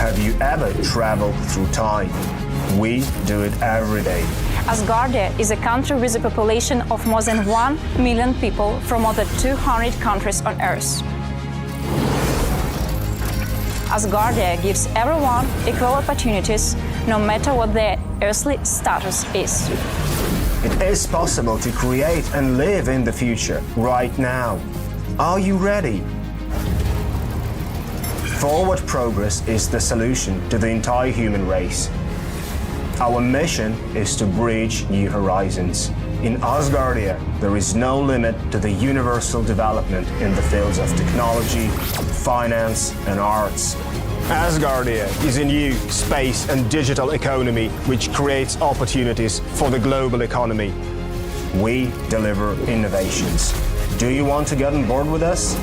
Have you ever traveled through time? We do it every day. Asgardia is a country with a population of more than 1 million people from more than 200 countries on Earth. Asgardia gives everyone equal opportunities, no matter what their earthly status is. It is possible to create and live in the future right now. Are you ready? Forward progress is the solution to the entire human race. Our mission is to bridge new horizons. In Asgardia, there is no limit to the universal development in the fields of technology, finance, and arts. Asgardia is a new space and digital economy which creates opportunities for the global economy. We deliver innovations. Do you want to get on board with us?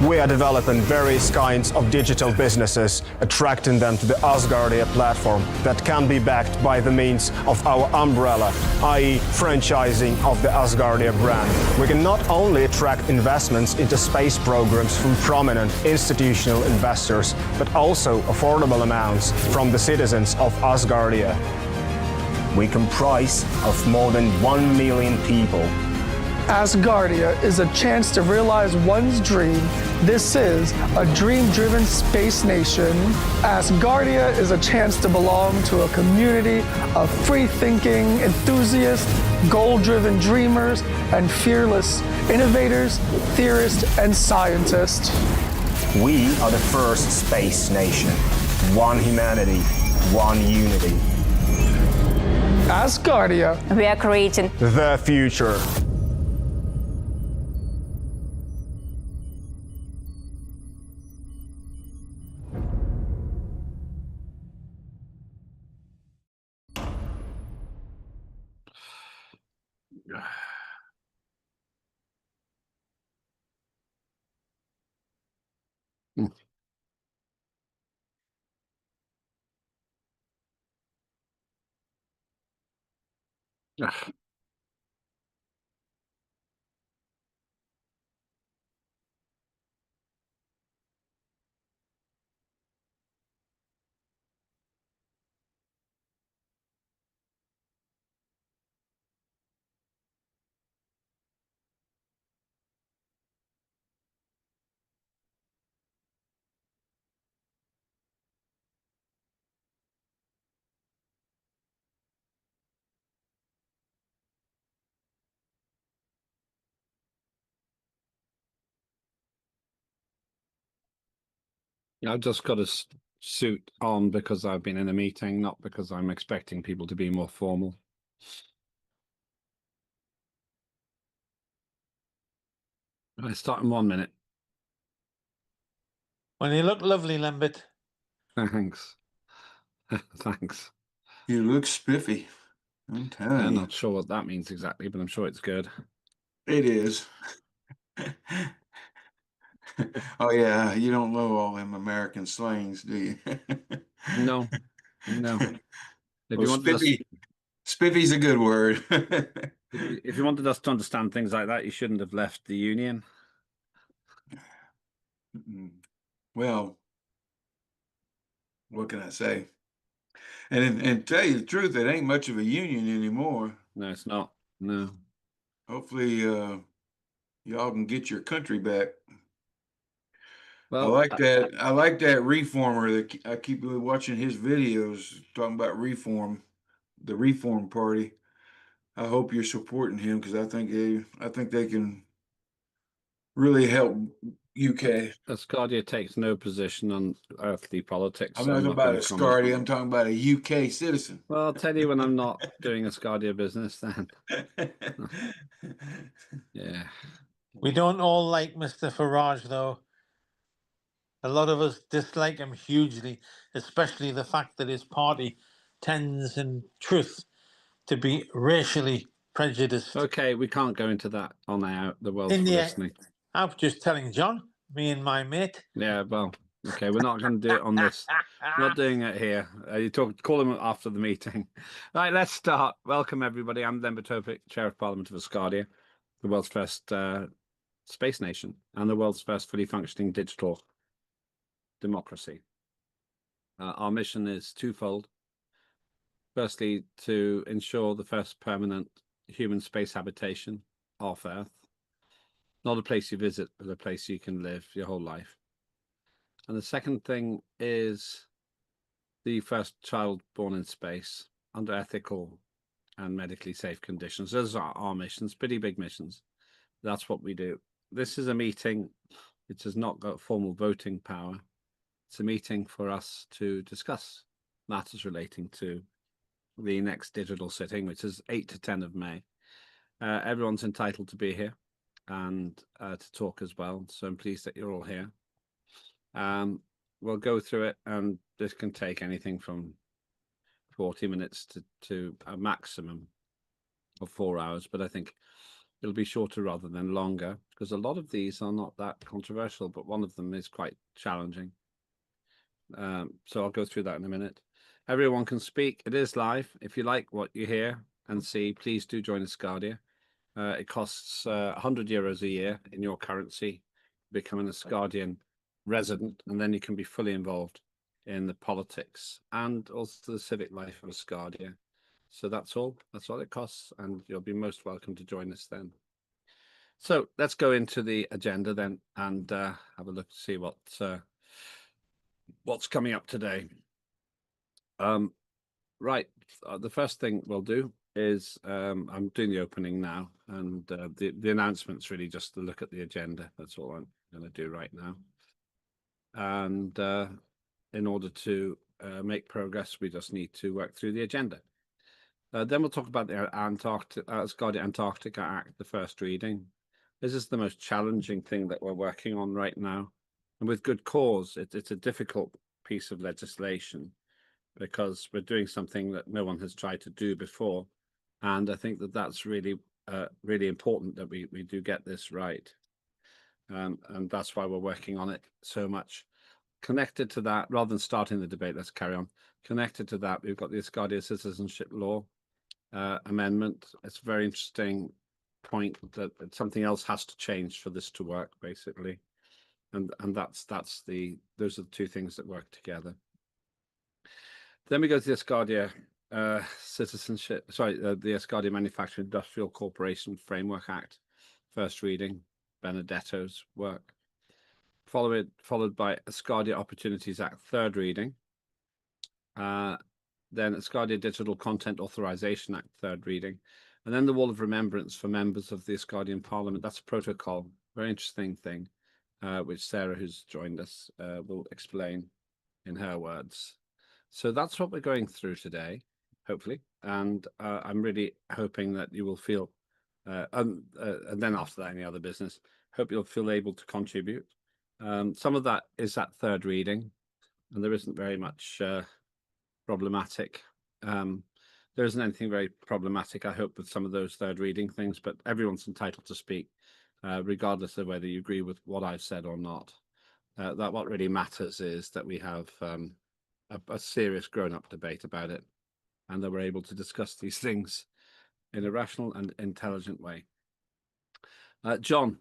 We are developing various kinds of digital businesses, attracting them to the Asgardia platform that can be backed by the means of our umbrella, i.e. franchising of the Asgardia brand. We can not only attract investments into space programs from prominent institutional investors, but also affordable amounts from the citizens of Asgardia. We comprise of more than 1 million people. Asgardia is a chance to realize one's dream. This is a dream-driven space nation. Asgardia is a chance to belong to a community of free-thinking enthusiasts, goal-driven dreamers, and fearless innovators, theorists, and scientists. We are the first space nation. One humanity, one unity. Asgardia. We are creating The future. I've just got a suit on because I've been in a meeting, not because I'm expecting people to be more formal. I start in 1 minute. Well, you look lovely, Lambert. Thanks. Thanks. You look spiffy. I'm telling I'm you. not sure what that means exactly, but I'm sure it's good. It is. Oh yeah, you don't know all them American slangs, do you? No, no. If Well, you wanted us, spiffy's a good word. if you wanted us to understand things like that, you shouldn't have left the union. Well, what can I say? And tell you the truth, it ain't much of a union anymore. No, it's not. No. Hopefully, y'all can get your country back. Well, I like that reformer. That I keep watching his videos talking about reform, the Reform Party. I hope you're supporting him because I think they can really help UK. Asgardia takes no position on earthly politics. I'm not talking about Asgardia. I'm talking about a UK citizen. Well, I'll tell you when I'm not doing Asgardia business then. Yeah. We don't all like Mr. Farage, though. A lot of us dislike him hugely, especially the fact that his party tends, in truth, to be racially prejudiced. Okay, we can't go into that on air. The world's listening. I'm just telling John, me and my mate. Yeah, well, okay, we're not going to do it on this. Not doing it here. Call him after the meeting. Right, let's start. Welcome, everybody. I'm Len Batopic, Chair of Parliament of Asgardia, the world's first space nation and the world's first fully functioning digital democracy. Our mission is twofold. Firstly, to ensure the first permanent human space habitation off Earth. Not a place you visit, but a place you can live your whole life. And the second thing is the first child born in space under ethical and medically safe conditions. Those are our missions, pretty big missions. That's what we do. This is a meeting which has not got formal voting power. It's a meeting for us to discuss matters relating to the next digital sitting, which is 8 to 10 of May. Everyone's entitled to be here and to talk as well. So I'm pleased that you're all here. We'll go through it, and this can take anything from 40 minutes to a maximum of 4 hours, but I think it'll be shorter rather than longer, because a lot of these are not that controversial, but one of them is quite challenging. So I'll go through that in a minute. Everyone can speak. It is live. If you like what you hear and see, please do join Asgardia. It costs 100 euros a year in your currency, become an Asgardian resident, and then you can be fully involved in the politics and also the civic life of Asgardia. So that's all it costs, and you'll be most welcome to join us then. So let's go into the agenda then and have a look to see what's coming up today. Right, the first thing we'll do is I'm doing the opening now, and the announcement's really just to look at the agenda. That's all I'm going to do right now. And in order to make progress, we just need to work through the agenda. Then we'll talk about the Asgardia Antarctica Act, the first reading. This is the most challenging thing that we're working on right now, and with good cause. It's a difficult piece of legislation because we're doing something that no one has tried to do before, and I think that that's really really important that we do get this right, and that's why we're working on it so much. Connected to that, rather than starting the debate, let's carry on. Connected to that, we've got the Asgardia Citizenship Law amendment. It's a very interesting point that something else has to change for this to work, basically, and those are the two things that work together. Then we go to the Asgardia the Asgardia Manufacturing Industrial Corporation Framework Act, first reading, Benedetto's work, followed by Asgardia Opportunities Act, third reading. Then Asgardia Digital Content Authorization Act, third reading, and then the Wall of Remembrance for members of the Asgardian Parliament. That's a protocol, very interesting thing, which Sarah, who's joined us, will explain in her words. So that's what we're going through today, hopefully, and I'm really hoping that you will feel, and then after that, any other business, hope you'll feel able to contribute. Some of that is that third reading, and there isn't very much problematic. There isn't anything very problematic, I hope, with some of those third reading things, but everyone's entitled to speak, regardless of whether you agree with what I've said or not. That what really matters is that we have a serious grown-up debate about it, and that we're able to discuss these things in a rational and intelligent way. John,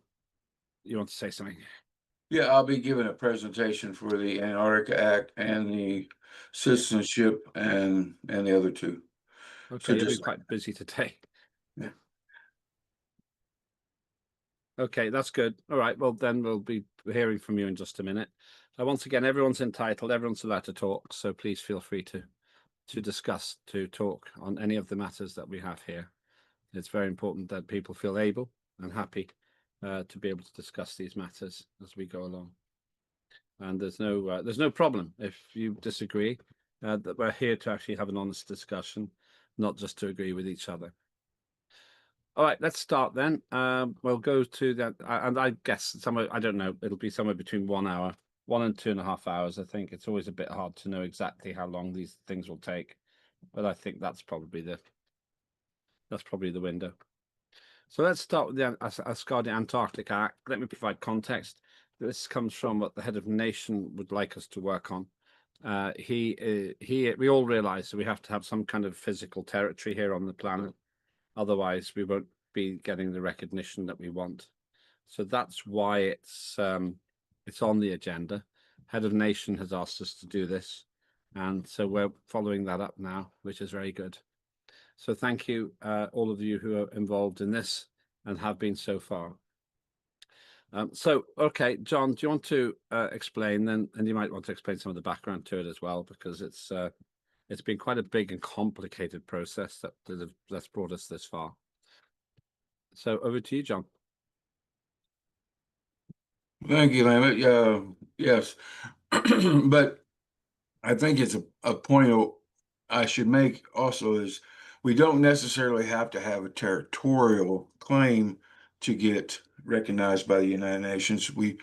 you want to say something? Yeah, I'll be giving a presentation for the Antarctica Act and the citizenship and the other two. Okay, you'll be quite busy today. Yeah. Okay, that's good. All right, well, then we'll be hearing from you in just a minute. Once again, everyone's entitled, everyone's allowed to talk, so please feel free to discuss, to talk on any of the matters that we have here. It's very important that people feel able and happy to be able to discuss these matters as we go along. And there's no problem if you disagree. That we're here to actually have an honest discussion, not just to agree with each other. All right, let's start then. We'll go to that, and I guess somewhere, I don't know, it'll be somewhere between 1 hour, 1 and 2.5 hours. I think it's always a bit hard to know exactly how long these things will take, but I think that's probably the window. So let's start with the Asgardia Antarctica Act. Let me provide context. This comes from what the head of nation would like us to work on. We all realize that we have to have some kind of physical territory here on the planet. Otherwise, we won't be getting the recognition that we want. So that's why it's on the agenda. Head of nation has asked us to do this. And so we're following that up now, which is very good. So thank you, all of you who are involved in this and have been so far. Okay, John, do you want to explain then, and you might want to explain some of the background to it as well, because it's been quite a big and complicated process that's brought us this far. So over to you, John. Thank you, Lambert. Yes, but I think it's a point I should make also is we don't necessarily have to have a territorial claim to get recognized by the United Nations. We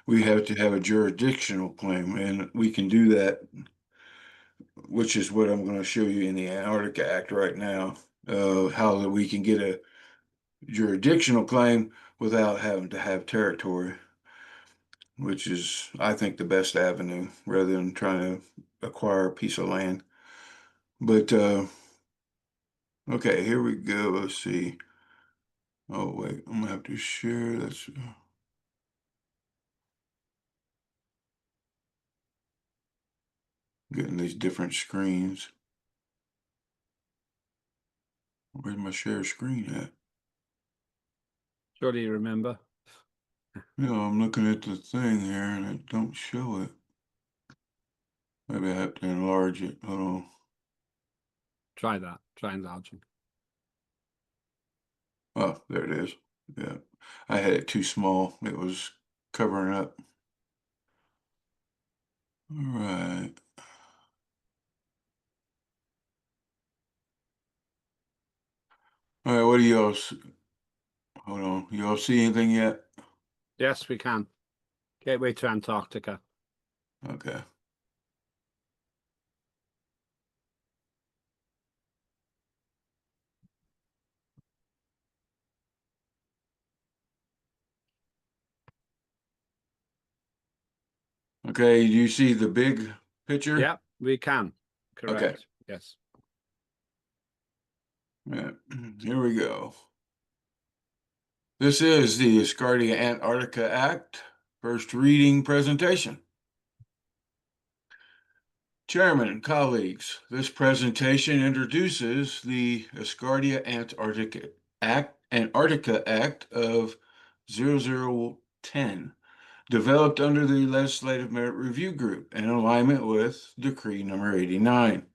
have to have a jurisdictional claim, and we can do that, which is what I'm going to show you in the Antarctica Act right now, how that we can get a jurisdictional claim without having to have territory, which is, I think, the best avenue rather than trying to acquire a piece of land. But okay, here we go. Let's see. Oh wait, I'm gonna have to share. That's getting these different screens. Where's my share screen at? Surely you remember. Yeah, I'm looking at the thing here and it don't show it. Maybe I have to enlarge it. Hold on. Try that. Try enlarging. Oh, there it is. Yeah, I had it too small. It was covering up. All right. All right, what do y'all hold on. Y'all see anything yet? Yes, we can. Gateway to Antarctica. Okay. Okay, do you see the big picture? Yeah, we can. Correct. Okay. Yes. Yeah. Here we go. This is the Asgardia Antarctica Act, first reading presentation. Chairman and colleagues, this presentation introduces the Asgardia Antarctica Act of 0010, developed under the Legislative Merit Review Group in alignment with Decree number 89.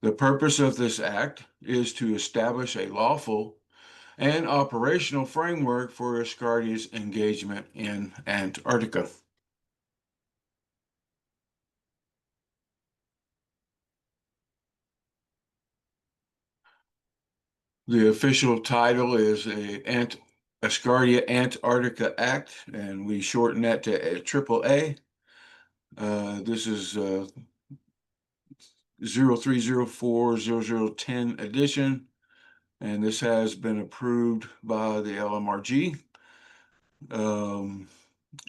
The purpose of this act is to establish a lawful and operational framework for Asgardia's engagement in Antarctica. The official title is Asgardia Antarctica Act, and we shorten that to AAA. This is 0304-0010 edition, and this has been approved by the LMRG. And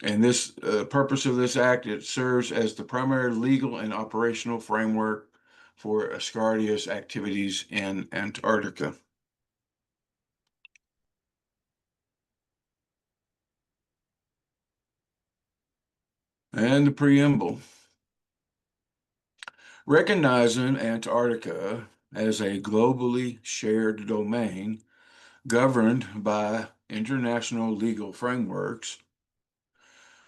this purpose of this act, it serves as the primary legal and operational framework for Asgardia's activities in Antarctica. And the preamble. Recognizing Antarctica as a globally shared domain governed by international legal frameworks,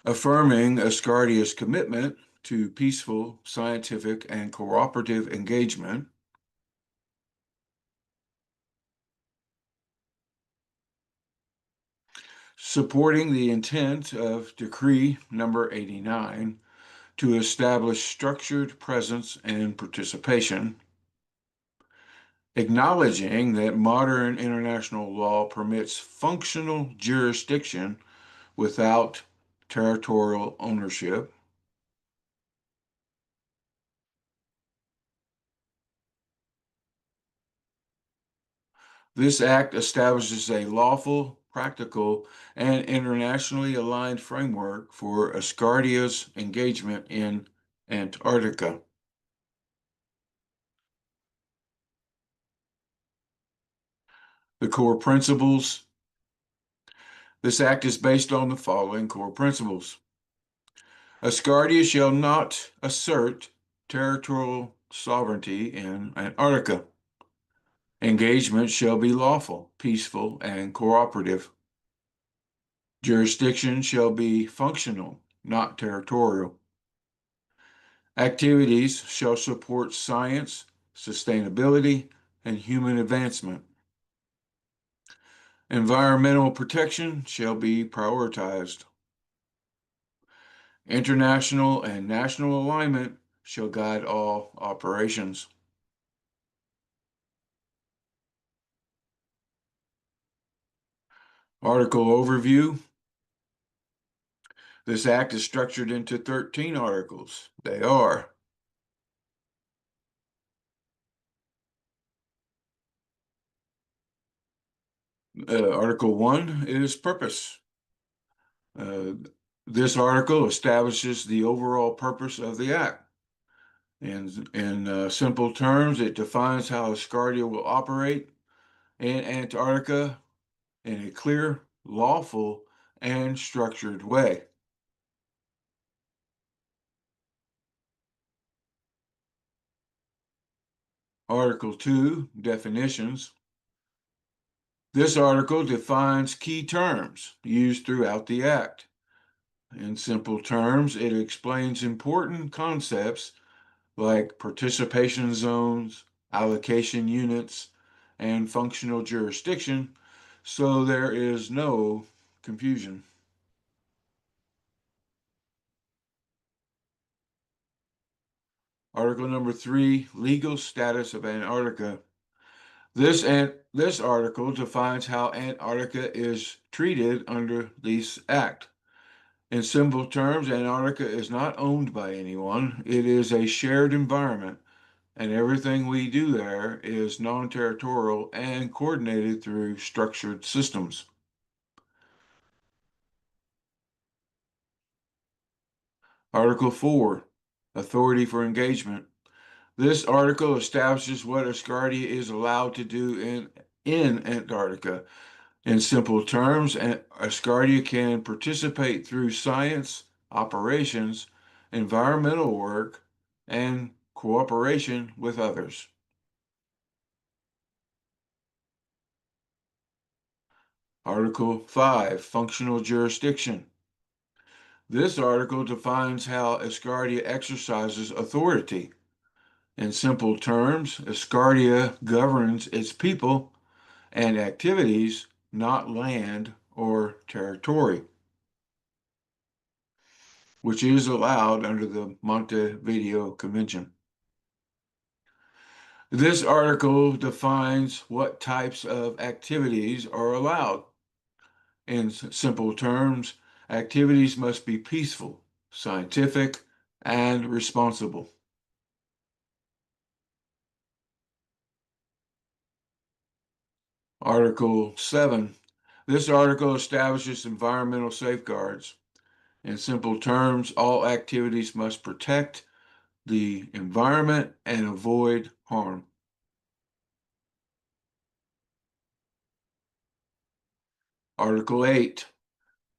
affirming Asgardia's commitment to peaceful, scientific, and cooperative engagement, supporting the intent of Decree number 89 to establish structured presence and participation, acknowledging that modern international law permits functional jurisdiction without territorial ownership, this act establishes a lawful, practical, and internationally aligned framework for Asgardia's engagement in Antarctica. The core principles. This act is based on the following core principles. Asgardia shall not assert territorial sovereignty in Antarctica. Engagement shall be lawful, peaceful, and cooperative. Jurisdiction shall be functional, not territorial. Activities shall support science, sustainability, and human advancement. Environmental protection shall be prioritized. International and national alignment shall guide all operations. Article Overview. This act is structured into 13 articles. They are Article 1 is purpose. This article establishes the overall purpose of the act. In simple terms, it defines how Asgardia will operate in Antarctica in a clear, lawful, and structured way. Article 2, Definitions. This article defines key terms used throughout the Act. In simple terms, it explains important concepts like participation zones, allocation units, and functional jurisdiction, so there is no confusion. Article number 3, Legal Status of Antarctica. This article defines how Antarctica is treated under this act. In simple terms, Antarctica is not owned by anyone. It is a shared environment, and everything we do there is non-territorial and coordinated through structured systems. Article 4, Authority for Engagement. This article establishes what Asgardia is allowed to do in Antarctica. In simple terms, Asgardia can participate through science, operations, environmental work, and cooperation with others. Article 5, Functional Jurisdiction. This article defines how Asgardia exercises authority. In simple terms, Asgardia governs its people and activities, not land or territory, which is allowed under the Montevideo Convention. This article defines what types of activities are allowed. In simple terms, activities must be peaceful, scientific, and responsible. Article 7. This article establishes environmental safeguards. In simple terms, all activities must protect the environment and avoid harm. Article 8,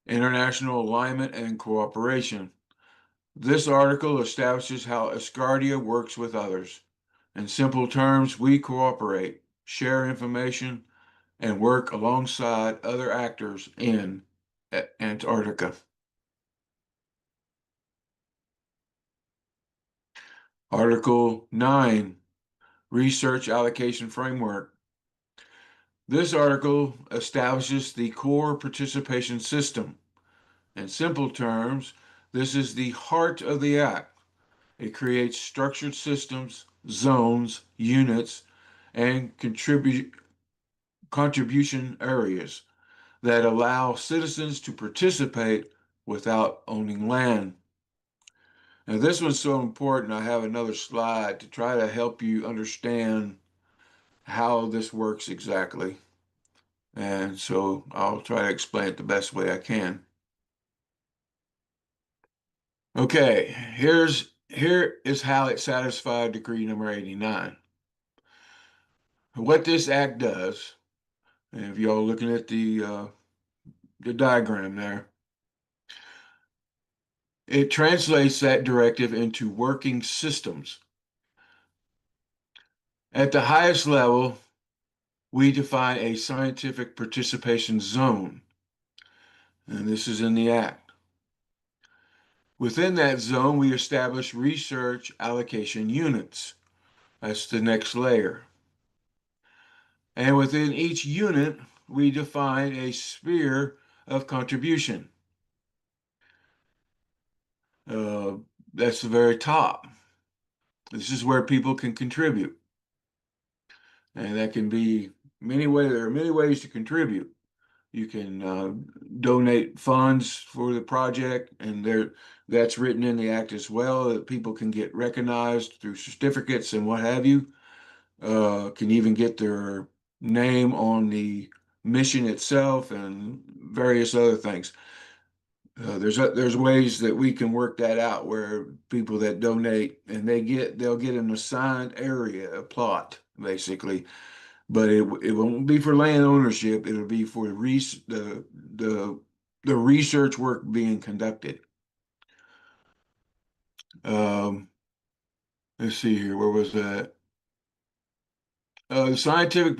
International Alignment and Cooperation. This article establishes how Asgardia works with others. In simple terms, we cooperate, share information, and work alongside other actors in Antarctica. Article 9, Research Allocation Framework. This article establishes the core participation system. In simple terms, this is the heart of the Act. It creates structured systems, zones, units, and contribution areas that allow citizens to participate without owning land. Now, this one's so important, I have another slide to try to help you understand how this works exactly. And so I'll try to explain it the best way I can. Okay, here is how it satisfied decree number 89. What this act does, and if y'all looking at the diagram there, It translates that directive into working systems. At the highest level, we define a scientific participation zone, and this is in the Act. Within that zone, we establish research allocation units. That's the next layer. And within each unit, we define a sphere of contribution. That's the very top. This is where people can contribute. And that can be many ways. There are many ways to contribute. You can donate funds for the project, and that's written in the Act as well, that people can get recognized through certificates and what have you. Can even get their name on the mission itself and various other things. There's ways that we can work that out where people that donate and they'll get an assigned area, a plot, basically, but it won't be for land ownership. It'll be for the research work being conducted. Let's see here. Where was that? The scientific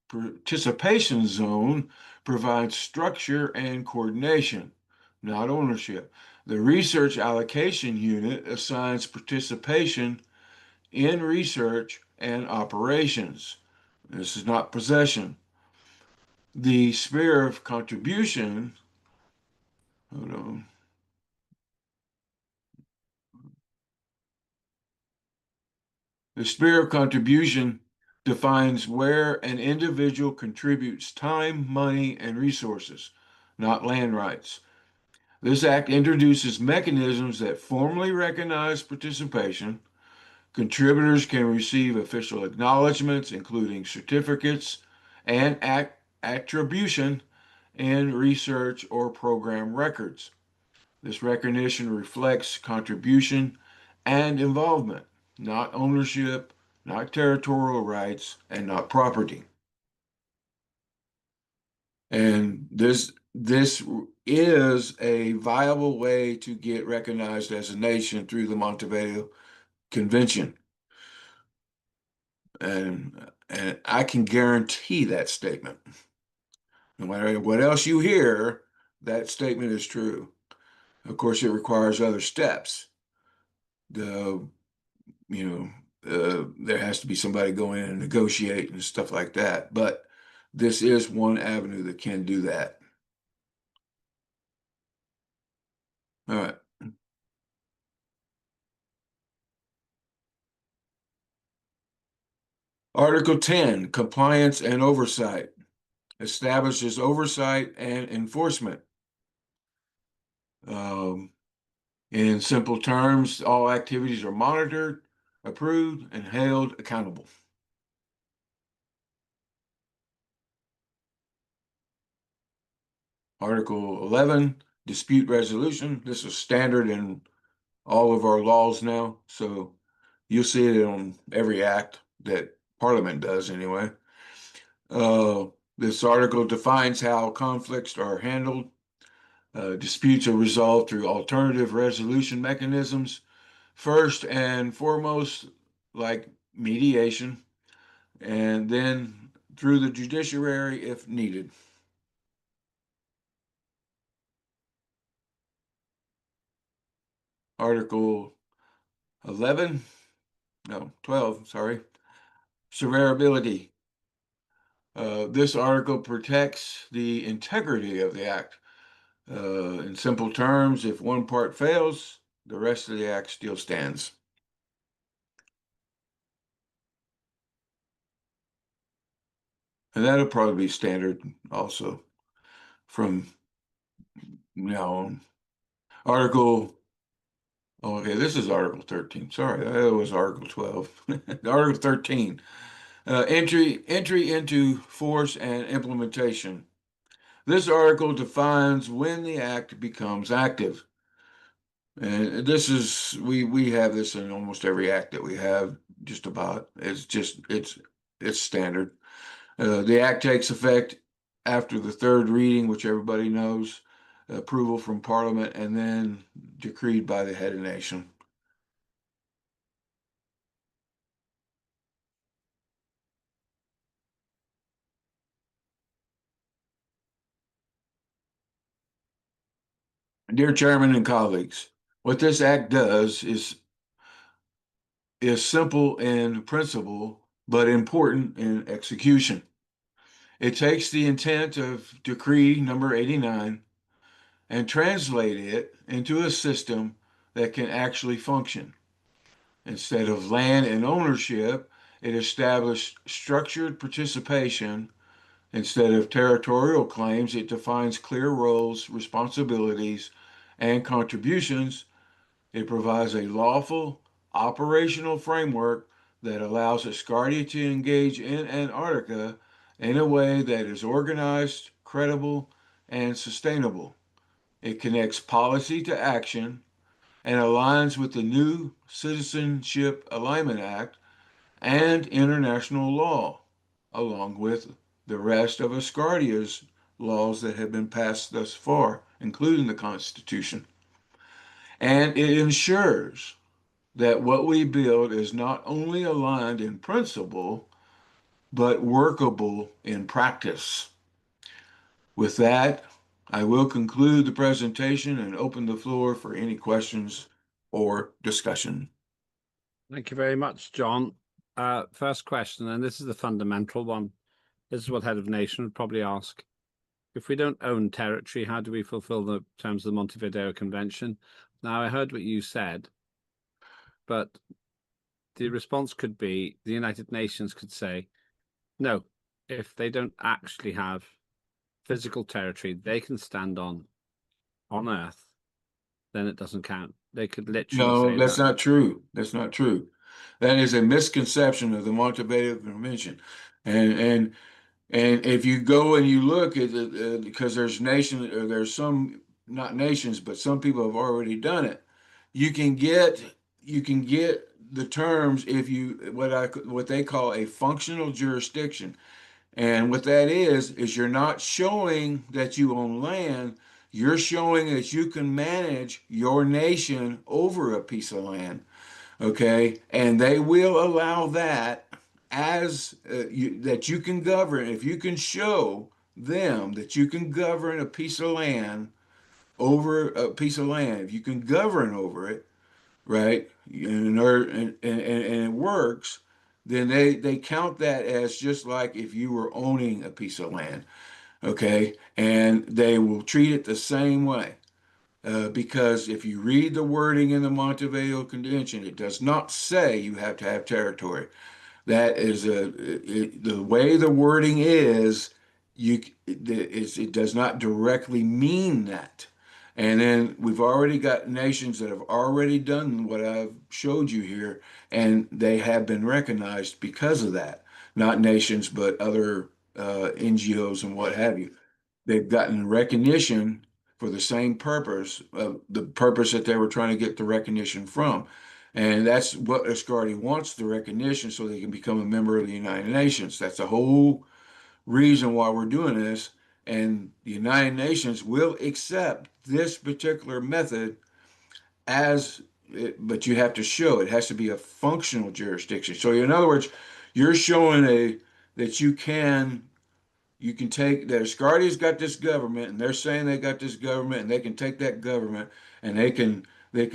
participation zone provides structure and coordination, not ownership. The research allocation unit assigns participation in research and operations. This is not possession. The sphere of contribution, hold on. The sphere of contribution defines where an individual contributes time, money, and resources, not land rights. This act introduces mechanisms that formally recognize participation. Contributors can receive official acknowledgments, including certificates and attribution in research or program records. This recognition reflects contribution and involvement, not ownership, not territorial rights, and not property. And this is a viable way to get recognized as a nation through the Montevideo Convention. And I can guarantee that statement. No matter what else you hear, that statement is true. Of course, it requires other steps. There has to be somebody go in and negotiate and stuff like that. But this is one avenue that can do that. All right. Article 10, Compliance and Oversight, establishes oversight and enforcement. In simple terms, all activities are monitored, approved, and held accountable. Article 11, Dispute Resolution. This is standard in all of our laws now, so you'll see it on every act that Parliament does anyway. This article defines how conflicts are handled. Disputes are resolved through alternative resolution mechanisms. First and foremost, like mediation, and then through the judiciary if needed. Article 12, sorry, severability. This article protects the integrity of the act. In simple terms, if one part fails, the rest of the act still stands. And that'll probably be standard also from now on. Okay, this is Article 13. Sorry, that was Article 12. Article 13, entry into force and implementation. This article defines when the act becomes active. And this is, we have this in almost every act that we have, just about. It's standard. The act takes effect after the third reading, which everybody knows. approval from Parliament, and then decreed by the head of nation. Dear Chairman and colleagues, what this act does is simple in principle, but important in execution. It takes the intent of Decree number 89 and translate it into a system that can actually function. Instead of land and ownership, it established structured participation. Instead of territorial claims, it defines clear roles, responsibilities, and contributions. It provides a lawful, operational framework that allows Asgardia to engage in Antarctica in a way that is organized, credible, and sustainable. It connects policy to action and aligns with the new Citizenship Alignment Act and international law, along with the rest of Asgardia's laws that have been passed thus far, including the Constitution. And it ensures that what we build is not only aligned in principle, but workable in practice. With that, I will conclude the presentation and open the floor for any questions or discussion. Thank you very much, John. First question, and this is the fundamental one. This is what head of nation would probably ask. If we don't own territory, how do we fulfill the terms of the Montevideo Convention? Now, I heard what you said, but the response could be the United Nations could say, no, if they don't actually have physical territory they can stand on Earth, then it doesn't count. They could literally No, say that's that. not true. That's not true. That is a misconception of the Montevideo Convention. And and if you go and you look at it, because there's some, not nations, but some people have already done it. You can get the terms if you what they call a functional jurisdiction. And what that is you're not showing that you own land, you're showing that you can manage your nation over a piece of land. Okay, and they will allow that as that you can govern. If you can show them that you can govern a piece of land over a piece of land, if you can govern over it, right, and it works, then they count that as just like if you were owning a piece of land. Okay, and they will treat it the same way. Because if you read the wording in the Montevideo Convention, it does not say you have to have territory. That is the way the wording is. It does not directly mean that. And then we've already got nations that have already done what I've showed you here, and they have been recognized because of that. Not nations, but other NGOs and what have you. They've gotten recognition for the same purpose, the purpose that they were trying to get the recognition from. And that's what Asgardia wants, the recognition so they can become a member of the United Nations. That's the whole reason why we're doing this. And the United Nations will accept this particular method but you have to show it has to be a functional jurisdiction. So in other words, you're showing that you can take that Asgardia's got this government and they're saying they got this government and they can take that government and they can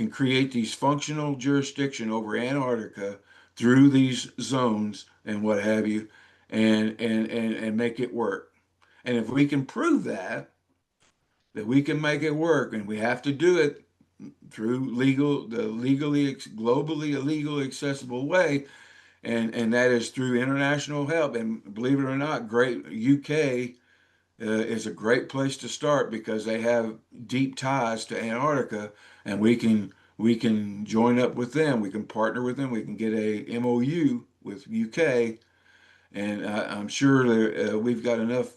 create these functional jurisdiction over Antarctica through these zones and what have you and make it work. And if we can prove that we can make it work, and we have to do it through globally illegal accessible way, and that is through international help. And believe it or not, great UK is a great place to start because they have deep ties to Antarctica, and we can join up with them. We can partner with them. We can get a MOU with UK, and I'm sure that we've got enough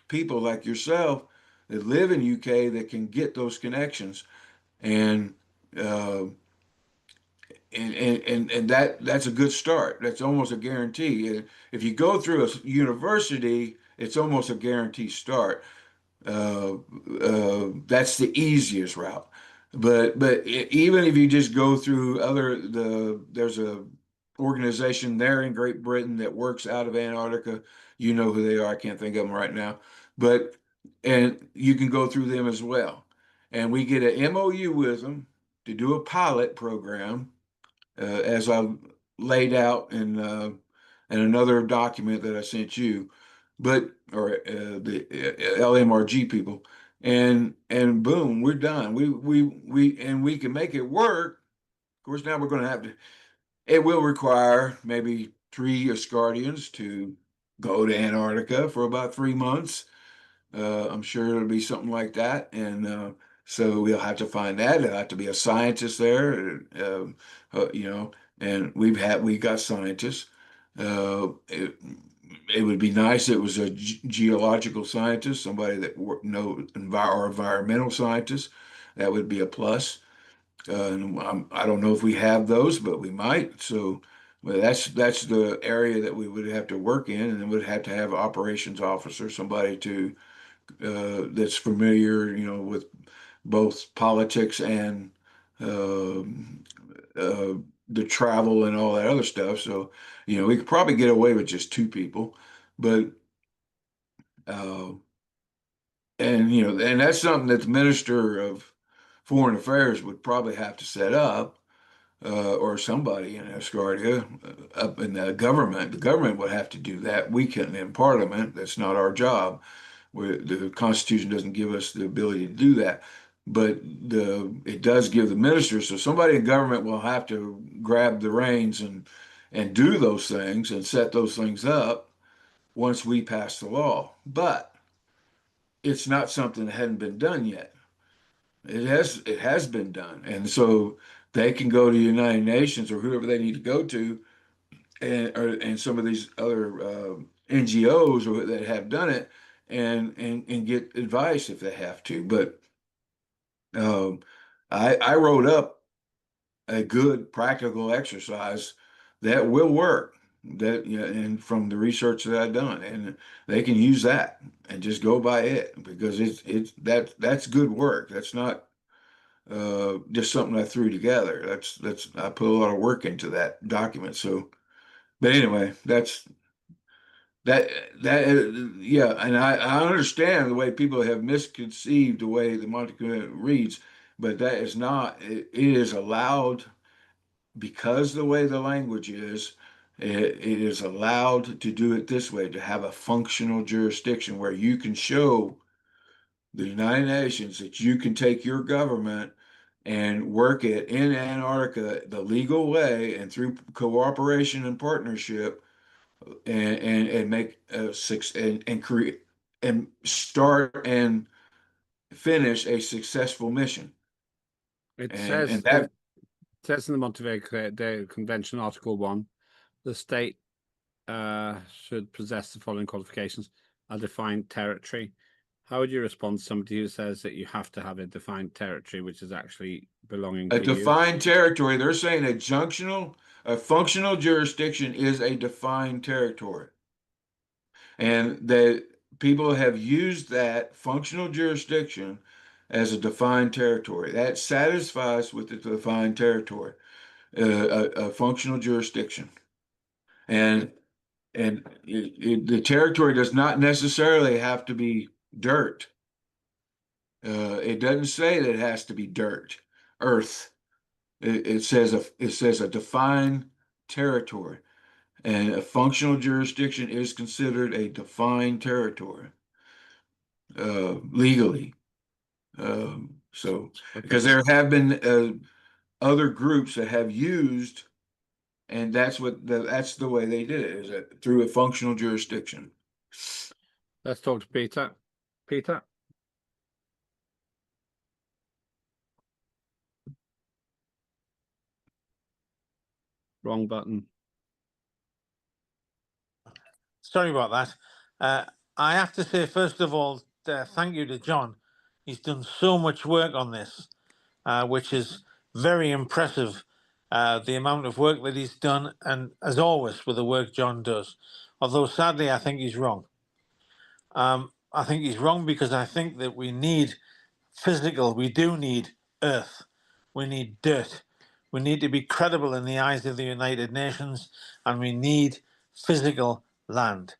people like yourself that live in UK that can get those connections, and uh, and that's a good start. That's almost a guarantee. If you go through a university, it's almost a guarantee start. That's the easiest route. But even if you just go through there's a organization there in Great Britain that works out of Antarctica. You know who they are. I can't think of them right now, but and you can go through them as well. And we get an MOU with them to do a pilot program, as I laid out in another document that I sent you, but or the LMRG people, and boom, we're done. We can make it work. Of course, now we're going to have to. It will require maybe 3 Asgardians to go to Antarctica for about 3 months. I'm sure it'll be something like that, and so we'll have to find that. There'll have to be a scientist there, you know, and we got scientists. It would be nice if it was a geological scientist, somebody that know or environmental scientist. That would be a plus. And I don't know if we have those, but we might. So, well, that's the area that we would have to work in, and then we'd have to have operations officer, somebody to that's familiar, you know, with both politics and uh, uh, the travel and all that other stuff. So, you know, we could probably get away with just 2 people, but uh, and you know, and that's something that the Minister of Foreign Affairs would probably have to set up, or somebody in Asgardia, up in the government. The government would have to do that. We couldn't in Parliament. That's not our job. The Constitution doesn't give us the ability to do that, but it does give the ministers. So somebody in government will have to grab the reins and do those things and set those things up once we pass the law. But it's not something that hadn't been done yet. It has been done, and so they can go to the United Nations or whoever they need to go to, and some of these other NGOs that have done it, and get advice if they have to. But um, I wrote up a good practical exercise that will work. That, you know, and from the research that I've done, and they can use that and just go by it, because that's good work. That's not just something I threw together. That's I put a lot of work into that document. So, but anyway, that yeah, and I understand the way people have misconceived the way the Monte Cristo reads, but that is not. It is allowed, because the way the language is. It is allowed to do it this way, to have a functional jurisdiction where you can show the United Nations that you can take your government and work it in Antarctica the legal way and through cooperation and partnership, and make a six and create and start and finish a successful mission. It And says that in the Montevideo Convention, Article 1, the state should possess the following qualifications: a defined territory. How would you respond to somebody who says that you have to have a defined territory, which is actually belonging a to you? defined territory, they're saying a functional jurisdiction is a defined territory. And that people have used that functional jurisdiction as a defined territory. That satisfies with the defined territory, a functional jurisdiction. And the territory does not necessarily have to be dirt. It doesn't say that it has to be dirt, earth. It says a defined territory, and a functional jurisdiction is considered a defined territory legally. So because there have been other groups that have used, and that's the way they did it, is that through a functional jurisdiction. Let's talk to Peter. Peter? Wrong button. Sorry about that. I have to say, first of all, thank you to John. He's done so much work on this, which is very impressive. The amount of work that he's done, and as always with the work John does, although sadly I think he's wrong. I think he's wrong, because I think that we need physical, we do need earth, we need dirt, we need to be credible in the eyes of the United Nations, and we need physical land.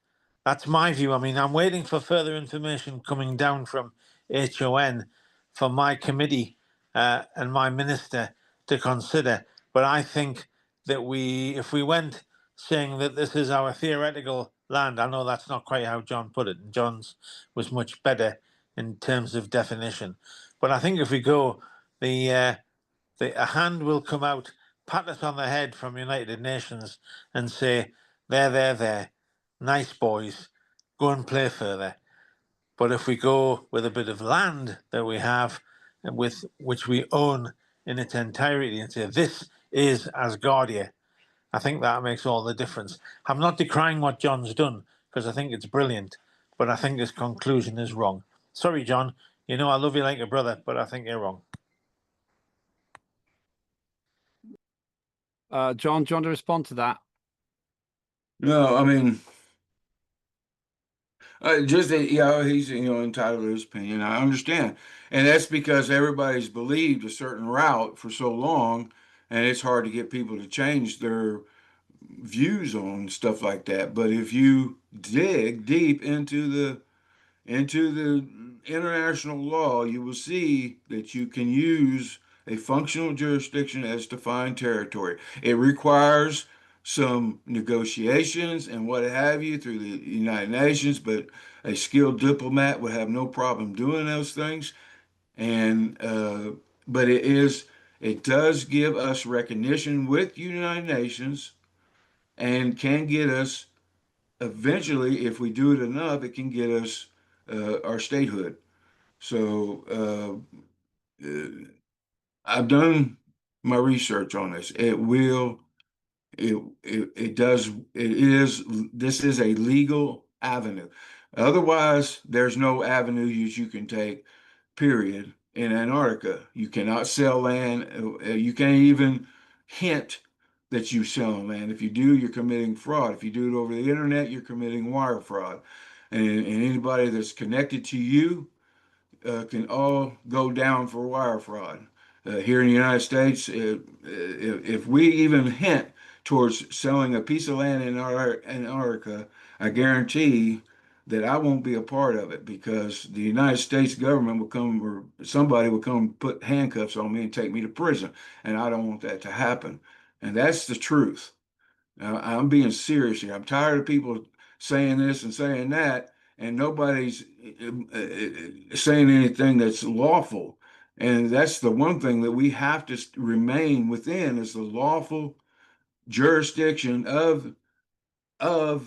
That's my view. I mean, I'm waiting for further information coming down from HON for my committee and my minister to consider. But I think that if we went saying that this is our theoretical land, I know that's not quite how John put it, and John's was much better in terms of definition. But I think if we go, a hand will come out, pat us on the head from United Nations, and say, there, nice boys, go and play further. But if we go with a bit of land that we have, with which we own in its entirety, and say, this is Asgardia, I think that makes all the difference. I'm not decrying what John's done, because I think it's brilliant, but I think his conclusion is wrong. Sorry, John. You know I love you like a brother, but I think you're wrong. John, do you want to respond to that? No, I mean, just that, he's entitled to his opinion. I understand, and that's because everybody's believed a certain route for so long, and it's hard to get people to change their views on stuff like that. But if you dig deep into the international law, you will see that you can use a functional jurisdiction as defined territory. It requires some negotiations and what have you through the United Nations, but a skilled diplomat would have no problem doing those things. And but it does give us recognition with United Nations, and can get us eventually, if we do it enough, it can get us our statehood. So I've done my research on this. It does, this is a legal avenue. Otherwise, there's no avenues you can take, period, in Antarctica. You cannot sell land. You can't even hint that you sell land. If you do, you're committing fraud. If you do it over the internet, you're committing wire fraud. And anybody that's connected to you can all go down for wire fraud. Here in the United States, if we even hint towards selling a piece of land in Antarctica, I guarantee that I won't be a part of it, because the United States government will come, or somebody will come put handcuffs on me and take me to prison. And I don't want that to happen. And that's the truth. I'm being serious here. I'm tired of people saying this and saying that, and nobody's saying anything that's lawful. And that's the one thing that we have to remain within, is the lawful jurisdiction of the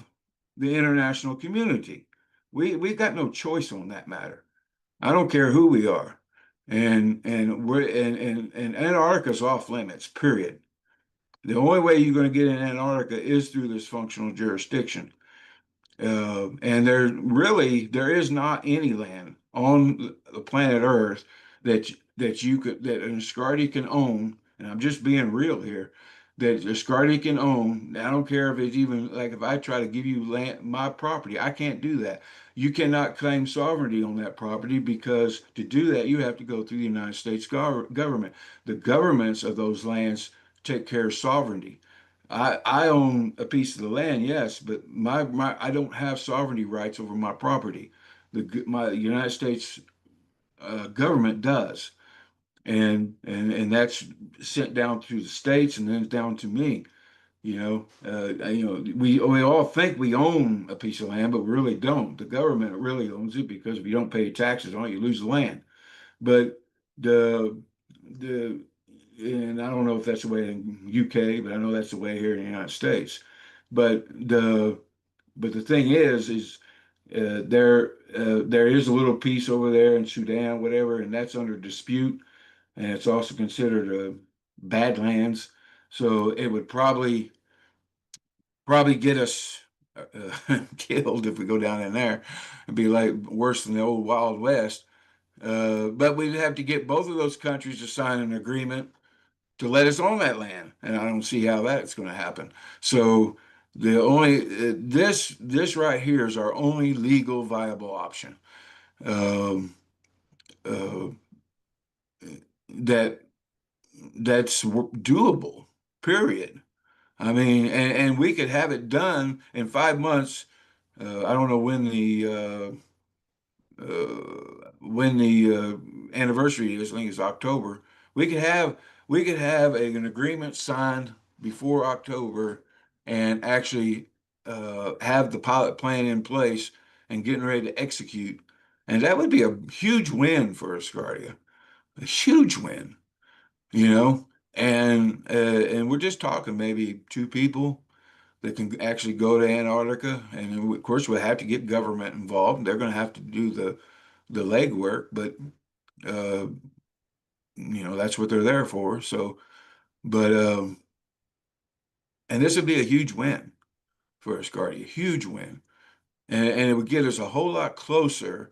international community. We got no choice on that matter. I don't care who we are. And we're and Antarctica's off limits, period. The only way you're going to get in Antarctica is through this functional jurisdiction. And there is not any land on the planet Earth that an Asgardia can own, and I'm just being real here, that Asgardia can own. I don't care if it's even like, if I try to give you land, my property, I can't do that. You cannot claim sovereignty on that property, because to do that, you have to go through the United States government. The governments of those lands take care of sovereignty. I own a piece of the land, yes, but my I don't have sovereignty rights over my property. My United States government does, and that's sent down through the states and then down to me. We all think we own a piece of land, but we really don't. The government really owns it, because if you don't pay taxes on it, you lose the land. But the and I don't know if that's the way in UK, but I know that's the way here in the United States. But the thing is there is a little piece over there in Sudan, whatever, and that's under dispute, and it's also considered Badlands. So it would probably get us killed if we go down in there. It'd be like worse than the old Wild West. But we'd have to get both of those countries to sign an agreement to let us own that land, and I don't see how that's going to happen. So The only this right here is our only legal viable option. Um, uh, that that's doable. Period. I mean, and we could have it done in 5 months. I don't know when the anniversary is. I think it's October. We could have an agreement signed before October, and actually have the pilot plan in place and getting ready to execute. And that would be a huge win for Asgardia, a huge win, you know. And we're just talking maybe two people that can actually go to Antarctica, and of course we'll have to get government involved. They're going to have to do the legwork, but uh, that's what they're there for. So, but and this would be a huge win for Asgardia, a huge win, and it would get us a whole lot closer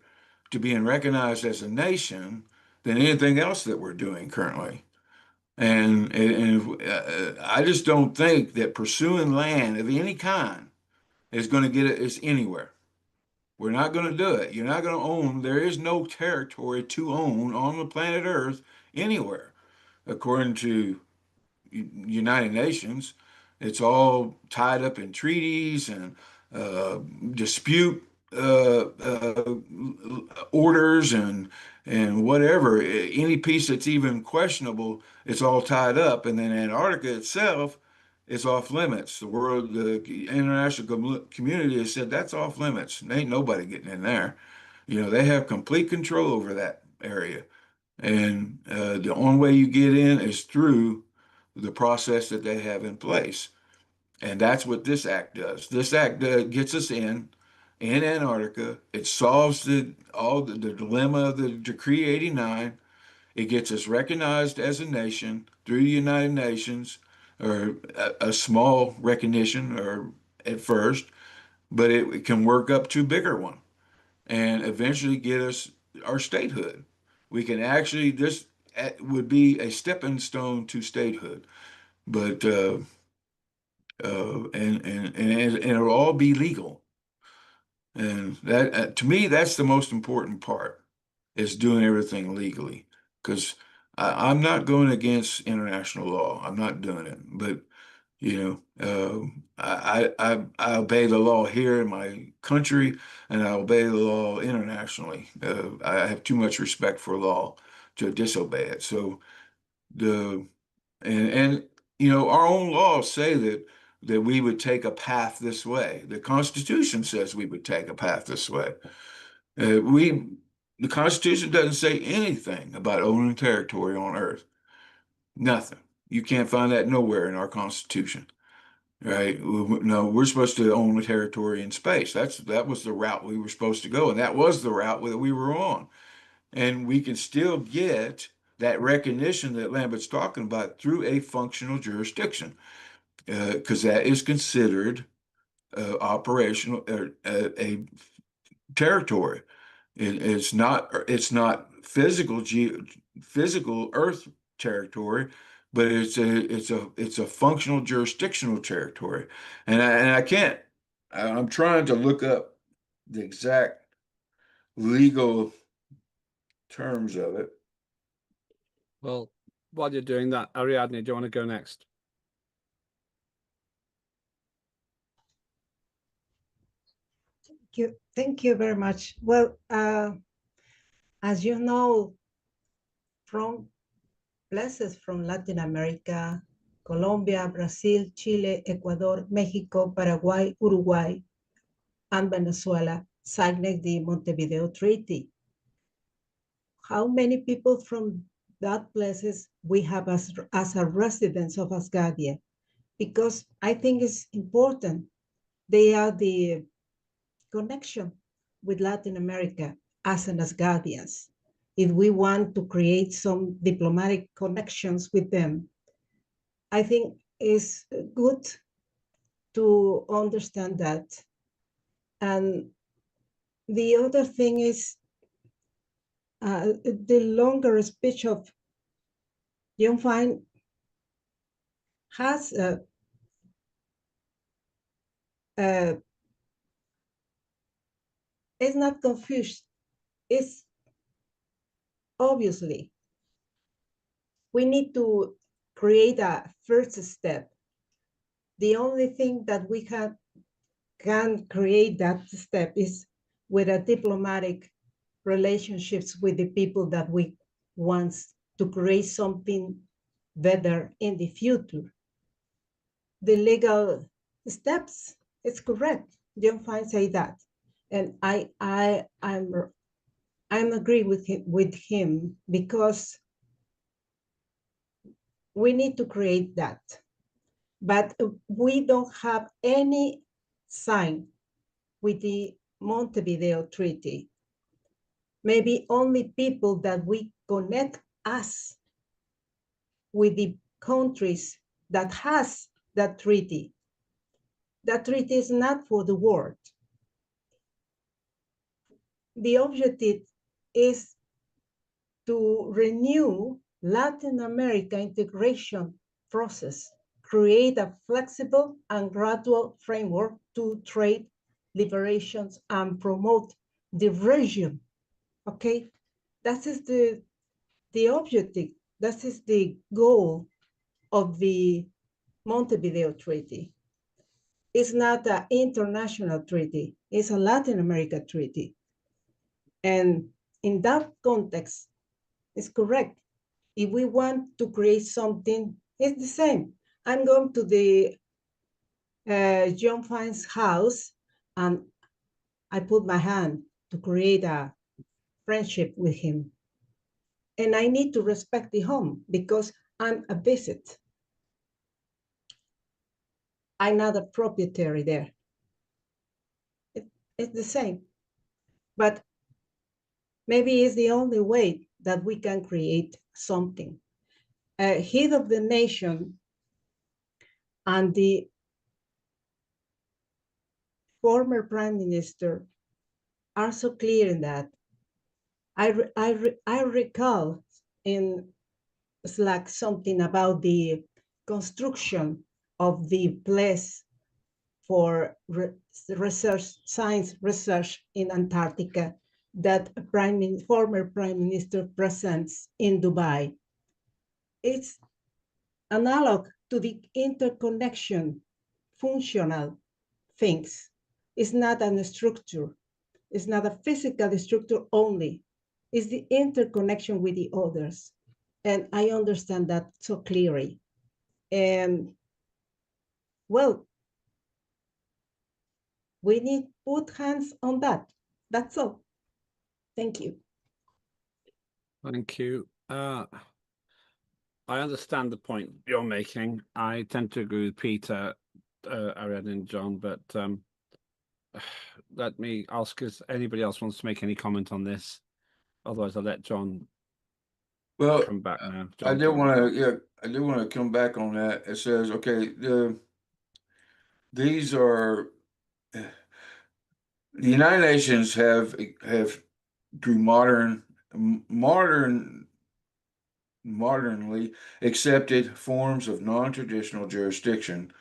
to being recognized as a nation than anything else that we're doing currently. And I just don't think that pursuing land of any kind is going to get us anywhere. We're not going to do it. You're not going to own. There is no territory to own on the planet Earth anywhere, according to United Nations. It's all tied up in treaties and uh, dispute orders and whatever. Any piece that's even questionable, it's all tied up. And then Antarctica itself is off limits. The international community has said that's off limits. There ain't nobody getting in there. They have complete control over that area. And the only way you get in is through the process that they have in place. And that's what this act does. This act gets us in Antarctica. It solves the dilemma of the Decree 89. It gets us recognized as a nation through the United Nations, or a small recognition, or at first, but it can work up to a bigger one and eventually get us our statehood. We can actually, this would be a stepping stone to statehood, but and it'll all be legal. And that, to me, that's the most important part, is doing everything legally. Because I'm not going against international law. I'm not doing it. But I obey the law here in my country, and I obey the law internationally. I have too much respect for law to disobey it. So the and our own laws say that we would take a path this way. The Constitution says we would take a path this way. The Constitution doesn't say anything about owning territory on Earth. Nothing. You can't find that nowhere in our Constitution, right? No, we're supposed to own the territory in space. That was the route we were supposed to go, and that was the route that we were on. And we can still get that recognition that Lambert's talking about through a functional jurisdiction, because that is considered operational, a territory. It's not physical Earth territory, but it's a functional jurisdictional territory. And I can't. I'm trying to look up the exact legal terms of it. Well, while you're doing that, Ariadne, do you want to go next? Thank you very much. Well, as you know, from places from Latin America, Colombia, Brazil, Chile, Ecuador, Mexico, Paraguay, Uruguay, and Venezuela signed the Montevideo Treaty. How many people from that places we have as a residents of Asgardia? Because I think it's important. They are the connection with Latin America as an Asgardians. If we want to create some diplomatic connections with them, I think it's good to understand that. And the other thing is the longer speech of John Fine has uh, it's not confused. It's obviously we need to create a first step. The only thing that we can create that step is with a diplomatic relationships with the people that we want to create something better in the future. The legal steps, it's correct. John Fine say that, and I'm agree with him because we need to create that, but we don't have any sign with the Montevideo Treaty. Maybe only people that we connect us with the countries that has that treaty. That treaty is not for the world. The objective is to renew Latin America integration process, create a flexible and gradual framework to trade liberations and promote the region. Okay, that is the objective. That is the goal of the Montevideo Treaty. It's not an international treaty, it's a Latin America treaty. And in that context, it's correct. If we want to create something, it's the same. I'm going to the John Fine's house and I put my hand to create a friendship with him. And I need to respect the home because I'm a visit. I'm not a proprietary there. It's the same. But maybe it's the only way that we can create something. Head of the nation and the former prime minister are so clear in that. I recall in Slack something about the construction of the place for research, science research in Antarctica that former prime minister presents in Dubai. It's analog to the interconnection, functional things. It's not a structure. It's not a physical structure only. It's the interconnection with the others. And I understand that so clearly. And well, we need to put hands on that. That's all. Thank you. Thank you. I understand the point you're making. I tend to agree with Peter, Ariad, and John, but let me ask if anybody else wants to make any comment on this. Otherwise, I'll let John come back now. I do want to come back on that. It says, okay, these are the United Nations have through modernly accepted forms of non-traditional jurisdiction.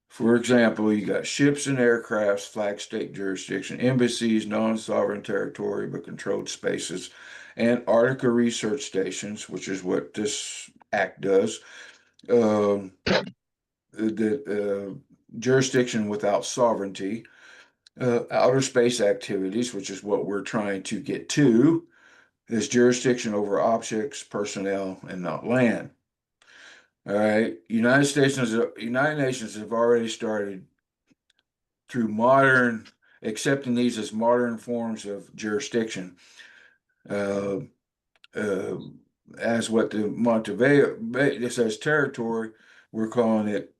For example, you got ships and aircrafts, flag state jurisdiction, embassies, non-sovereign territory but controlled spaces, Antarctica research stations, which is what this act does. The jurisdiction without sovereignty, outer space activities, which is what we're trying to get to, is jurisdiction over objects, personnel, and not land. All right, United Nations have already started through accepting these as modern forms of jurisdiction, as what the Montevideo, it says territory, they're calling it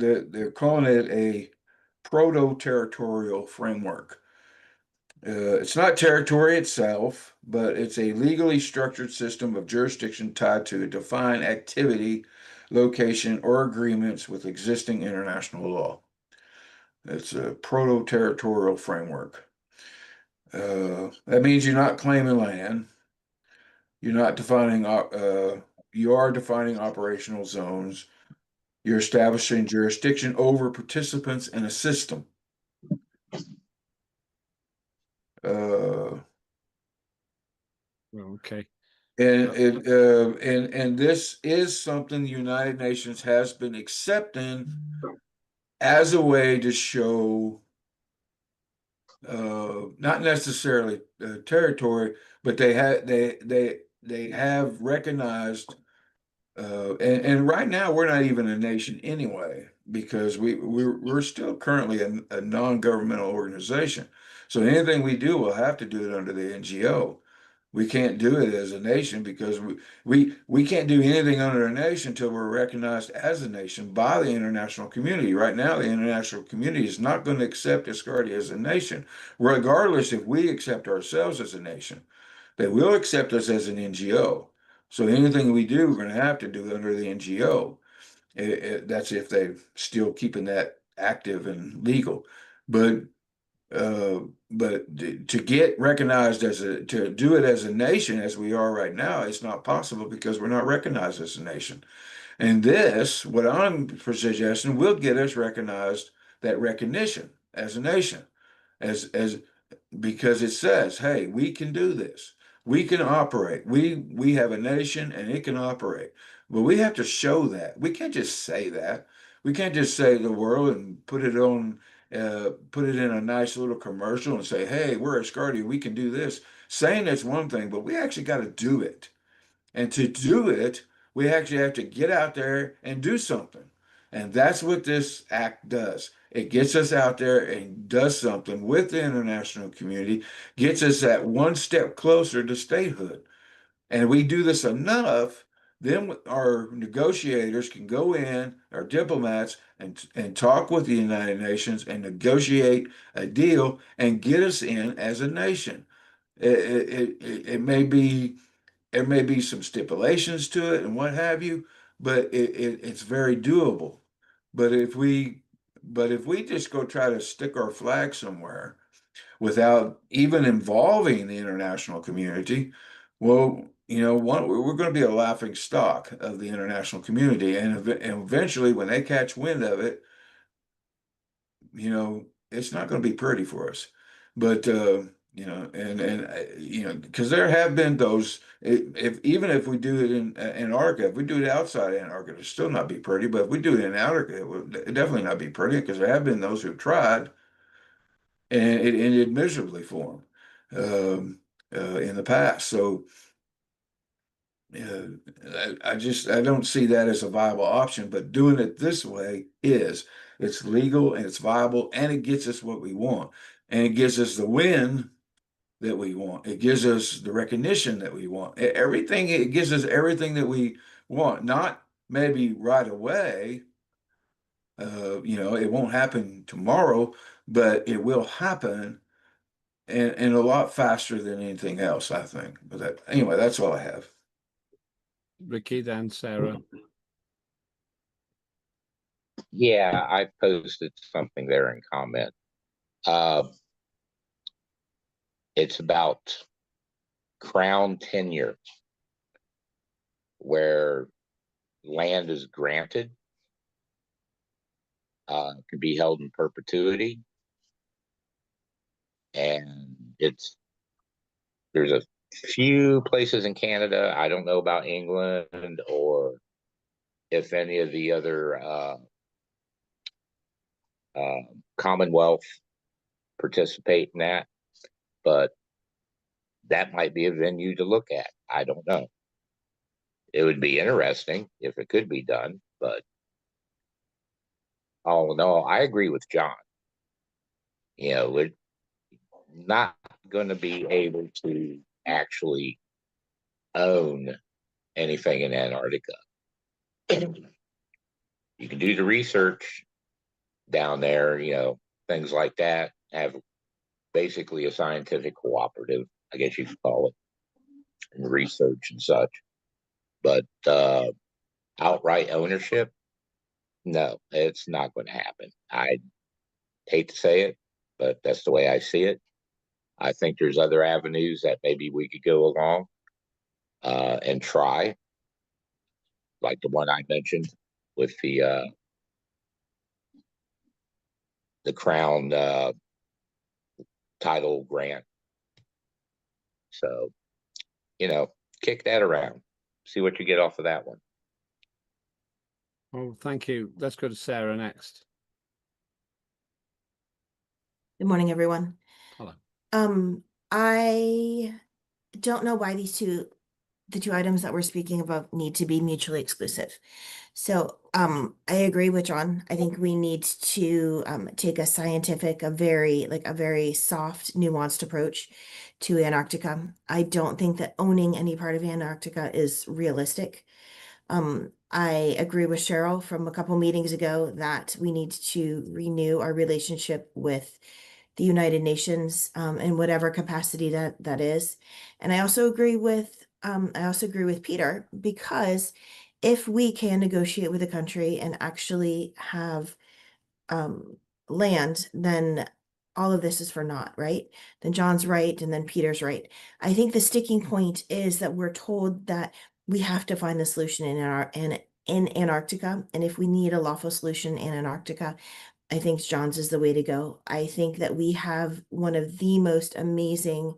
a proto-territorial framework. It's not territory itself, but it's a legally structured system of jurisdiction tied to a defined activity, location, or agreements with existing international law. It's a proto-territorial framework. That means you're not claiming land. You're not defining, you are defining operational zones. You're establishing jurisdiction over participants in a system. Okay. And this is something the United Nations has been accepting as a way to show not necessarily territory, but they have recognized and right now we're not even a nation anyway because we're still currently a non-governmental organization. So anything we do, we'll have to do it under the NGO. We can't do it as a nation because we can't do anything under a nation until we're recognized as a nation by the international community. Right now, the international community is not going to accept Asgardia as a nation, regardless if we accept ourselves as a nation. They will accept us as an NGO. So anything we do, we're going to have to do under the NGO. That's if they're still keeping that active and legal. But to get recognized to do it as a nation as we are right now, it's not possible because we're not recognized as a nation. And this, what I'm suggesting, will get us recognized, that recognition as a nation, as because it says, hey, we can do this. We can operate. We have a nation and it can operate. But we have to show that. We can't just say that. We can't just say to the world and put it in a nice little commercial and say, hey, we're Asgardia, we can do this. Saying that's one thing, but we actually got to do it. And to do it, we actually have to get out there and do something. And that's what this act does. It gets us out there and does something with the international community, gets us that one step closer to statehood. And we do this enough, then our negotiators can go in, our diplomats, and talk with the United Nations and negotiate a deal and get us in as a nation. It may be there may be some stipulations to it and what have you, but it's very doable. But if we just go try to stick our flag somewhere without even involving the international community, well, we're going to be a laughing stock of the international community, and eventually, when they catch wind of it, it's not going to be pretty for us. But because there have been those, even if we do it in Antarctica, if we do it outside Antarctica, it'll still not be pretty. But if we do it in Antarctica, it will definitely not be pretty because there have been those who've tried, and it ended miserably for them in the past. So I don't see that as a viable option. But doing it this way is. It's legal and it's viable, and it gets us what we want, and it gives us the win that we want. It gives us the recognition that we want. Everything, it gives us everything that we want. Not maybe right away. It won't happen tomorrow, but it will happen, and a lot faster than anything else, I think. But anyway, that's all I have. Ricky, then Sarah. Yeah, I posted something there in comment. It's about crown tenure, where land is granted, can be held in perpetuity, and there's a few places in Canada. I don't know about England or if any of the other Commonwealth participate in that, but that might be a venue to look at. I don't know. It would be interesting if it could be done, but all in all, I agree with John. We're not going to be able to actually own anything in Antarctica. You can do the research down there, things like that, have basically a scientific cooperative, I guess you could call it, and research and such. But outright ownership, no, it's not going to happen. I hate to say it, but that's the way I see it. I think there's other avenues that maybe we could go along and try, like the one I mentioned with the Crown title grant So, kick that around, see what you get off of that one. Oh, thank you. Let's go to Sarah next. Good morning, everyone. Hello. I don't know why the two items that we're speaking about need to be mutually exclusive. So, I agree with John. I think we need to take a scientific, a very soft, nuanced approach to Antarctica. I don't think that owning any part of Antarctica is realistic. I agree with Cheryl from a couple meetings ago that we need to renew our relationship with the United Nations, in whatever capacity that is. And I also agree with Peter, because if we can negotiate with a country and actually have land, then all of this is for naught, right? Then John's right, and then Peter's right. I think the sticking point is that we're told that we have to find the solution in Antarctica, and if we need a lawful solution in Antarctica, I think John's is the way to go. I think that we have one of the most amazing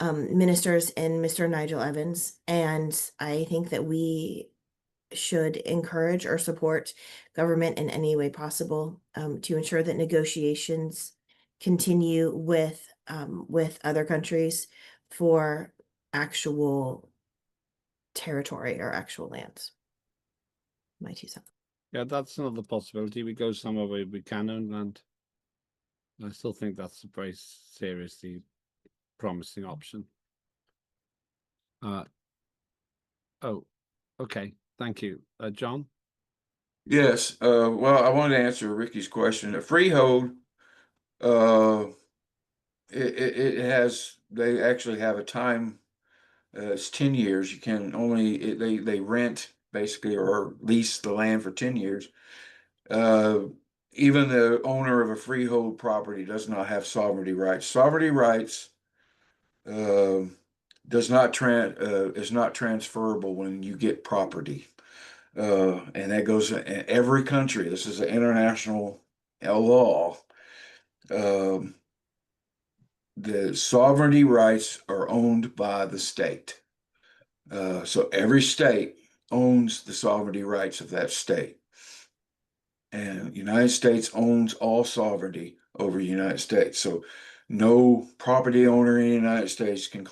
ministers in Mr. Nigel Evans, and I think that we should encourage or support government in any way possible to ensure that negotiations continue with other countries for actual territory or actual lands. My 2 cents. Yeah, that's another possibility. We go somewhere where we can own land. I still think that's a very seriously promising option. Oh, okay. Thank you. John? Yes. Well, I wanted to answer Ricky's question. A freehold, they actually have a time. It's 10 years. You can only, they rent basically or lease the land for 10 years. Even the owner of a freehold property does not have sovereignty rights. Sovereignty rights is not transferable when you get property. And that goes in every country. This is an international law. The sovereignty rights are owned by the state. So every state owns the sovereignty rights of that state. And the United States owns all sovereignty over the United States. So no property owner in the United States can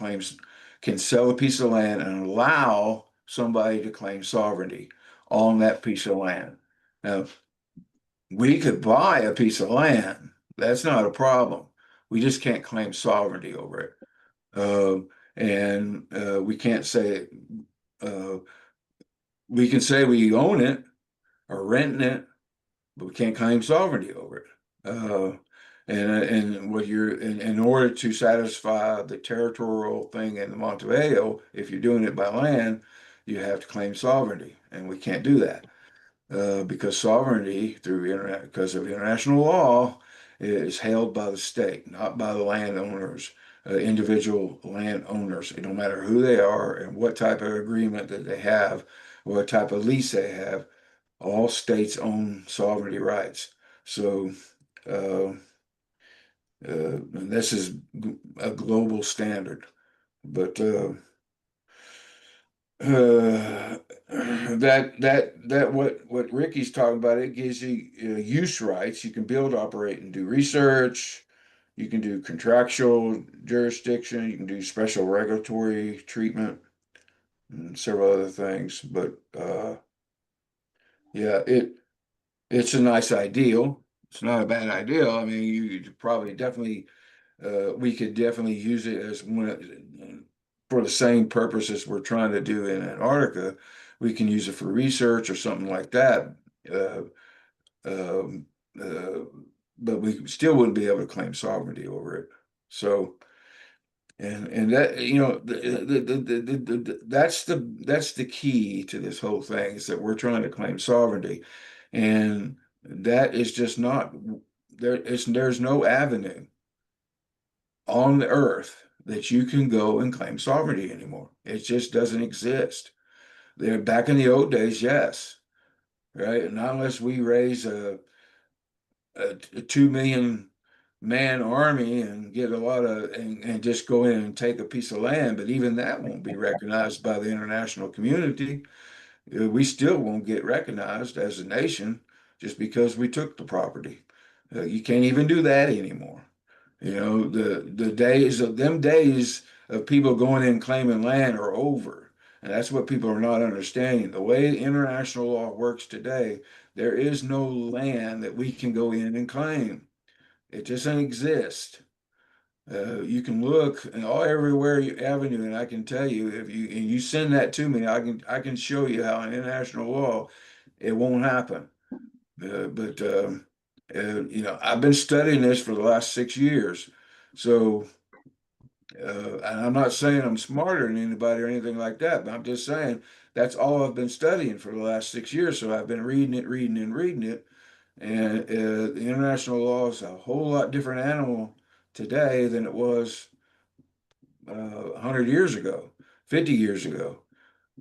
sell a piece of land and allow somebody to claim sovereignty on that piece of land. Now, we could buy a piece of land. That's not a problem. We just can't claim sovereignty over it. We can't say, we can say we own it or renting it, but we can't claim sovereignty over it. And what in order to satisfy the territorial thing in the Montevideo, if you're doing it by land, you have to claim sovereignty, and we can't do that because sovereignty because of international law is held by the state, not by the landowners, individual landowners. It don't matter who they are and what type of agreement that they have, what type of lease they have. All states own sovereignty rights. So this is a global standard, but what Ricky's talking about, it gives you use rights. You can build, operate, and do research. You can do contractual jurisdiction. You can do special regulatory treatment and several other things. But yeah, it's a nice ideal. It's not a bad ideal. I mean, you probably definitely we could definitely use it as one for the same purposes we're trying to do in Antarctica. We can use it for research or something like that. But we still wouldn't be able to claim sovereignty over it. So, and that that's the key to this whole thing, is that we're trying to claim sovereignty, and that is just not there. There's no avenue on the earth that you can go and claim sovereignty anymore. It just doesn't exist. There, back in the old days, yes, right? Not unless we raise a $2 million man army and get a lot of and just go in and take a piece of land, but even that won't be recognized by the international community. We still won't get recognized as a nation just because we took the property. You can't even do that anymore. You know, the days of people going in claiming land are over. And that's what people are not understanding. The way international law works today, there is no land that we can go in and claim. It just doesn't exist. You can look in all everywhere avenue, and I can tell you if you send that to me, I can show you how in international law it won't happen. But you know, I've been studying this for the last 6 years, so and I'm not saying I'm smarter than anybody or anything like that, but I'm just saying that's all I've been studying for the last 6 years. So I've been reading it, reading it, and the international law is a whole lot different animal today than it was 100 years ago, 50 years ago.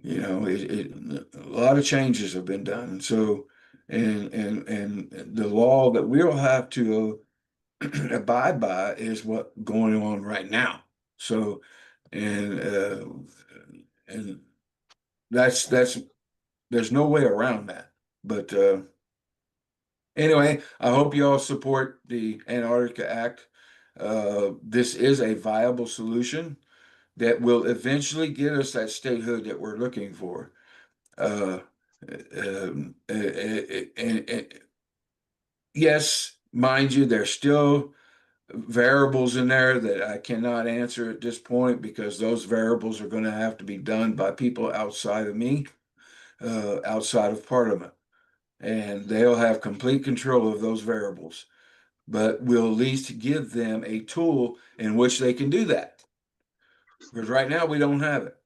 You know, a lot of changes have been done. And so, and the law that we'll have to abide by is what going on right now. So, and and that's there's no way around that. But anyway, I hope you all support the Antarctica Act. This is a viable solution that will eventually get us that statehood that we're looking for. And yes, mind you, there's still variables in there that I cannot answer at this point because those variables are going to have to be done by people outside of me, outside of Parliament, and they'll have complete control of those variables. But we'll at least give them a tool in which they can do that. Because right now we don't have it.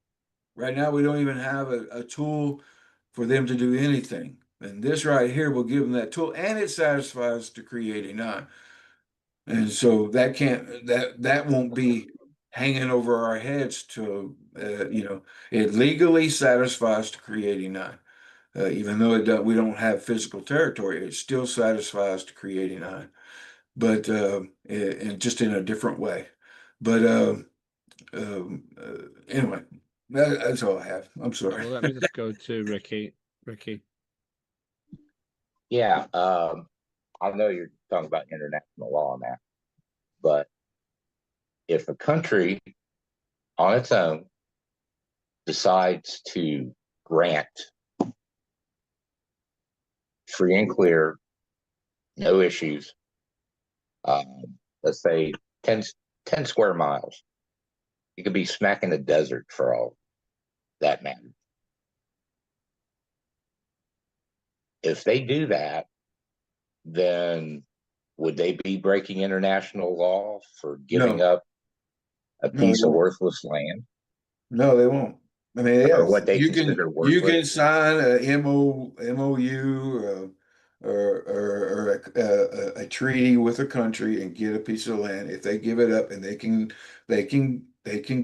Right now we don't even have a tool for them to do anything. And this right here will give them that tool, and it satisfies Decree 89. And so that won't be hanging over our heads to you know, it legally satisfies Decree 89. Even though we don't have physical territory, it still satisfies Decree 89, but and just in a different way. But anyway, that's all I have. I'm sorry. Well, let me just go to Ricky. Ricky. Yeah, I know you're talking about international law now, but if a country on its own decides to grant free and clear, no issues, let's say 10 square miles, you could be smack in the desert for all that matters. If they do that, then would they be breaking international law for giving No, up a no, they piece of won't. worthless land, No, they won't. I mean, or yes, what they consider you worthless? can sign a MOU or a treaty with a country and get a piece of land if they give it up, and they can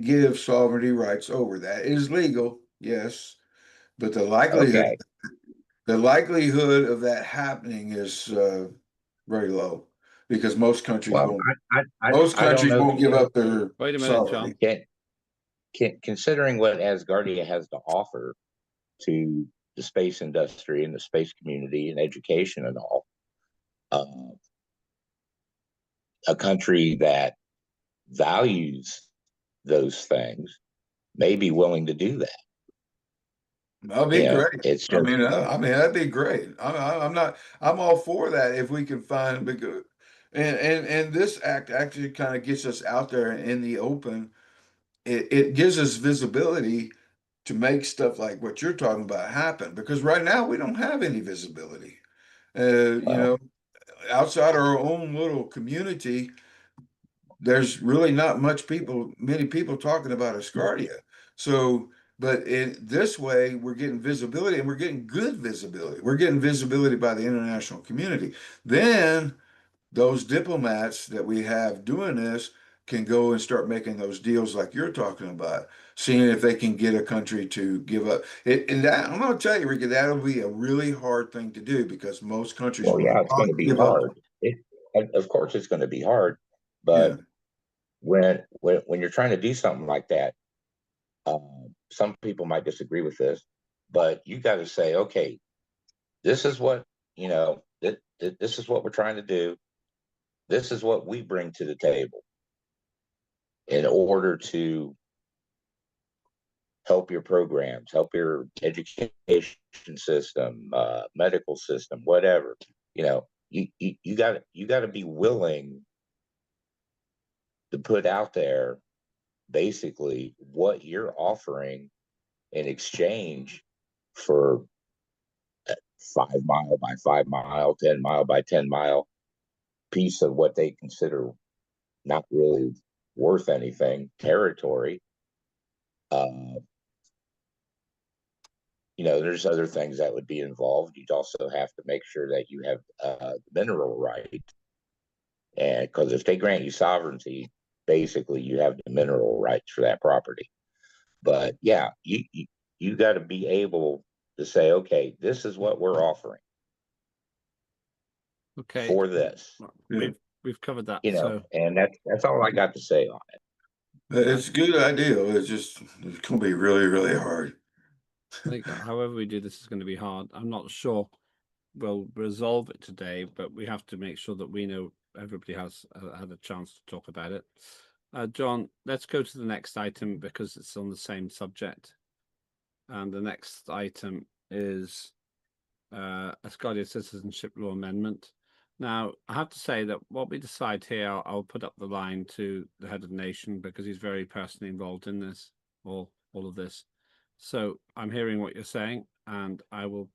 give sovereignty rights over that. It is legal, yes, but Okay, the likelihood of that happening is very low because well, most I don't countries know. won't give up their Wait a minute, John. sovereignty. Considering what Asgardia has to offer to the space industry and the space community and education and all, a country that values those things may be willing to do that. That'd be You know, great. it's I just mean, that'd be great. I'm not. I'm all for that if we can find because, and this act actually kind of gets us out there in the open. It gives us visibility to make stuff like what you're talking about happen because right now we don't have any visibility. You well, know, outside our own little community, there's really not many people talking about Asgardia. So, but in this way, we're getting visibility and we're getting good visibility. We're getting visibility by the international community. Then those diplomats that we have doing this can go and start making those deals like you're talking about, seeing if they can get a country to give up. And that, I'm going to tell you, Ricky, that'll be a really hard thing to do because most countries well, will yeah, it's going to not be give up. hard. of course it's going to be hard, Yeah. but when you're trying to do something like that, some people might disagree with this, but you got to say, okay, this is what, this is what we're trying to do. This is what we bring to the table in order to help your programs, help your education system, medical system, whatever. You got to be willing to put out there basically what you're offering in exchange for 5 mile by 5 mile, 10 mile by 10 mile piece of what they consider not really worth anything territory. There's other things that would be involved. You'd also have to make sure that you have mineral right, and because if they grant you sovereignty, basically you have the mineral rights for that property. But yeah, you got to be able to say, okay, this is what we're offering. Okay. For this. We've covered that. And that's all I got to say on it. It's a good idea. It's going to be really, really hard. I think however we do this is going to be hard. I'm not sure we'll resolve it today, but we have to make sure that we know everybody has had a chance to talk about it. John, let's go to the next item because it's on the same subject. And the next item is Asgardia Citizenship Law Amendment. Now, I have to say that what we decide here, I'll put up the line to the head of the nation because he's very personally involved in this, all of this. So I'm hearing what you're saying, and I will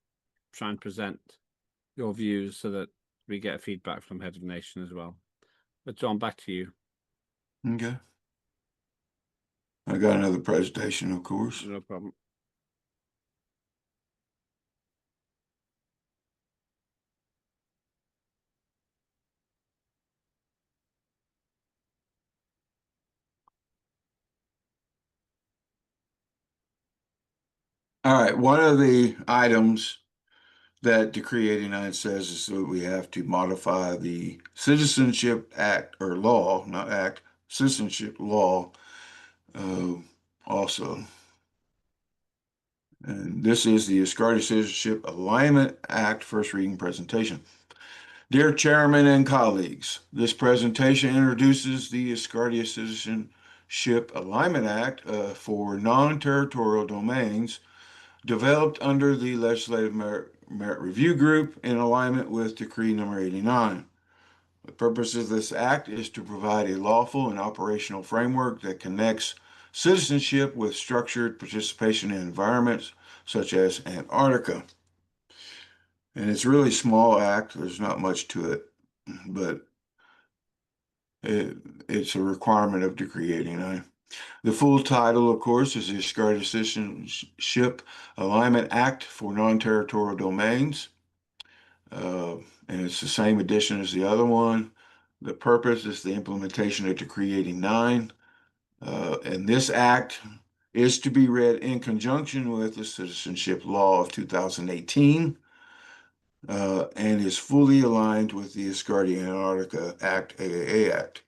try and present your views so that we get feedback from head of nation as well. But John, back to you. Okay. I got another presentation, of course. No problem. All right. One of the items that Decree 89 says is that we have to modify the Citizenship Act or law, not act, citizenship law also. And this is the Asgardia Citizenship Alignment Act first reading presentation. Dear Chairman and colleagues, this presentation introduces the Asgardia Citizenship Alignment Act for non-territorial domains developed under the Legislative Merit Review Group in alignment with Decree number 89. The purpose of this act is to provide a lawful and operational framework that connects citizenship with structured participation in environments such as Antarctica. And it's a really small act. There's not much to it, but it's a requirement of Decree 89. The full title, of course, is the Asgardia Citizenship Alignment Act for Non-Territorial Domains. And it's the same edition as the other one. The purpose is the implementation of Decree 89. And this act is to be read in conjunction with the Citizenship Law of 2018 and is fully aligned with the Asgardia Antarctica Act, AAA Act.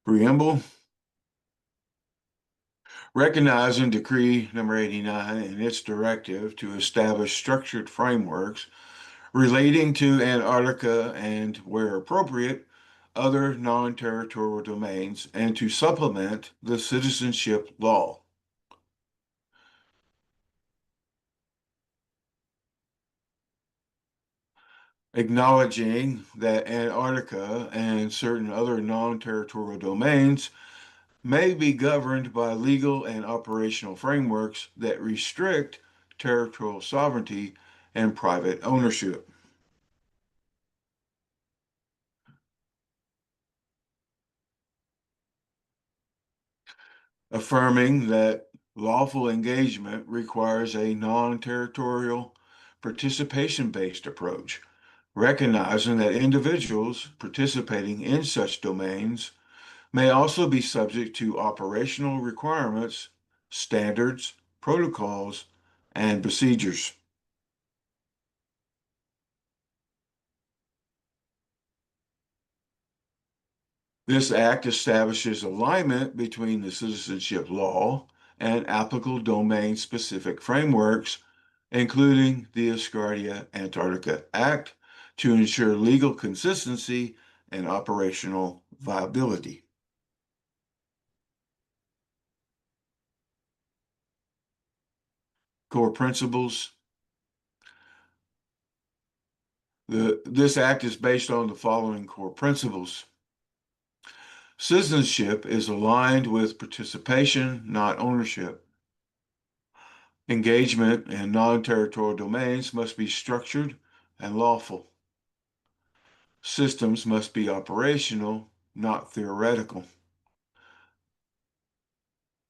Preamble. Recognizing Decree number 89 and its directive to establish structured frameworks relating to Antarctica and, where appropriate, other non-territorial domains, and to supplement the citizenship law. Acknowledging that Antarctica and certain other non-territorial domains may be governed by legal and operational frameworks that restrict territorial sovereignty and private ownership. Affirming that lawful engagement requires a non-territorial participation-based approach, recognizing that individuals participating in such domains may also be subject to operational requirements, standards, protocols, and procedures. This act establishes alignment between the citizenship law and applicable domain-specific frameworks, including the Asgardia Antarctica Act, to ensure legal consistency and operational viability. Core principles. This act is based on the following core principles. Citizenship is aligned with participation, not ownership. Engagement in non-territorial domains must be structured and lawful. Systems must be operational, not theoretical.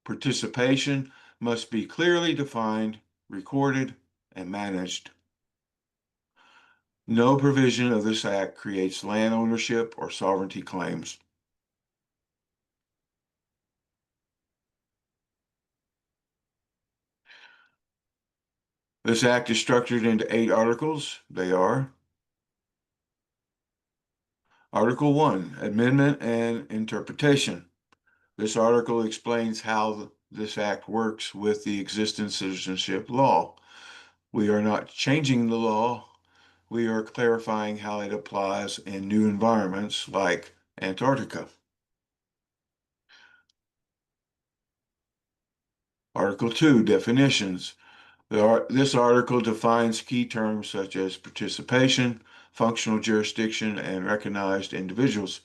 Participation must be clearly defined, recorded, and managed. No provision of this act creates land ownership or sovereignty claims. This act is structured into 8 articles. They are Article 1, Amendment and Interpretation. This article explains how this act works with the existing citizenship law. We are not changing the law. We are clarifying how it applies in new environments like Antarctica. Article 2, Definitions. This article defines key terms such as participation, functional jurisdiction, and recognized individuals.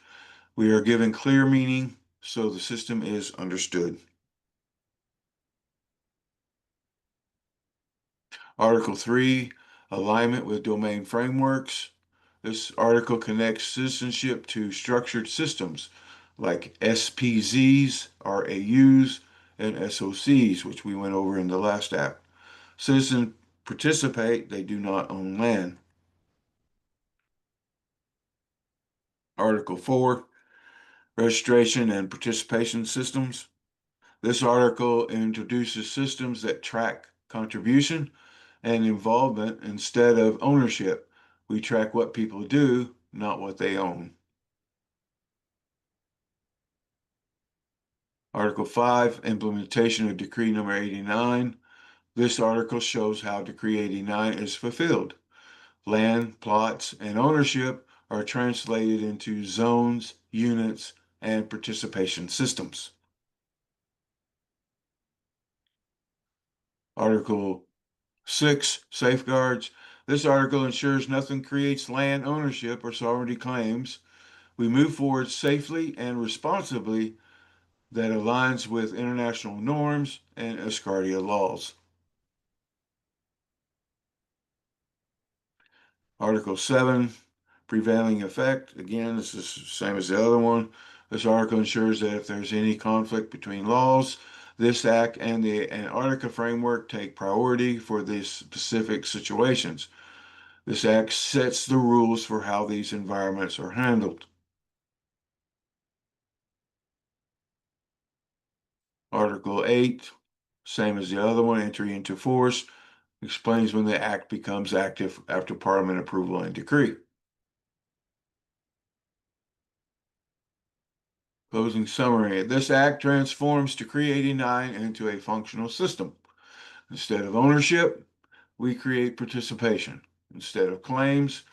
We are given clear meaning so the system is understood. Article 3, Alignment with Domain Frameworks. This article connects citizenship to structured systems like SPZs, RAUs, and SOCs, which we went over in the last act. Citizens participate, they do not own land. Article 4, Registration and Participation Systems. This article introduces systems that track contribution and involvement instead of ownership. We track what people do, not what they own. Article 5, Implementation of Decree number 89. This article shows how Decree 89 is fulfilled. Land, plots, and ownership are translated into zones, units, and participation systems. Article 6, Safeguards. This article ensures nothing creates land ownership or sovereignty claims. We move forward safely and responsibly that aligns with international norms and Asgardia laws. Article 7, Prevailing Effect. Again, this is the same as the other one. This article ensures that if there's any conflict between laws, this act and the Antarctica framework take priority for these specific situations. This act sets the rules for how these environments are handled. Article 8, same as the other one, Entry into Force, explains when the act becomes active after Parliament approval and decree. Closing summary. This act transforms Decree 89 into a functional system. Instead of ownership, we create participation. Instead of claims,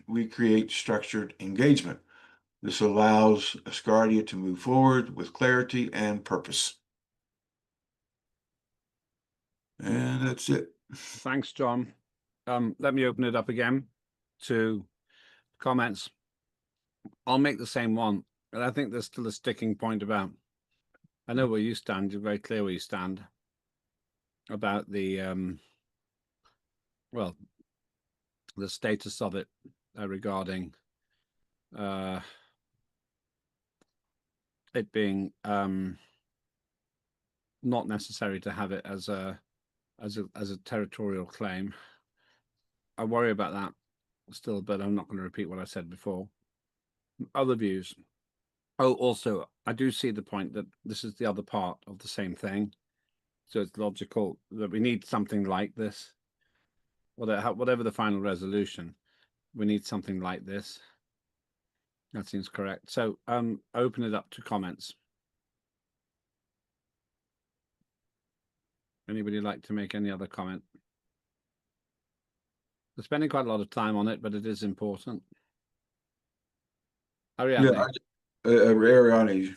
we create structured engagement. This allows Asgardia to move forward with clarity and purpose. And that's it. Thanks, John. Let me open it up again to comments. I'll make the same one, and I think there's still a sticking point about. I know where you stand. You're very clear where you stand about the well, the status of it regarding it being not necessary to have it as a territorial claim. I worry about that still, but I'm not going to repeat what I said before. Other views. Oh, also, I do see the point that this is the other part of the same thing. So it's logical that we need something like this. Whatever the final resolution, we need something like this. That seems correct. So open it up to comments. Anybody like to make any other comment? We're spending quite a lot of time on it, but it is important. Ariadne. Yeah, Ariadne.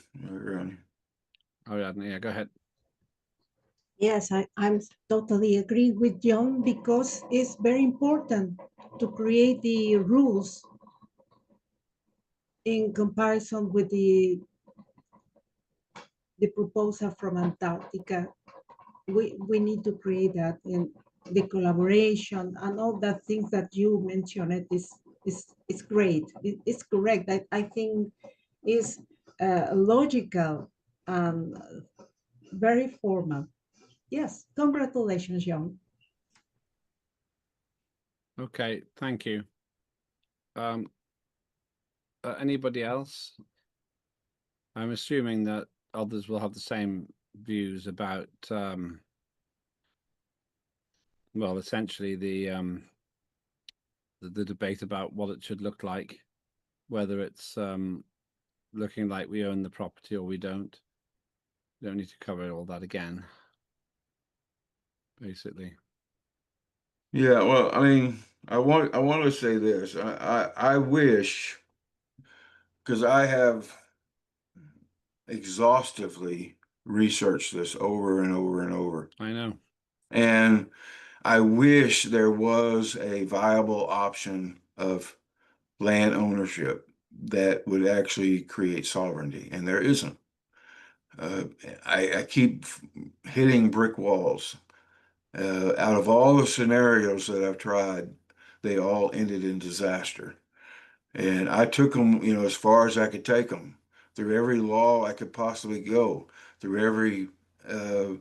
Ariadne, yeah, go ahead. Yes, I'm totally agree with John, because it's very important to create the rules in comparison with the proposal from Antarctica. We need to create that, and the collaboration and all the things that you mentioned. It is great. It's correct. I think is logical and very formal. Yes, congratulations, John. Okay, thank you. Anybody else? I'm assuming that others will have the same views about, well, essentially the debate about what it should look like, whether it's looking like we own the property or we don't. We don't need to cover all that again, basically. Yeah, well, I mean, I want to say this. I wish, because I have exhaustively researched this over and over and over. I know. And I wish there was a viable option of land ownership that would actually create sovereignty, and there isn't. Uh, I keep hitting brick walls. Out of all the scenarios that I've tried, they all ended in disaster. And I took them, as far as I could take them, through every law I could possibly go, through every uh,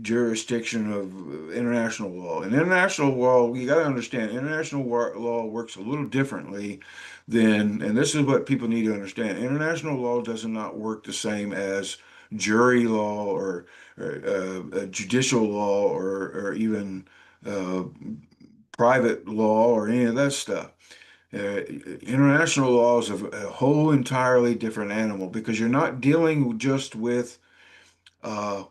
jurisdiction of international law. And international law, you got to understand, international law works a little differently and this is what people need to understand. International law does not work the same as jury law or judicial law or even uh, private law or any of that stuff. International law is a whole entirely different animal because you're not dealing just with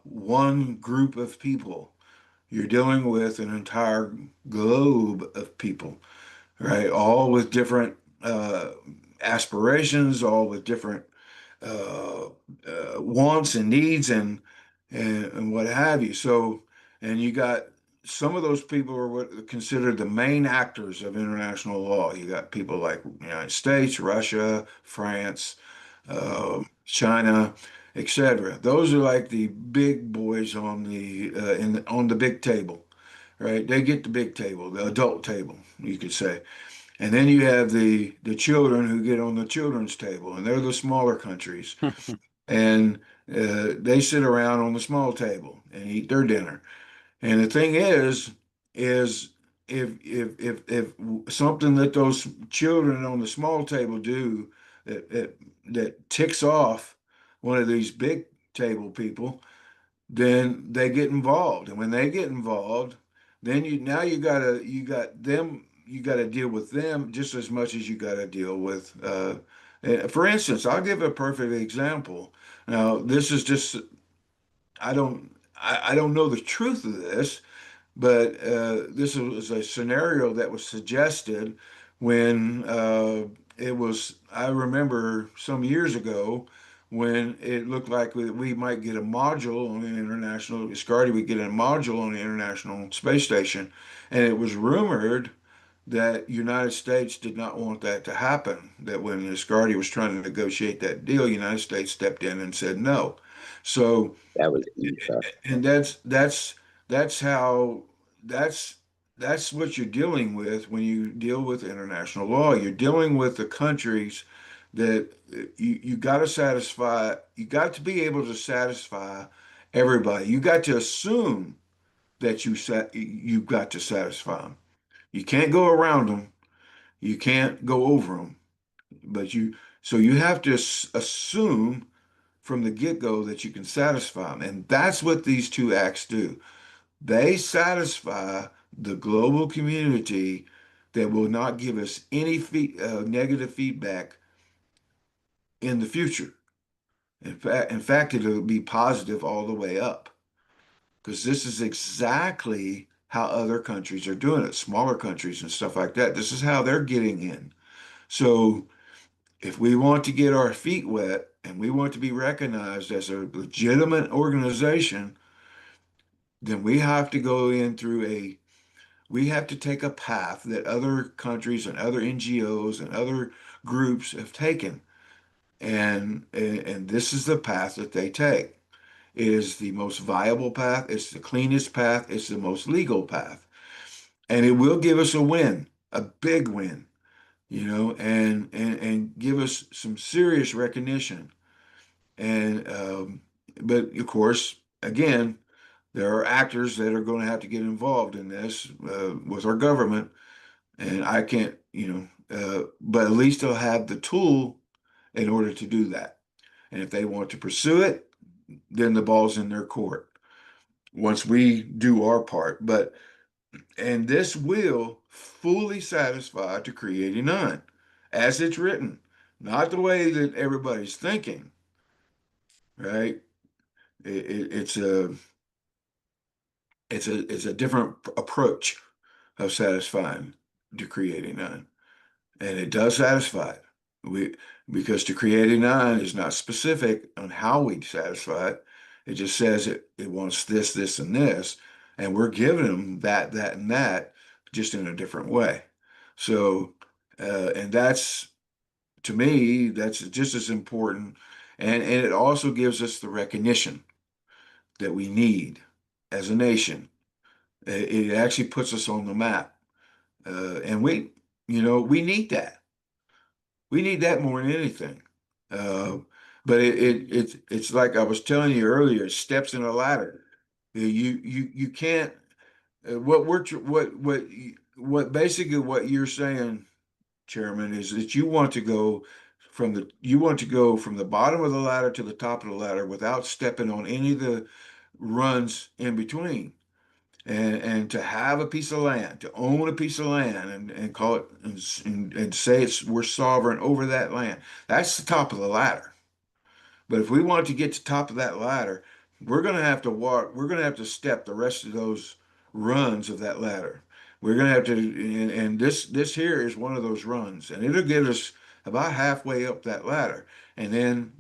one group of people. You're dealing with an entire globe of people, right? All with different aspirations, all with different uh, wants and needs and what have you. So, and you got some of those people are what are considered the main actors of international law. You got people like the United States, Russia, France, China, etc. Those are like the big boys on on the big table, right? They get the big table, the adult table, you could say. And then you have the children who get on the children's table, and they're the smaller countries, and they sit around on the small table and eat their dinner. And the thing is if something that those children on the small table do that ticks off one of these big table people, then they get involved. And when they get involved, then you gotta deal with them just as much as you gotta deal with for instance, I'll give a perfect example. Now, this is just I don't know the truth of this, but this was a scenario that was suggested when I remember some years ago when it looked like we might get a module on the international, Asgardia would get a module on the International Space Station. And it was rumored that United States did not want that to happen, that when Asgardia was trying to negotiate that deal, United States stepped in and said no. So That was ESA. and that's how that's that's what you're dealing with when you deal with international law. You're dealing with the countries that you got to satisfy. You got to be able to satisfy everybody. You got to assume that you've got to satisfy them. You can't go around them. You can't go over them. But So you have to assume from the get-go that you can satisfy them. And that's what these two acts do. They satisfy the global community that will not give us any negative feedback in the future. In fact, it'll be positive all the way up, because this is exactly how other countries are doing it, smaller countries and stuff like that. This is how they're getting in. So if we want to get our feet wet and we want to be recognized as a legitimate organization, then we have to go in through we have to take a path that other countries and other NGOs and other groups have taken. And this is the path that they take. It is the most viable path, it's the cleanest path, it's the most legal path. And it will give us a win, a big win, and give us some serious recognition. And but of course, again, there are actors that are going to have to get involved in this with our government, and I can't, but at least they'll have the tool in order to do that. And if they want to pursue it, then the ball's in their court once we do our part. And this will fully satisfy to creating none, as it's written, not the way that everybody's thinking, right? It's a different approach of satisfying to creating none, and it does satisfy it. Because to create a nine is not specific on how we satisfy it. It just says it wants this, this, and this, and we're giving them that, that, and that, just in a different way. So, and that's, to me, that's just as important, and it also gives us the recognition that we need as a nation. It actually puts us on the map, and we need that. We need that more than anything. But it's like I was telling you earlier, steps in a ladder. You can't. What basically what you're saying, Chairman, is that you want to go from the bottom of the ladder to the top of the ladder without stepping on any of the runs in between. And to have a piece of land, to own a piece of land and call it and say we're sovereign over that land. That's the top of the ladder. But if we want to get to the top of that ladder, we're going to have to walk, we're going to have to step the rest of those runs of that ladder. We're going to have to, and this here is one of those runs, and it'll get us about halfway up that ladder. And then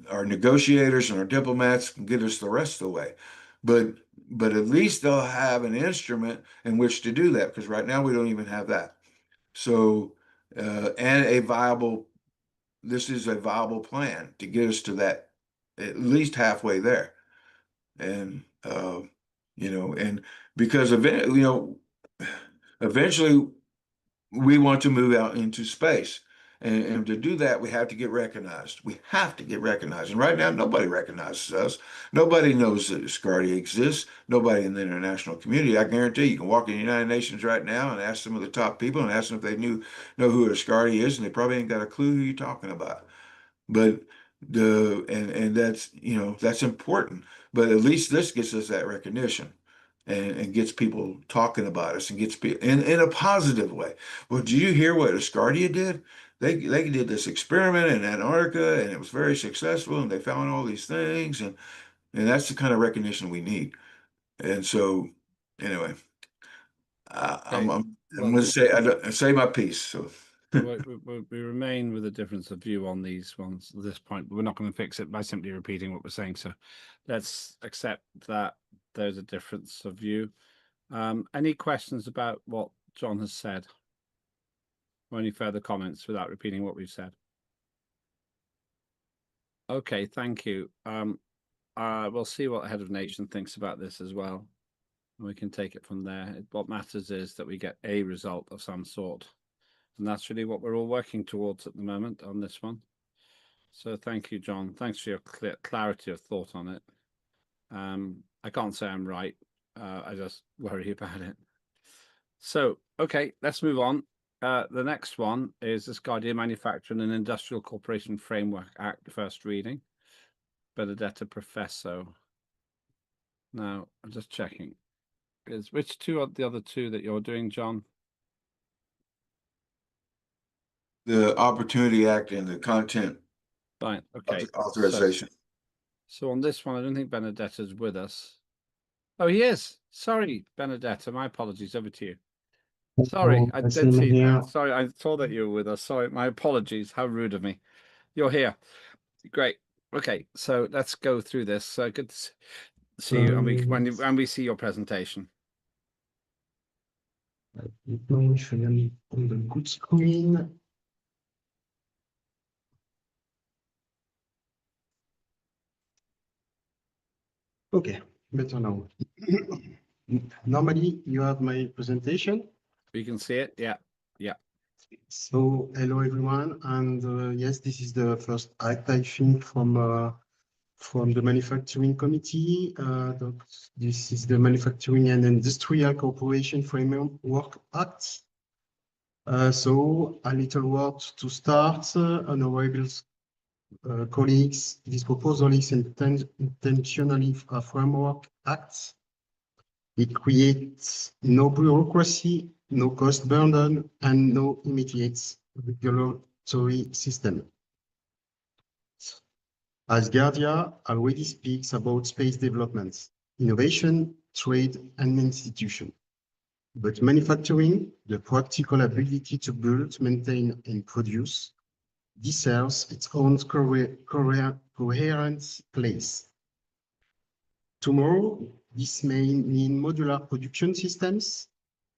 our negotiators and our diplomats can get us the rest of the way. But at least they'll have an instrument in which to do that, because right now we don't even have that. So, and this is a viable plan to get us to that, at least halfway there. And, and because eventually we want to move out into space. And to do that, we have to get recognized. We have to get recognized. And right now, nobody recognizes us. Nobody knows that Asgardia exists. Nobody in the international community. I guarantee you can walk in the United Nations right now and ask some of the top people and ask them if they know who Asgardia is, and they probably ain't got a clue who you're talking about. But and that's important. But at least this gets us that recognition. And gets people talking about us and gets people in a positive way. Well, do you hear what Asgardia did? They did this experiment in Antarctica, and it was very successful, and they found all these things, and that's the kind of recognition we need. And so, anyway, I'm going to say my piece. So. we remain with a difference of view on these ones at this point, but we're not going to fix it by simply repeating what we're saying. So let's accept that there's a difference of view. Any questions about what John has said? Or any further comments without repeating what we've said? Okay, thank you. We'll see what Head of Nation thinks about this as well. We can take it from there. What matters is that we get a result of some sort. And that's really what we're all working towards at the moment on this one. So thank you, John. Thanks for your clarity of thought on it. I can't say I'm right. I just worry about it. So, okay, let's move on. The next one is Asgardia Manufacturing and Industrial Corporation Framework Act, first reading. Benedetta Professo. Now, I'm just checking. Which two are the other two that you're doing, John? The Opportunity Act and the Content Fine. Okay. Authorization. So on this one, I don't think Benedetta's with us. Oh, he is. Sorry, Benedetta. My apologies. Over to you. Sorry, I did see. Sorry, I saw that you were with us. Sorry, my apologies. How rude of me. You're here. Great. Okay, so let's go through this. Good to see you, when we see your presentation. On the good screen. Okay, better now. Normally, you have my presentation. You can see it. Yeah. So, hello everyone, and yes, this is the first act I think from the Manufacturing Committee. This is the Manufacturing and Industrial Corporation Framework Act. So, a little word to start. Honorable colleagues, this proposal is intentionally a framework act. It creates no bureaucracy, no cost burden, and no immediate regulatory system. Asgardia already speaks about space development, innovation, trade, and institution. But manufacturing, the practical ability to build, maintain, and produce, deserves its own coherent place. Tomorrow, this may mean modular production systems,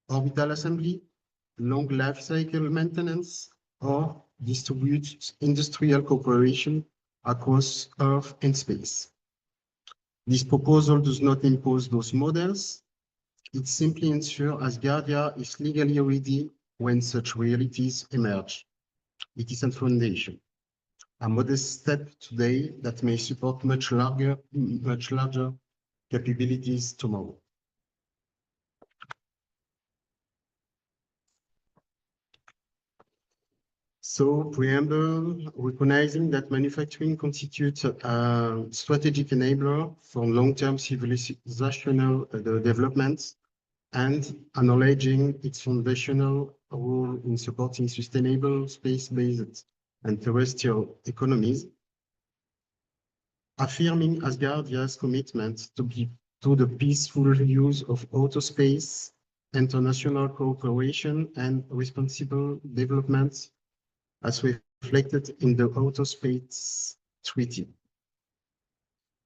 orbital assembly, long life cycle maintenance, or distributed industrial cooperation across Earth and space. This proposal does not impose those models. It simply ensures Asgardia is legally ready when such realities emerge. It is a foundation, a modest step today that may support much larger capabilities tomorrow. So, preamble, recognizing that manufacturing constitutes a strategic enabler for long-term civilizational development and acknowledging its foundational role in supporting sustainable space-based and terrestrial economies, affirming Asgardia's commitment to the peaceful use of outer space, international cooperation, and responsible development as reflected in the Outer Space Treaty.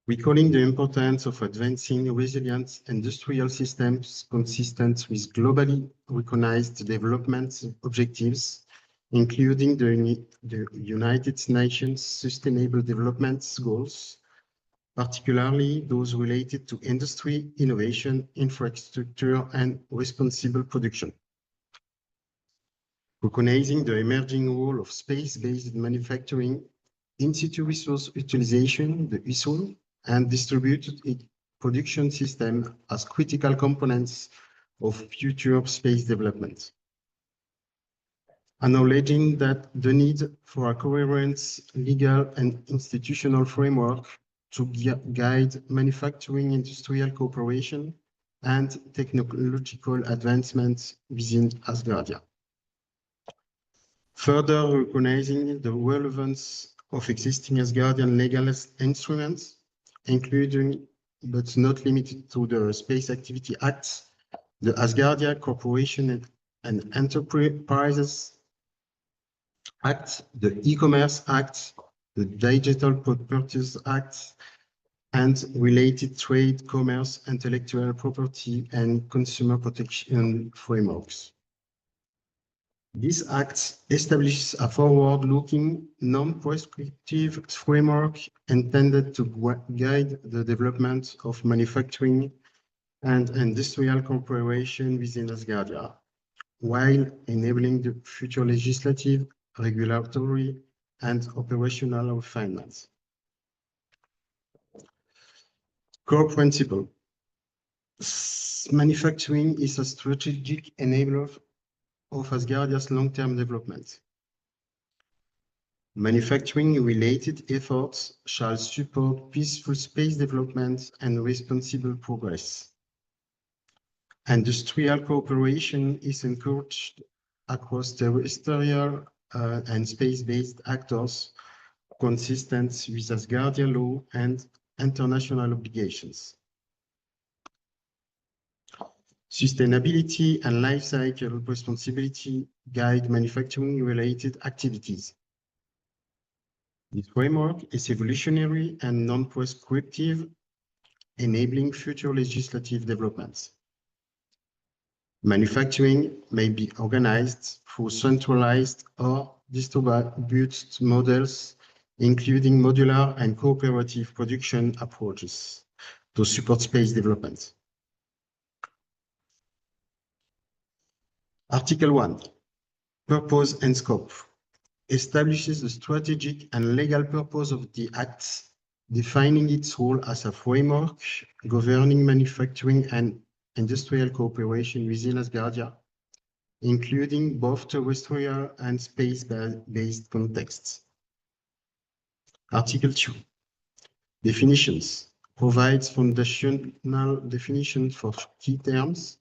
Recalling the importance of advancing resilient industrial systems consistent with globally recognized development objectives, including the United Nations Sustainable Development Goals, particularly those related to industry, innovation, infrastructure, and responsible production. Recognizing the emerging role of space-based manufacturing, in-situ resource utilization, the ISUL, and distributed production system as critical components of future space development. Acknowledging that the need for a coherent legal and institutional framework to guide manufacturing industrial cooperation and technological advancements within Asgardia. Further recognizing the relevance of existing Asgardian legal instruments, including but not limited to the Space Activity Act, the Asgardia Corporation and Enterprises Act, the E-Commerce Act, the Digital Properties Act, and related trade, commerce, intellectual property, and consumer protection frameworks. This act establishes a forward-looking, non-prescriptive framework intended to guide the development of manufacturing and industrial cooperation within Asgardia, while enabling the future legislative, regulatory, and operational refinements. Core principle. Manufacturing is a strategic enabler of Asgardia's long-term development. Manufacturing-related efforts shall support peaceful space development and responsible progress. Industrial cooperation is encouraged across terrestrial and space-based actors consistent with Asgardia law and international obligations. Sustainability and life cycle responsibility guide manufacturing-related activities. This framework is evolutionary and non-prescriptive, enabling future legislative developments. Manufacturing may be organized through centralized or distributed models, including modular and cooperative production approaches to support space development. Article 1, Purpose and Scope, establishes the strategic and legal purpose of the Act, defining its role as a framework governing manufacturing and industrial cooperation within Asgardia, including both terrestrial and space-based contexts. Article 2, Definitions, provides foundational definitions for key terms,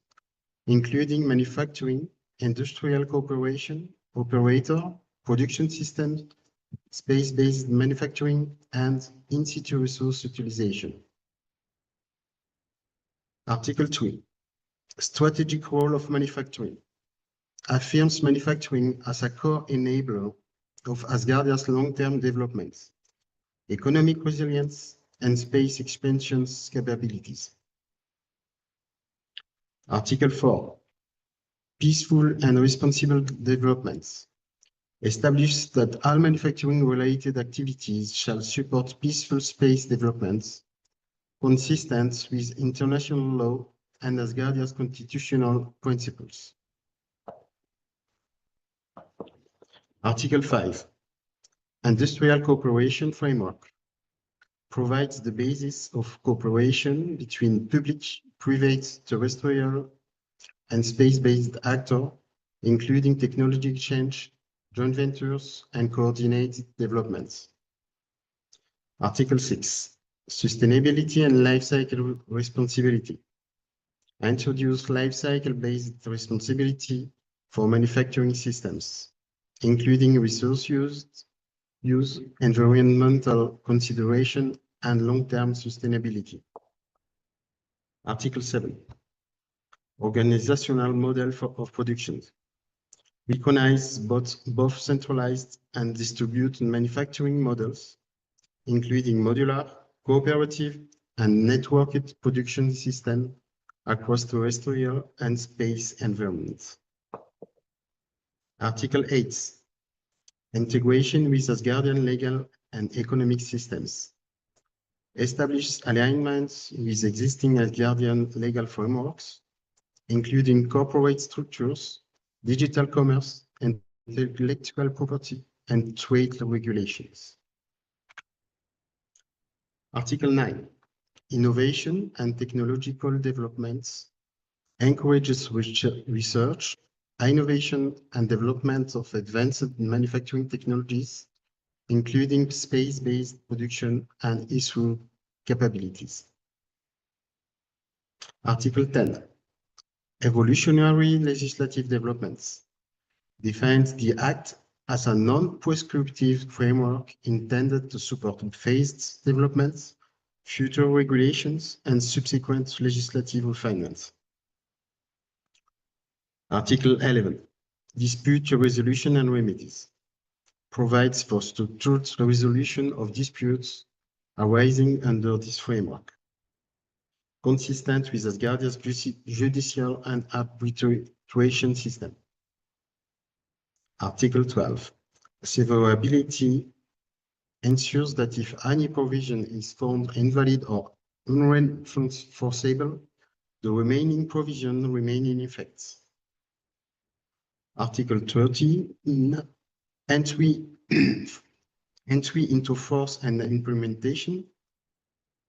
including manufacturing, industrial cooperation, operator, production systems, space-based manufacturing, and in-situ resource utilization. Article 3, Strategic role of manufacturing, affirms manufacturing as a core enabler of Asgardia's long-term development, economic resilience, and space expansion capabilities. Article 4, Peaceful and responsible developments, establishes that all manufacturing-related activities shall support peaceful space developments consistent with international law and Asgardia's constitutional principles. Article 5, Industrial Cooperation Framework, provides the basis of cooperation between public, private, terrestrial, and space-based actors, including technology exchange, joint ventures, and coordinated developments. Article 6, Sustainability and life cycle responsibility, introduce life cycle-based responsibility for manufacturing systems, including resource use, environmental consideration, and long-term sustainability. Article 7, Organizational model of production, recognize both centralized and distributed manufacturing models, including modular, cooperative, and networked production systems across terrestrial and space environments. Article 8, Integration with Asgardian legal and economic systems, establishes alignments with existing Asgardian legal frameworks, including corporate structures, digital commerce, and intellectual property and trade regulations. Article 9, Innovation and technological developments, encourages research, innovation, and development of advanced manufacturing technologies, including space-based production and issue capabilities. Article 10, Evolutionary legislative developments, defines the Act as a non-prescriptive framework intended to support phased developments, future regulations, and subsequent legislative refinements. Article 11, Dispute resolution and remedies, provides for structured resolution of disputes arising under this framework, consistent with Asgardia's judicial and arbitration system. Article 12, Severability ensures that if any provision is found invalid or unenforceable, the remaining provision remain in effect. Article 13, Entry into force and implementation,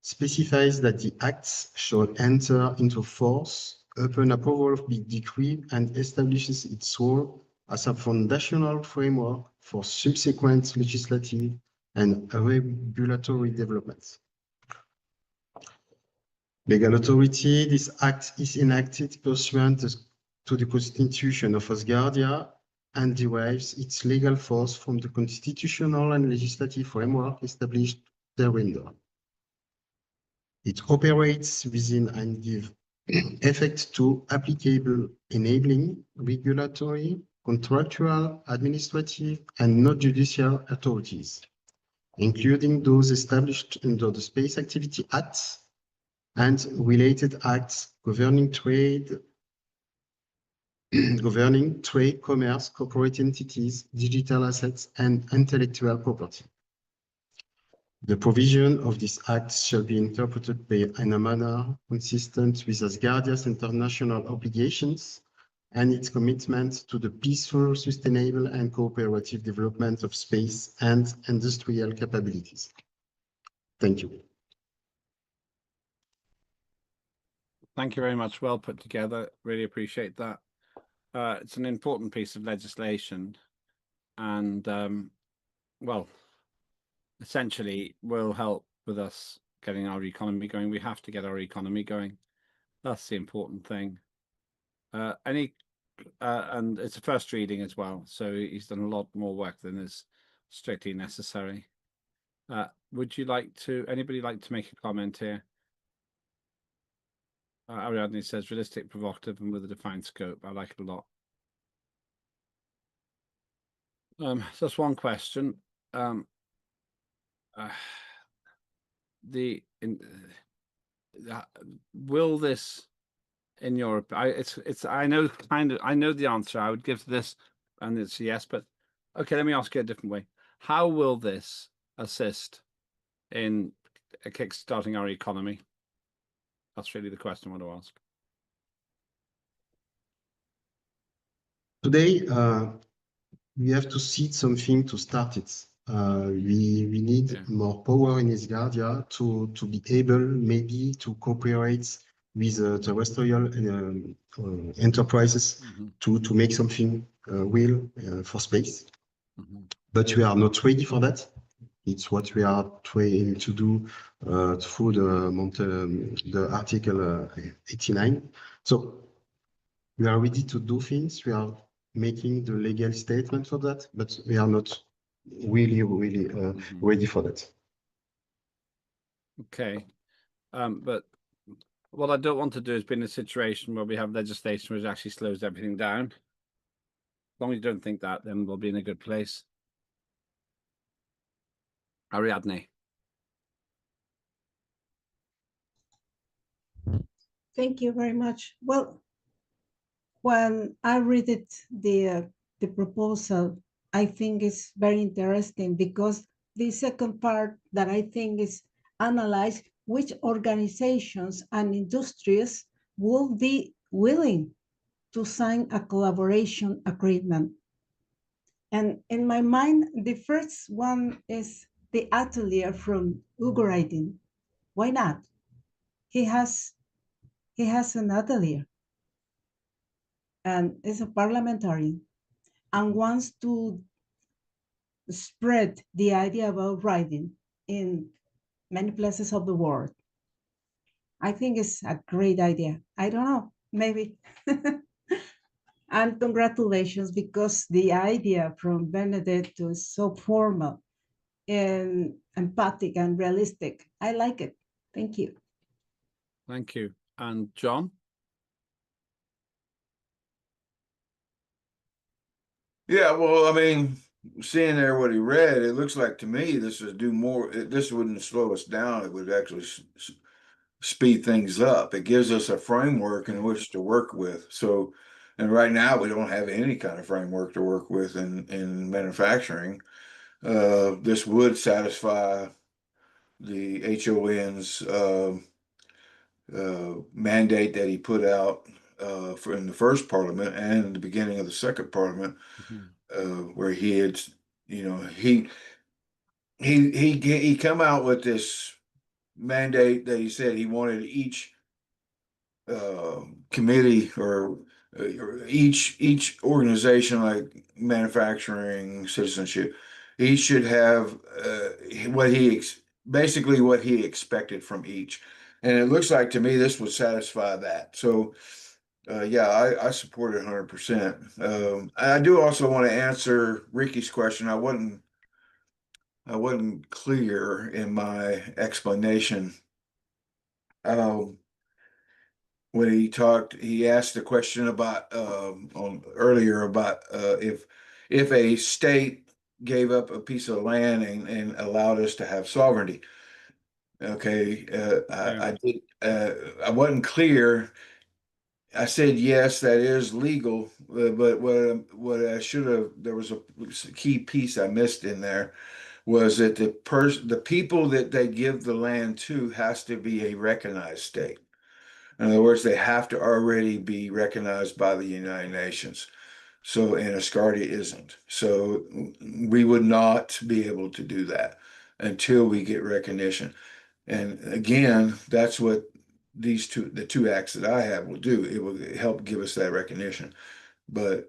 specifies that the acts shall enter into force upon approval of the decree and establishes its role as a foundational framework for subsequent legislative and regulatory developments. Legal authority, this act is enacted pursuant to the Constitution of Asgardia and derives its legal force from the constitutional and legislative framework established thereunder. It operates within and gives effect to applicable enabling, regulatory, contractual, administrative, and non-judicial authorities, including those established under the Space Activity Act and related acts governing trade, commerce, corporate entities, digital assets, and intellectual property. The provision of this act shall be interpreted in a manner consistent with Asgardia's international obligations and its commitment to the peaceful, sustainable, and cooperative development of space and industrial capabilities. Thank you. Thank you very much. Well put together. Really appreciate that. It's an important piece of legislation and, well, essentially will help with us getting our economy going. We have to get our economy going. That's the important thing. And it's a first reading as well, so he's done a lot more work than is strictly necessary. Would you like to, anybody like to make a comment here? Ariadne says realistic, provocative, and with a defined scope. I like it a lot. So that's one question. Will this, in your, I know the answer I would give to this, and it's yes, but okay, let me ask you a different way. How will this assist in kickstarting our economy? That's really the question I want to ask. Today, we have to seed something to start it. We need more power in Asgardia to be able maybe to cooperate with terrestrial enterprises to make something real for space. But we are not ready for that. It's what we are trying to do through the Article 89. So we are ready to do things. We are making the legal statement for that, but we are not really ready for that. Okay, but what I don't want to do is be in a situation where we have legislation which actually slows everything down. As long as you don't think that, then we'll be in a good place. Ariadne. Thank you very much. Well, when I read it, the proposal, I think it's very interesting because the second part that I think is analyze which organizations and industries will be willing to sign a collaboration agreement. And in my mind, the first one is the Atelier from Ugoraidin. Why not? He has an atelier and is a parliamentarian and wants to spread the idea about writing in many places of the world. I think it's a great idea. I don't know, maybe. And congratulations, because the idea from Benedetto is so formal and empathic and realistic. I like it. Thank you. Thank you. And John? Yeah, well, I mean, seeing there what he read, it looks like to me this would do more. This wouldn't slow us down. It would actually speed things up. It gives us a framework in which to work with. So, and right now we don't have any kind of framework to work with in manufacturing. This would satisfy the HON's mandate that he put out for in the first parliament and in the beginning of the second parliament, where he had, you know, he come out with this mandate that he said he wanted each committee or each organization like manufacturing, citizenship, each should have basically what he expected from each. And it looks like to me this would satisfy that. So yeah, I support it 100%. I do also want to answer Ricky's question. I wasn't clear in my explanation. Um, when he asked the question about earlier about if a state gave up a piece of land and allowed us to have sovereignty. Okay, Yeah. I wasn't clear. I said yes, that is legal, but what I should have, there was a key piece I missed in there, was that the people that they give the land to has to be a recognized state. In other words, they have to already be recognized by the United Nations. So, and Asgardia isn't. So we would not be able to do that until we get recognition. And again, that's what the two acts that I have will do. It will help give us that recognition. But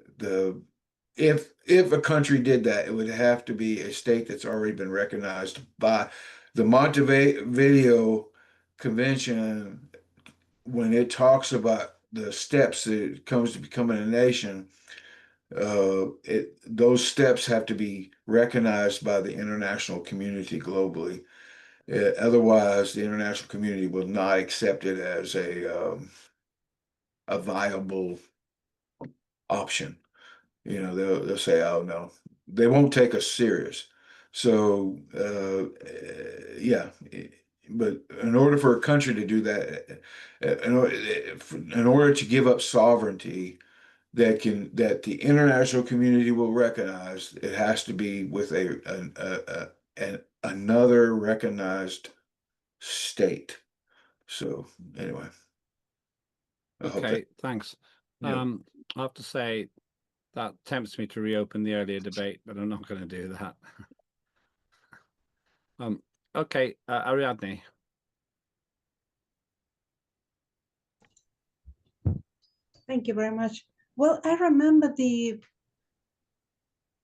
if a country did that, it would have to be a state that's already been recognized by the Montevideo Convention. When it talks about the steps that it comes to becoming a nation, those steps have to be recognized by the international community globally. Otherwise, the international community will not accept it as a viable option. You know, they'll say, "Oh no," they won't take us serious. So, yeah. But in order for a country to do that, in order to give up sovereignty that the international community will recognize, it has to be with another recognized state. So anyway, I hope that. Okay, thanks. Yeah. I have to say that tempts me to reopen the earlier debate, but I'm not going to do that. Okay, Ariadne. Thank you very much. Well, I remember the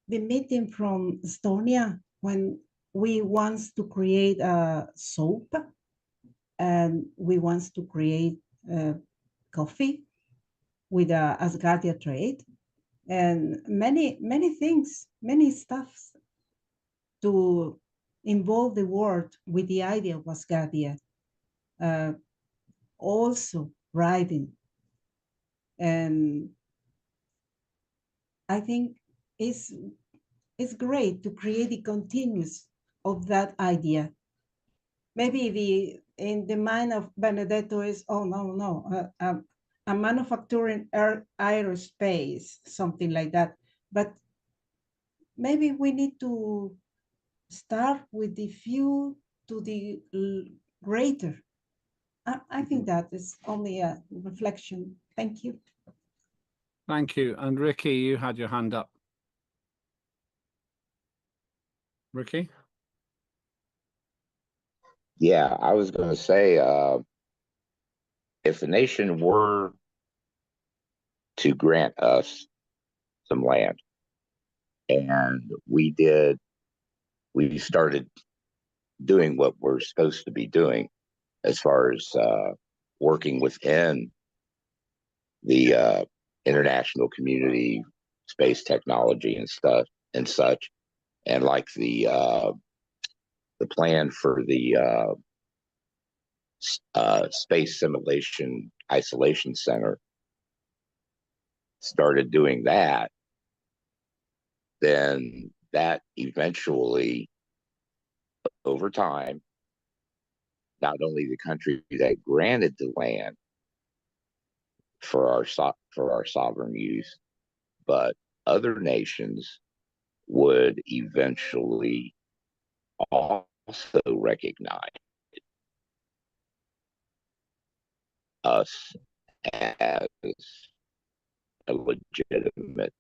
meeting from Estonia when we want to create a soap and we want to create coffee with a Asgardia trade and many things, many stuffs to involve the world with the idea of Asgardia. Also writing. And I think it's great to create the continuous of that idea. Maybe in the mind of Benedetto is, oh, no, a manufacturing aerospace, something like that. But maybe we need to start with the few to the greater. I think that is only a reflection. Thank you. Thank you. And Ricky, you had your hand up. Ricky? Yeah, I was going to say, if the nation were to grant us some land and we started doing what we're supposed to be doing as far as working within the international community, space technology and stuff and such, and like the plan for the Space Simulation Isolation Center started doing that, then that eventually, over time, not only the country that granted the land for our sovereign use, but other nations would eventually also recognize us as a legitimate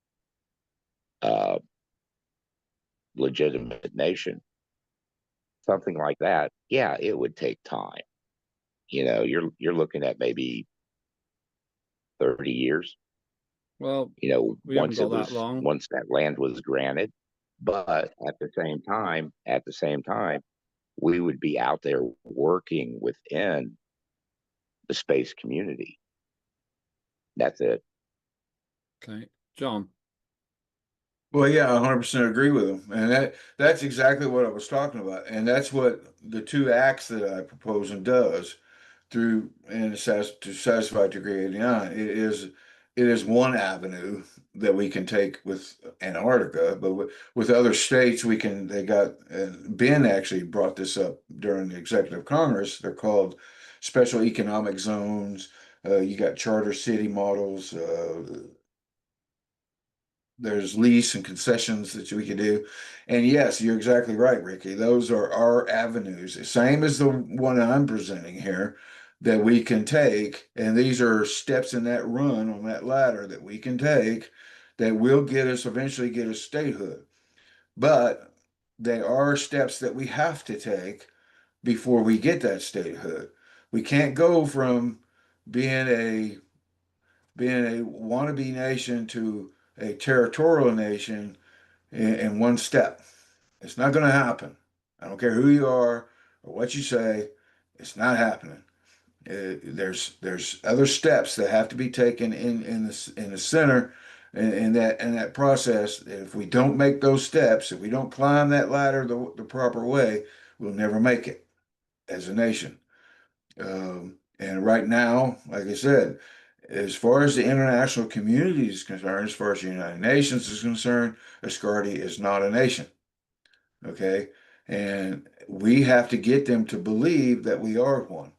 nation. Something like that, yeah, it would take time. You know, you're looking at maybe 30 years. Well, You know, we haven't got that long. once that land was granted. But at the same time, we would be out there working within the space community. That's it. Okay, John. Well, yeah, I 100% agree with him, and that's exactly what I was talking about, and that's what the two acts that I propose and does through and to satisfy Decree 89. It is one avenue that we can take with Antarctica, but with other states, we can. They got Ben actually brought this up during the Executive Congress. They're called special economic zones. You got charter city models. There's lease and concessions that we could do. And yes, you're exactly right, Ricky. Those are our avenues, same as the one I'm presenting here, that we can take. And these are steps in that run on that ladder that we can take that will eventually get us statehood. But they are steps that we have to take before we get that statehood. We can't go from being a wannabe nation to a territorial nation in one step. It's not going to happen. I don't care who you are or what you say. It's not happening. There's other steps that have to be taken in the center in that process. If we don't make those steps, if we don't climb that ladder the proper way, we'll never make it as a nation. And right now, like I said, as far as the international community is concerned, as far as the United Nations is concerned, Asgardia is not a nation. Okay. And we have to get them to believe that we are one.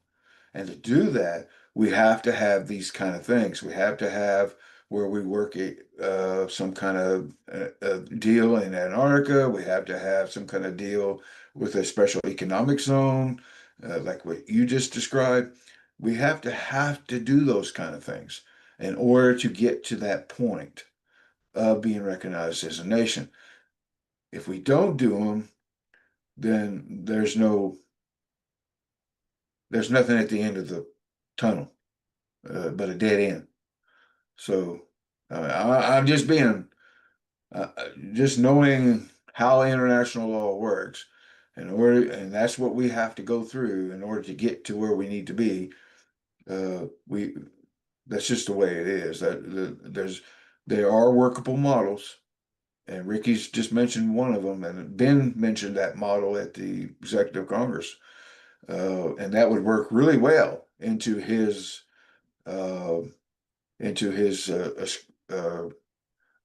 And to do that, we have to have these kind of things. We have to have where we work some kind of deal in Antarctica. We have to have some kind of deal with a special economic zone, like what you just described. We have to do those kind of things in order to get to that point of being recognized as a nation. If we don't do them, then there's nothing at the end of the tunnel, but a dead end. So I'm just just knowing how international law works, and that's what we have to go through in order to get to where we need to be. That's just the way it is. There are workable models, and Ricky's just mentioned one of them, and Ben mentioned that model at the Executive Congress, and that would work really well into his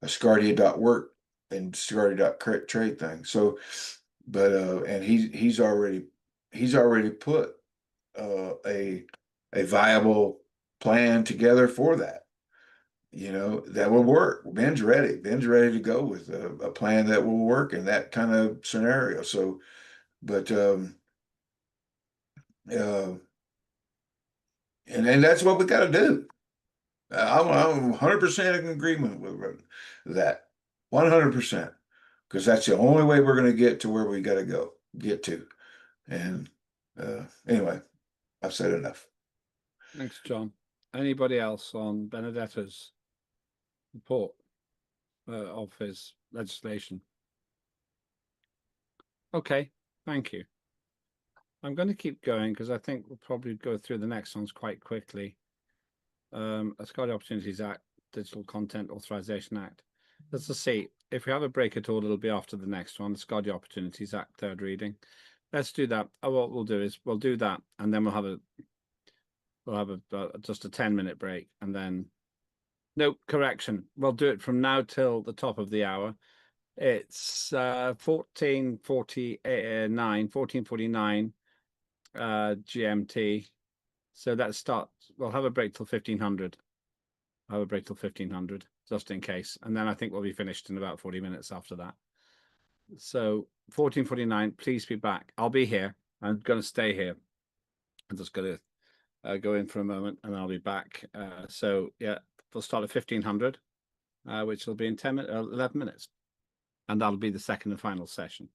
Asgardia.work and Asgardia.trade thing. So, but and he's already put a viable plan together for that. You know, that will work. Ben's ready. Ben's ready to go with a plan that will work in that kind of scenario. So, but and that's what we got to do. I'm 100% in agreement with that. 100%. Because that's the only way we're going to get to where we got to get to. And anyway, I've said enough. Thanks, John. Anybody else on Benedetta's report of his legislation? Okay, thank you. I'm going to keep going because I think we'll probably go through the next ones quite quickly. Asgardia Opportunities Act, Digital Content Authorization Act. Let's just see. If we have a break at all, it'll be after the next one, Asgardia Opportunities Act, third reading. Let's do that. What we'll do is we'll do that, and then we'll have just a 10-minute break, and then no correction. We'll do it from now till the top of the hour. It's 14:49 GMT. So that starts. We'll have a break till 1500. I'll have a break till 1500, just in case, and then I think we'll be finished in about 40 minutes after that. So 14:49. Please be back. I'll be here. I'm going to stay here. I'm just going to go in for a moment, and I'll be back. So yeah, we'll start at 1500, which will be in 11 minutes, and that'll be the second and final session.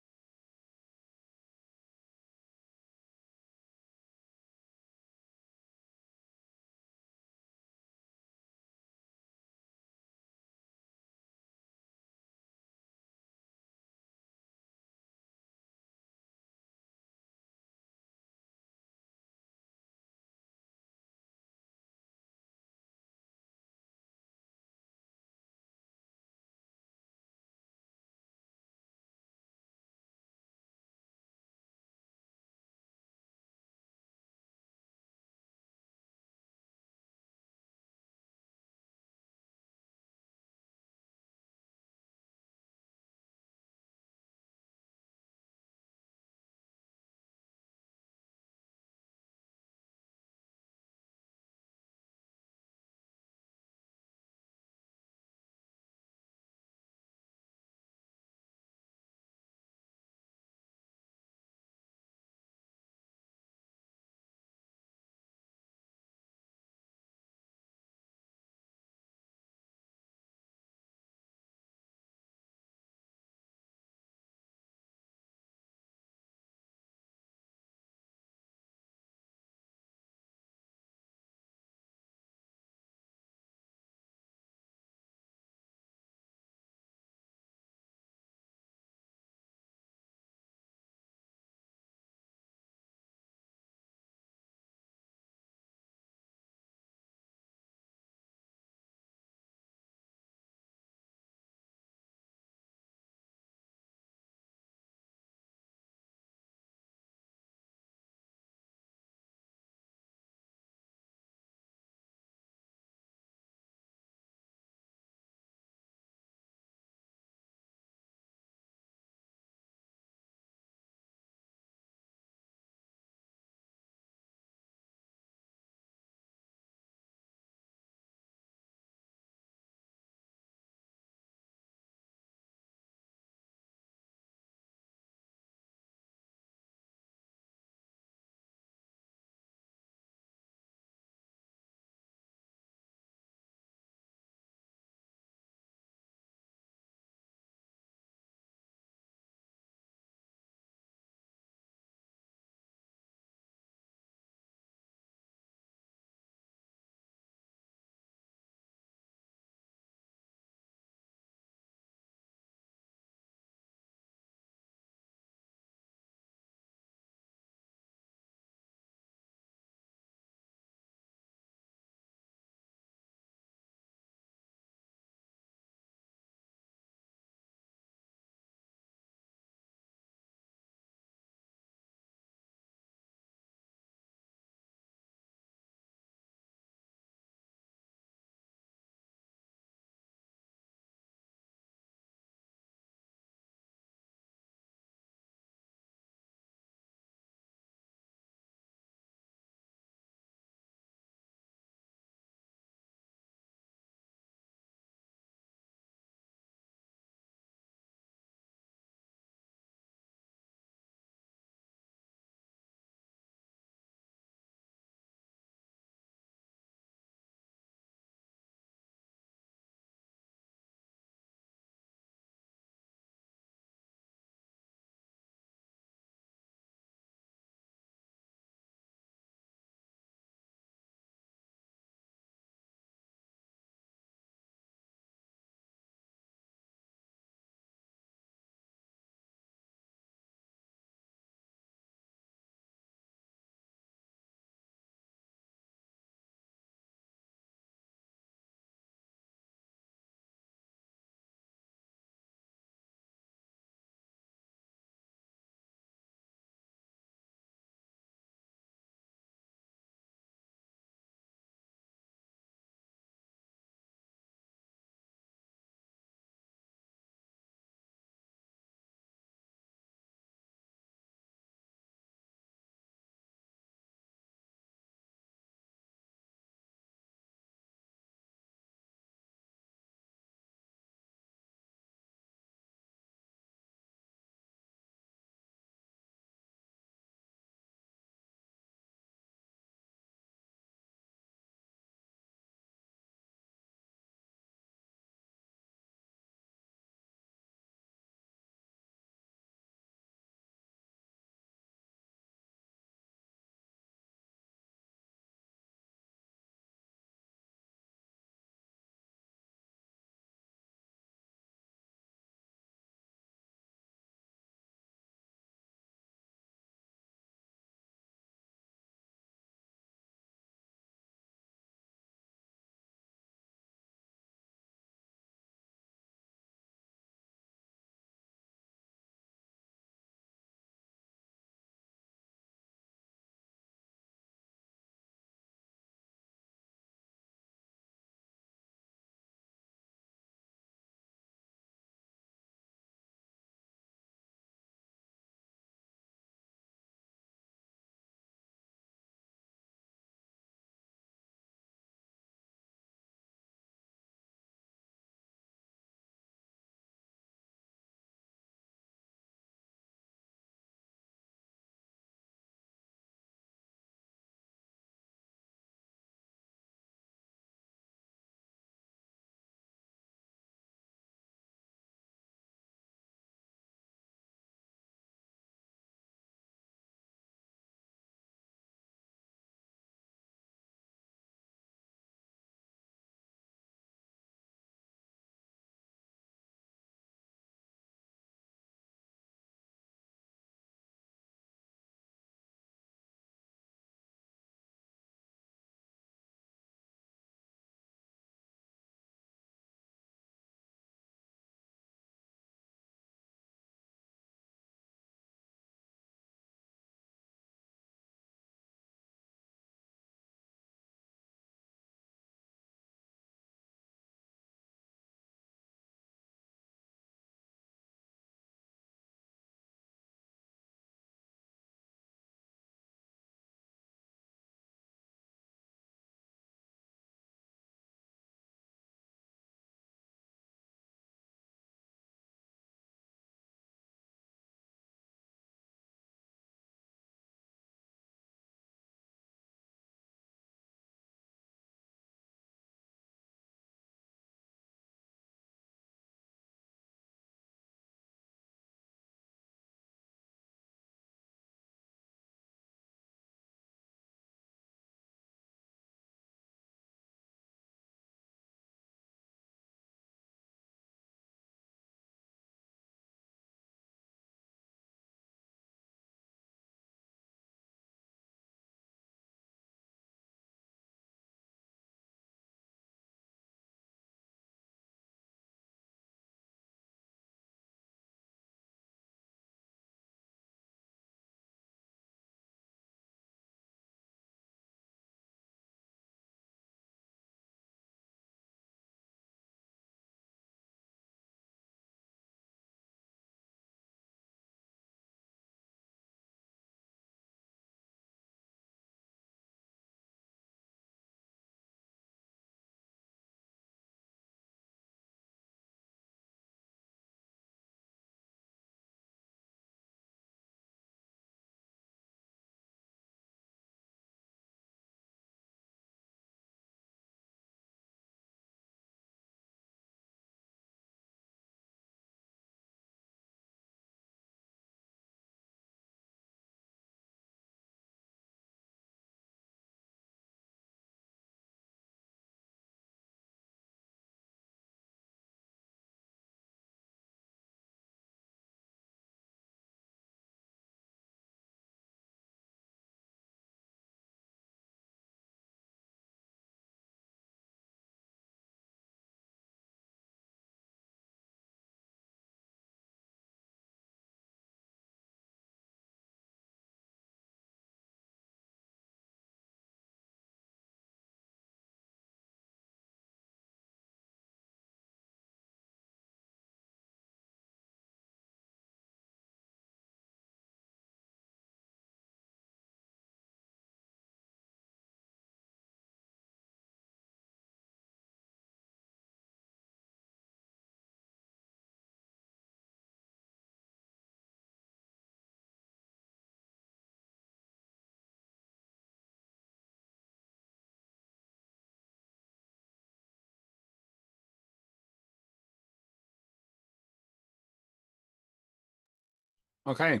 Okay,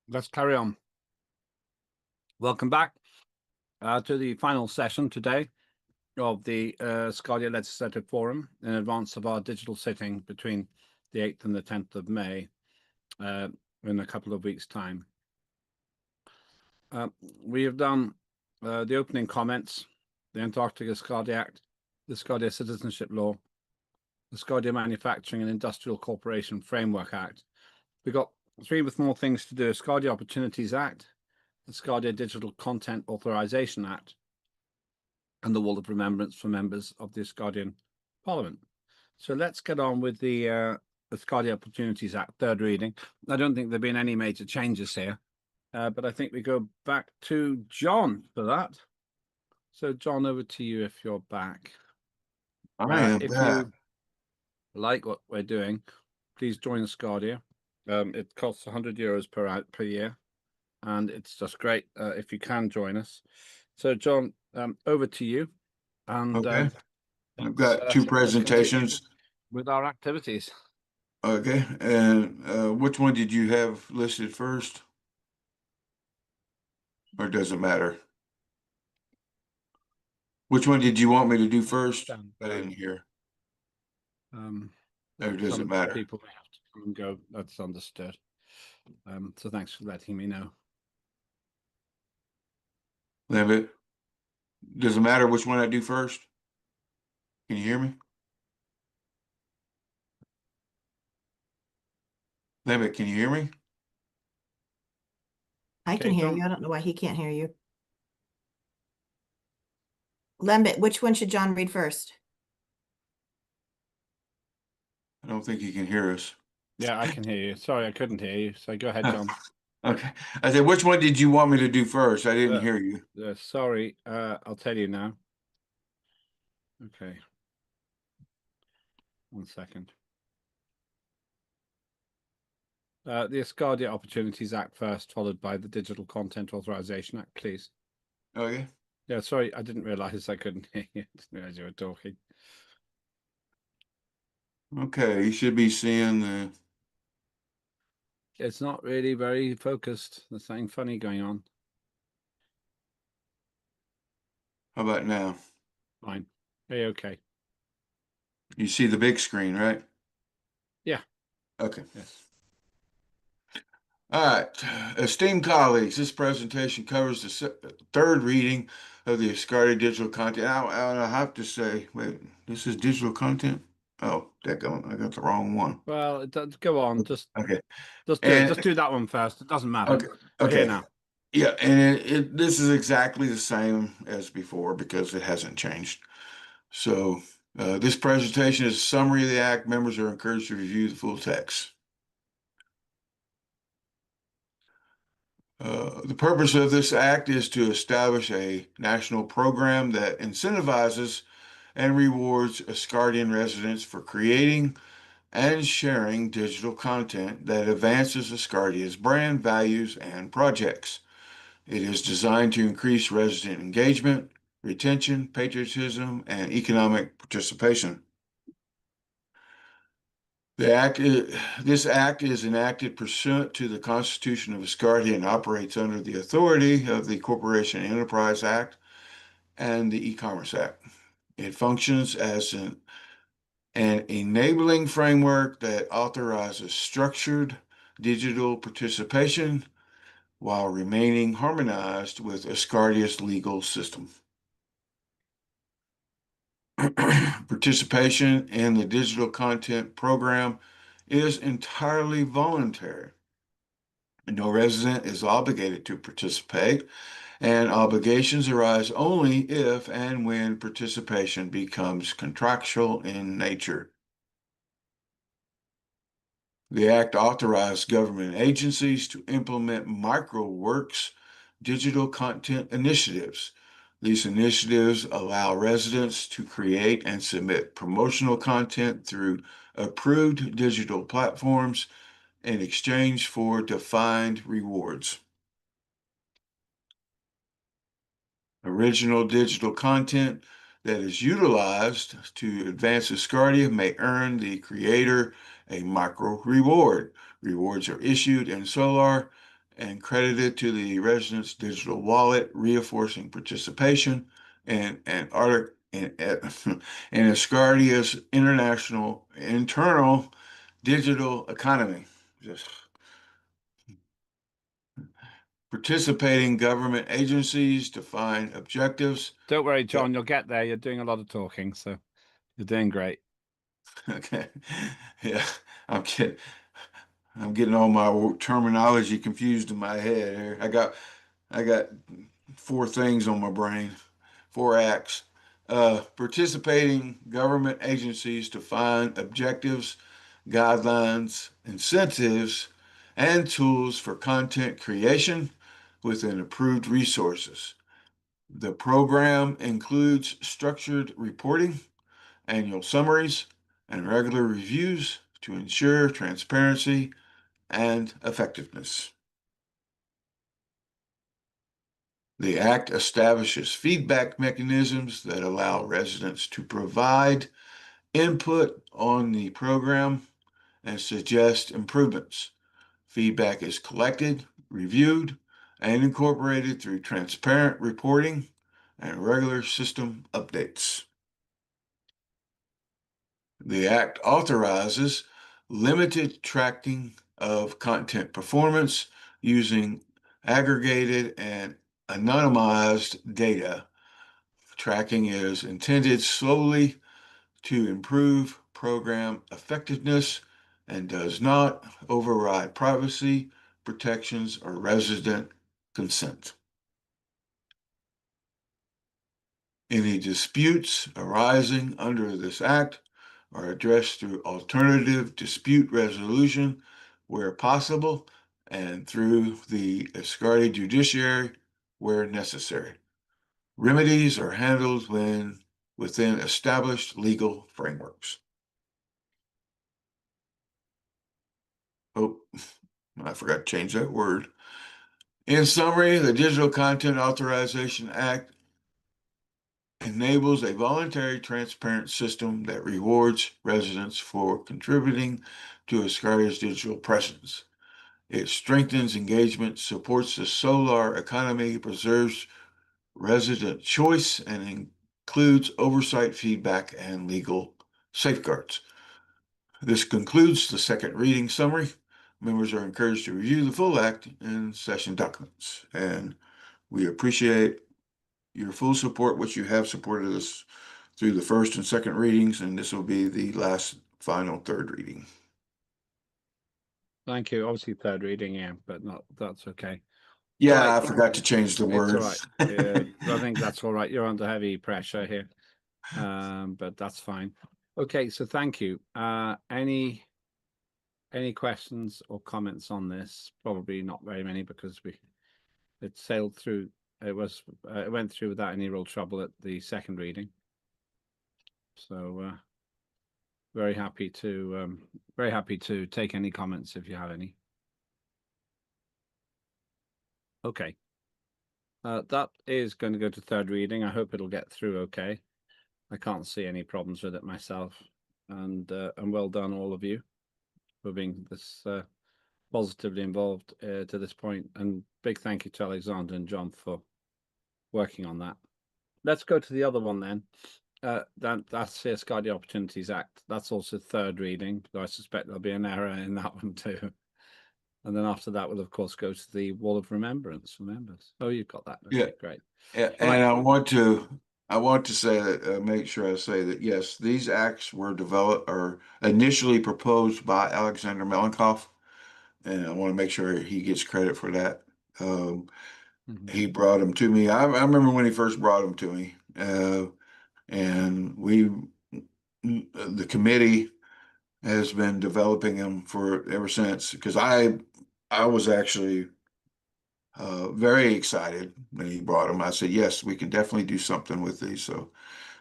let's carry on. Welcome back to the final session today of the Asgardia Legislative Forum in advance of our digital sitting between the 8th and the 10th of May in a couple of weeks' time. We have done the opening comments, the Antarctic Asgardia Act, the Asgardia Citizenship Law, the Asgardia Manufacturing and Industrial Corporation Framework Act. We've got 3 with more things to do: Asgardia Opportunities Act, the Asgardia Digital Content Authorization Act, and the Wall of Remembrance for members of the Asgardian Parliament. So let's get on with the Asgardia Opportunities Act, third reading. I don't think there have been any major changes here, but I think we go back to John for that. So John, over to you if you're back. I am if back. you like what we're doing, please join Asgardia. It costs €100 per year, and it's just great if you can join us. So John, over to you. And Okay. I've got 2 presentations with our activities. Okay, and which one did you have listed first? Or does it matter? Which one did you want me to do first? I didn't hear. Or does it matter? People may have to come and go. That's understood. So thanks for letting me know. Lambert, does it matter which one I do first? Can you hear me? Lambert, can you hear me? I can hear you. I don't know why he can't hear you. Lembit, which one should John read first? I don't think he can hear us. Yeah, I can hear you. Sorry, I couldn't hear you. So go ahead, John. Okay. I said, which one did you want me to do first? I didn't hear you. Sorry, I'll tell you now. Okay. 1 second. The Asgardia Opportunities Act first, followed by the Digital Content Authorization Act, please. Okay. Yeah, sorry, I didn't realize I couldn't hear you. I didn't realize you were talking. Okay, you should be seeing the... It's not really very focused. There's something funny going on. How about now? Fine. Hey, okay. You see the big screen, right? Yeah. Okay. Yes. All right, esteemed colleagues, this presentation covers the 3rd reading of the Asgardia digital content. I have to say, wait, this is digital content? Oh, I got the wrong one. Well, it does go on. Just okay. Just do that one first. It doesn't matter. Okay. We're here now. Yeah, and this is exactly the same as before because it hasn't changed. So this presentation is a summary of the act. Members are encouraged to review the full text. The purpose of this act is to establish a national program that incentivizes and rewards Asgardian residents for creating and sharing digital content that advances Asgardia's brand, values, and projects. It is designed to increase resident engagement, retention, patriotism, and economic participation. This act is enacted pursuant to the Constitution of Asgardia and operates under the authority of the Corporation Enterprise Act and the E-Commerce Act. It functions as an enabling framework that authorizes structured digital participation while remaining harmonized with Asgardia's legal system. Participation in the digital content program is entirely voluntary. No resident is obligated to participate, and obligations arise only if and when participation becomes contractual in nature. The Act authorized government agencies to implement MicroWorks digital content initiatives. These initiatives allow residents to create and submit promotional content through approved digital platforms in exchange for defined rewards. Original digital content that is utilized to advance Asgardia may earn the creator a micro reward. Rewards are issued in Solar and credited to the resident's digital wallet, reinforcing participation in Asgardia's internal digital economy. Just participating government agencies define objectives. Don't worry, John, you'll get there. You're doing a lot of talking, so you're doing great. Okay. Yeah, I'm getting all my terminology confused in my head here. I got 4 things on my brain, 4 acts. Participating government agencies define objectives, guidelines, incentives, and tools for content creation within approved resources. The program includes structured reporting, annual summaries, and regular reviews to ensure transparency and effectiveness. The Act establishes feedback mechanisms that allow residents to provide input on the program and suggest improvements. Feedback is collected, reviewed, and incorporated through transparent reporting and regular system updates. The Act authorizes limited tracking of content performance using aggregated and anonymized data. Tracking is intended solely to improve program effectiveness and does not override privacy protections or resident consent. Any disputes arising under this act are addressed through alternative dispute resolution where possible and through the Asgardia judiciary where necessary. Remedies are handled within established legal frameworks. Oh, I forgot to change that word. In summary, the Digital Content Authorization Act enables a voluntary, transparent system that rewards residents for contributing to Asgardia's digital presence. It strengthens engagement, supports the solar economy, preserves resident choice, and includes oversight, feedback, and legal safeguards. This concludes the second reading summary. Members are encouraged to review the full act and session documents, and we appreciate your full support, which you have supported us through the first and second readings, and this will be the last final third reading. Thank you. Obviously, third reading, yeah, but that's okay. Yeah, Right. I forgot to change the word. It's all right. Yeah, I think that's all right. You're under heavy pressure here, but that's fine. Okay, so thank you. Any questions or comments on this? Probably not very many because it sailed through. It went through without any real trouble at the second reading. So very happy to take any comments if you have any. Okay. That is going to go to third reading. I hope it'll get through okay. I can't see any problems with it myself. And well done, all of you, for being this positively involved to this point. And big thank you to Alexander and John for working on that. Let's go to the other one then. That's the Asgardia Opportunities Act. That's also third reading. I suspect there'll be an error in that one too. And then after that, we'll of course go to the Wall of Remembrance for members. Oh, you've got that. Okay, Yeah, great. Yeah, and right. I want to say that make sure I say that yes, these acts were developed or initially proposed by Alexander Melankoff, and I want to make sure he gets credit for that. He brought them to me. I remember when he first brought them to me, and the committee has been developing them for ever since. Because I was actually very excited when he brought them. I said, yes, we can definitely do something with these. So,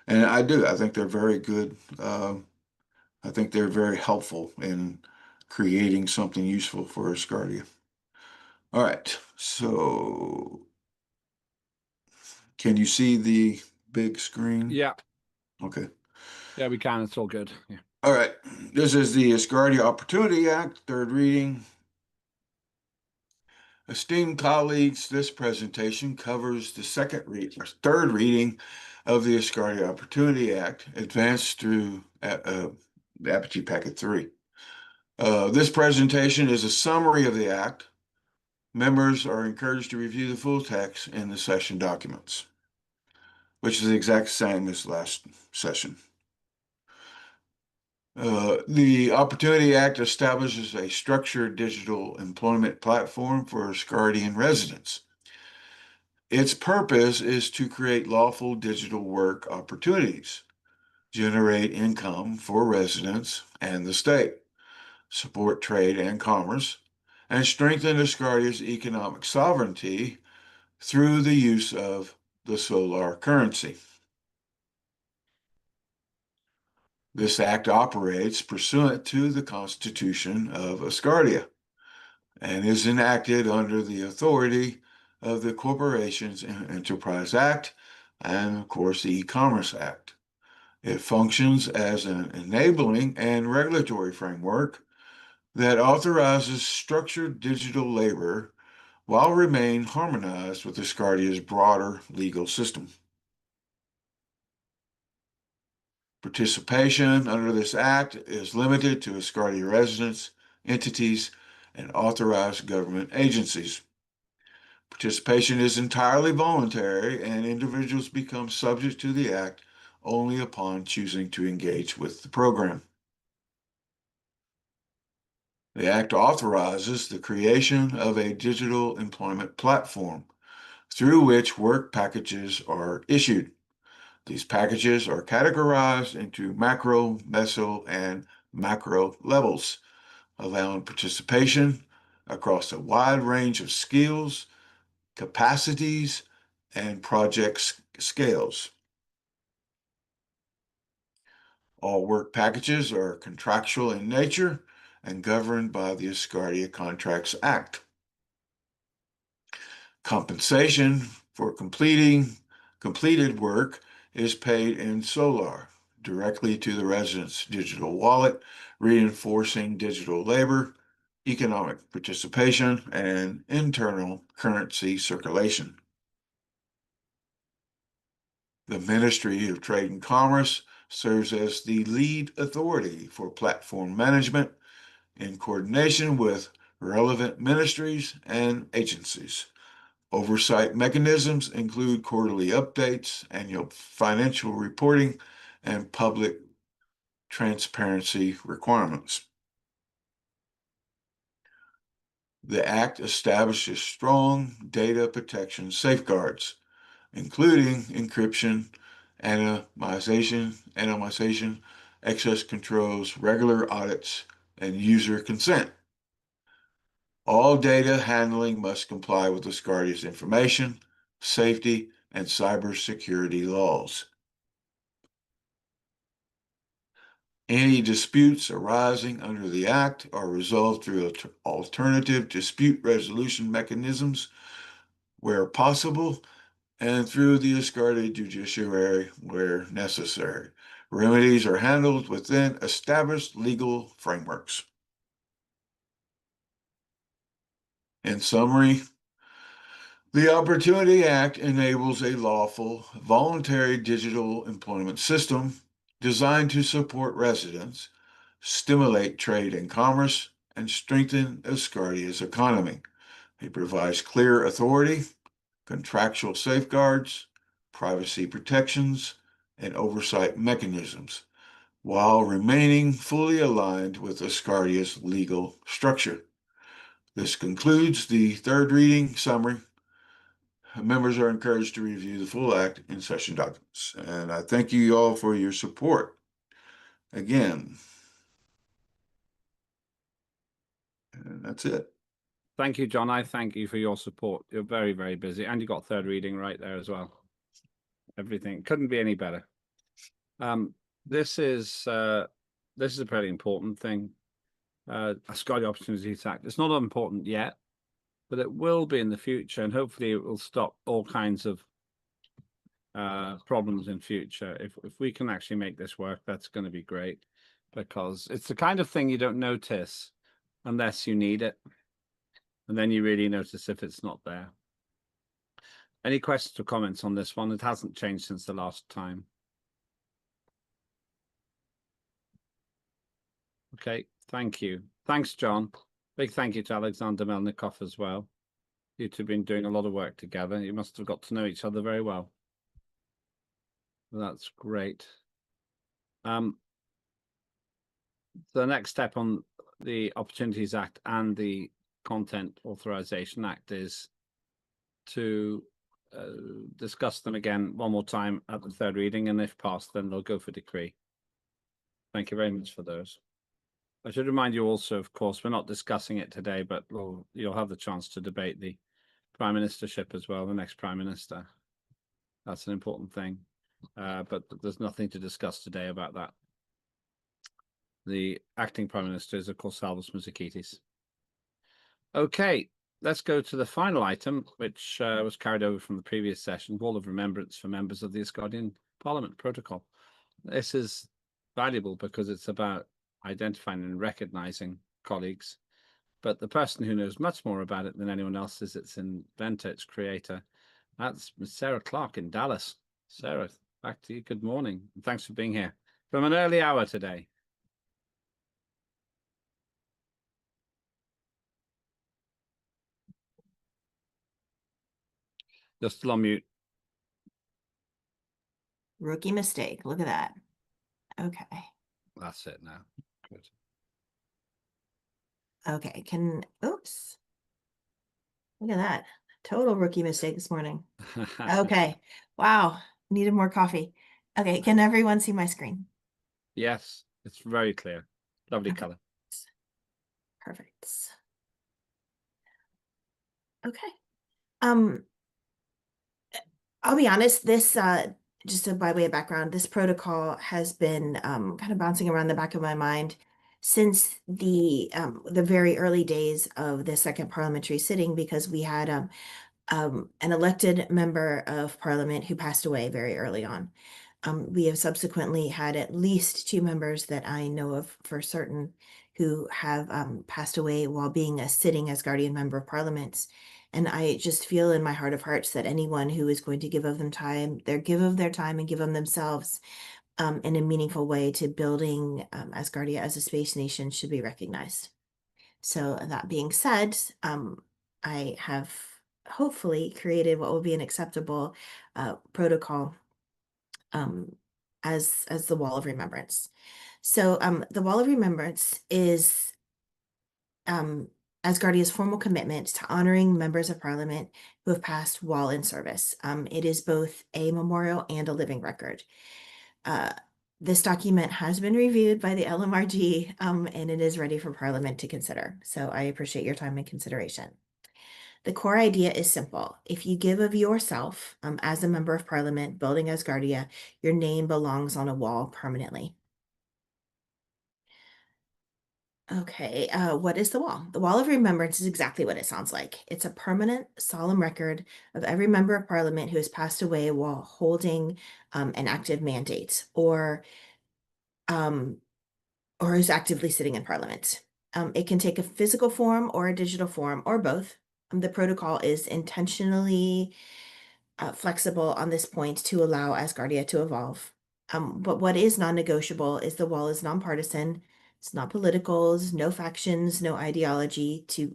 and I do. I think they're very good. I think they're very helpful in creating something useful for Asgardia. All right. So, can you see the big screen? Yeah. Okay. Yeah, we can. It's all good. Yeah. All right, this is the Asgardia Opportunity Act, third reading. Esteemed colleagues, this presentation covers the third reading of the Asgardia Opportunity Act, advanced through the Apogee Packet 3. This presentation is a summary of the Act. Members are encouraged to review the full text in the session documents, which is the exact same as last session. The Opportunity Act establishes a structured digital employment platform for Asgardian residents. Its purpose is to create lawful digital work opportunities, generate income for residents and the state, support trade and commerce, and strengthen Asgardia's economic sovereignty through the use of the solar currency. This act operates pursuant to the Constitution of Asgardia and is enacted under the authority of the Corporations and Enterprise Act and, of course, the E-Commerce Act. It functions as an enabling and regulatory framework that authorizes structured digital labor while remaining harmonized with Asgardia's broader legal system. Participation under this act is limited to Asgardia residents, entities, and authorized government agencies. Participation is entirely voluntary, and individuals become subject to the act only upon choosing to engage with the program. The act authorizes the creation of a digital employment platform through which work packages are issued. These packages are categorized into macro, meso, and macro levels, allowing participation across a wide range of skills, capacities, and project scales. All work packages are contractual in nature and governed by the Asgardia Contracts Act. Compensation for completed work is paid in Solar, directly to the resident's digital wallet, reinforcing digital labor, economic participation, and internal currency circulation. The Ministry of Trade and Commerce serves as the lead authority for platform management in coordination with relevant ministries and agencies. Oversight mechanisms include quarterly updates, annual financial reporting, and public transparency requirements. The Act establishes strong data protection safeguards, including encryption, anonymization, access controls, regular audits, and user consent. All data handling must comply with Asgardia's information, safety, and cybersecurity laws. Any disputes arising under the Act are resolved through alternative dispute resolution mechanisms where possible, and through the Asgardia judiciary where necessary. Remedies are handled within established legal frameworks. In summary, the Opportunity Act enables a lawful, voluntary digital employment system designed to support residents, stimulate trade and commerce, and strengthen Asgardia's economy. It provides clear authority, contractual safeguards, privacy protections, and oversight mechanisms, while remaining fully aligned with Asgardia's legal structure. This concludes the third reading summary. Members are encouraged to review the full act in session documents. And I thank you all for your support. Again, and that's it. Thank you, John. I thank you for your support. You're very, very busy. And you got third reading right there as well. Everything couldn't be any better. This is a pretty important thing. Asgardia Opportunities Act. It's not important yet, but it will be in the future, and hopefully it will stop all kinds of problems in future. If we can actually make this work, that's going to be great. because it's the kind of thing you don't notice unless you need it. And then you really notice if it's not there. Any questions or comments on this one? It hasn't changed since the last time. Okay, thank you. Thanks, John. Big thank you to Alexander Melnikov as well. You two have been doing a lot of work together. You must have got to know each other very well. That's great. The next step on the Opportunities Act and the Content Authorization Act is to discuss them again one more time at the third reading, and if passed, then they'll go for decree. Thank you very much for those. I should remind you also, of course, we're not discussing it today, but you'll have the chance to debate the Prime Ministership as well, the next Prime Minister. That's an important thing, but there's nothing to discuss today about that. The acting Prime Minister is, of course, Salvos Musikaitis. Okay, let's go to the final item, which was carried over from the previous session, Wall of Remembrance for members of the Asgardian Parliament Protocol. This is valuable because it's about identifying and recognizing colleagues, but the person who knows much more about it than anyone else is its inventor, its creator. That's Ms. Sarah Clark in Dallas. Sarah, back to you. Good morning. And thanks for being here from an early hour today. You're still on mute. Rookie mistake. Look at that. Okay. That's it now. Good. Okay. Oops. Look at that. Total rookie mistake this morning. Okay. Wow. Needed more coffee. Okay. Can everyone see my screen? Yes, it's very clear. Lovely Okay. color. Perfect. Okay. I'll be honest, this just by way of background, this protocol has been kind of bouncing around the back of my mind since the very early days of the second parliamentary sitting, because we had an elected member of parliament who passed away very early on. We have subsequently had at least 2 members that I know of for certain who have passed away while being a sitting Asgardian member of parliament. And I just feel in my heart of hearts that anyone who is going to give of their time and give them themselves in a meaningful way to building Asgardia as a space nation should be recognized. So that being said, I have hopefully created what will be an acceptable protocol as the Wall of Remembrance. So the Wall of Remembrance is Asgardia's formal commitment to honoring members of parliament who have passed while in service. It is both a memorial and a living record. This document has been reviewed by the LMRG and it is ready for parliament to consider. So I appreciate your time and consideration. The core idea is simple. If you give of yourself as a member of parliament building Asgardia, your name belongs on a wall permanently. Okay, what is the wall? The Wall of Remembrance is exactly what it sounds like. It's a permanent, solemn record of every member of parliament who has passed away while holding an active mandate or who's actively sitting in parliament. It can take a physical form or a digital form or both. The protocol is intentionally flexible on this point to allow Asgardia to evolve. But what is non-negotiable is the wall is nonpartisan. It's not political. There's no factions, no ideology to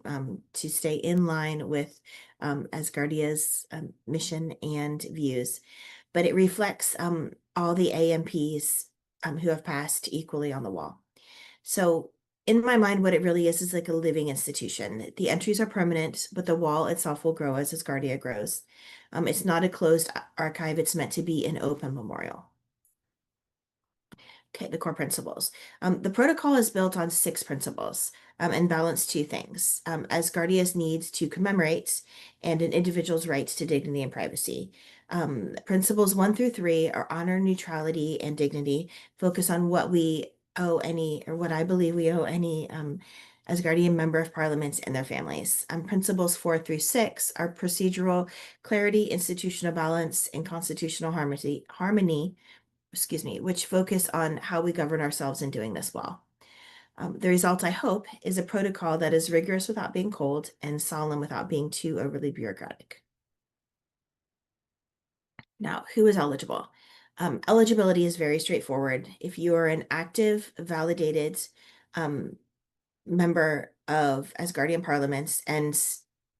stay in line with Asgardia's mission and views. But it reflects all the AMPs who have passed equally on the wall. So in my mind, what it really is like a living institution. The entries are permanent, but the wall itself will grow as Asgardia grows. It's not a closed archive. It's meant to be an open memorial. Okay, the core principles. The protocol is built on 6 principles and balance 2 things. Asgardia's needs to commemorate and an individual's rights to dignity and privacy. Principles 1 through 3 are honor, neutrality, and dignity. Focus on what we owe what I believe we owe any Asgardian member of parliament and their families. Principles 4 through 6 are procedural clarity, institutional balance, and constitutional harmony. which focus on how we govern ourselves in doing this well. The result, I hope, is a protocol that is rigorous without being cold and solemn without being too overly bureaucratic. Now, who is eligible? Eligibility is very straightforward. If you are an active, validated member of Asgardian parliaments, and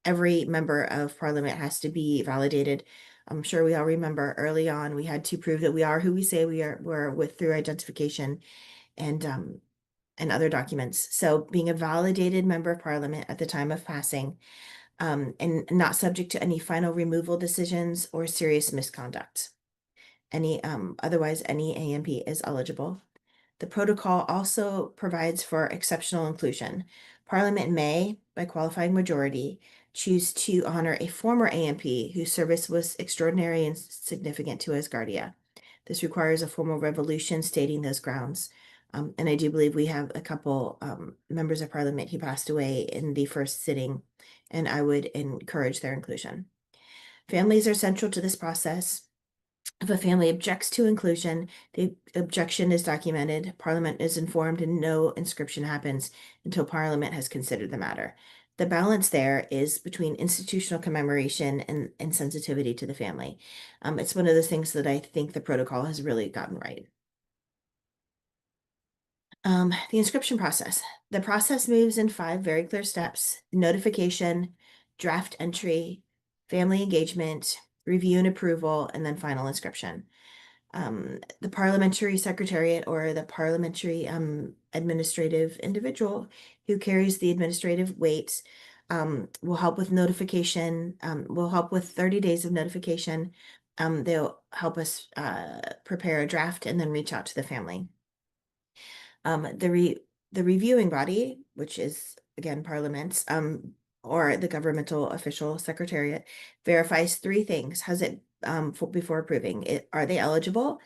every member of parliament has to be validated. I'm sure we all remember early on we had to prove that we are who we say we are. We're with through identification and other documents. So being a validated member of parliament at the time of passing, and not subject to any final removal decisions or serious misconduct. Otherwise, any AMP is eligible. The protocol also provides for exceptional inclusion. Parliament may, by qualifying majority, choose to honor a former AMP whose service was extraordinary and significant to Asgardia. This requires a formal resolution stating those grounds. And I do believe we have a couple members of Parliament who passed away in the first sitting, and I would encourage their inclusion. Families are central to this process. If a family objects to inclusion, the objection is documented, Parliament is informed, and no inscription happens until Parliament has considered the matter. The balance there is between institutional commemoration and sensitivity to the family. It's one of those things that I think the protocol has really gotten right. The inscription process. The process moves in 5 very clear steps: notification, draft entry, family engagement, review and approval, and then final inscription. The parliamentary secretariat, or the parliamentary administrative individual who carries the administrative weight, will help with notification, will help with 30 days of notification. They'll help us prepare a draft and then reach out to the family. The reviewing body, which is again Parliament, or the governmental official secretariat, verifies 3 things. Has it before approving it? Are they eligible?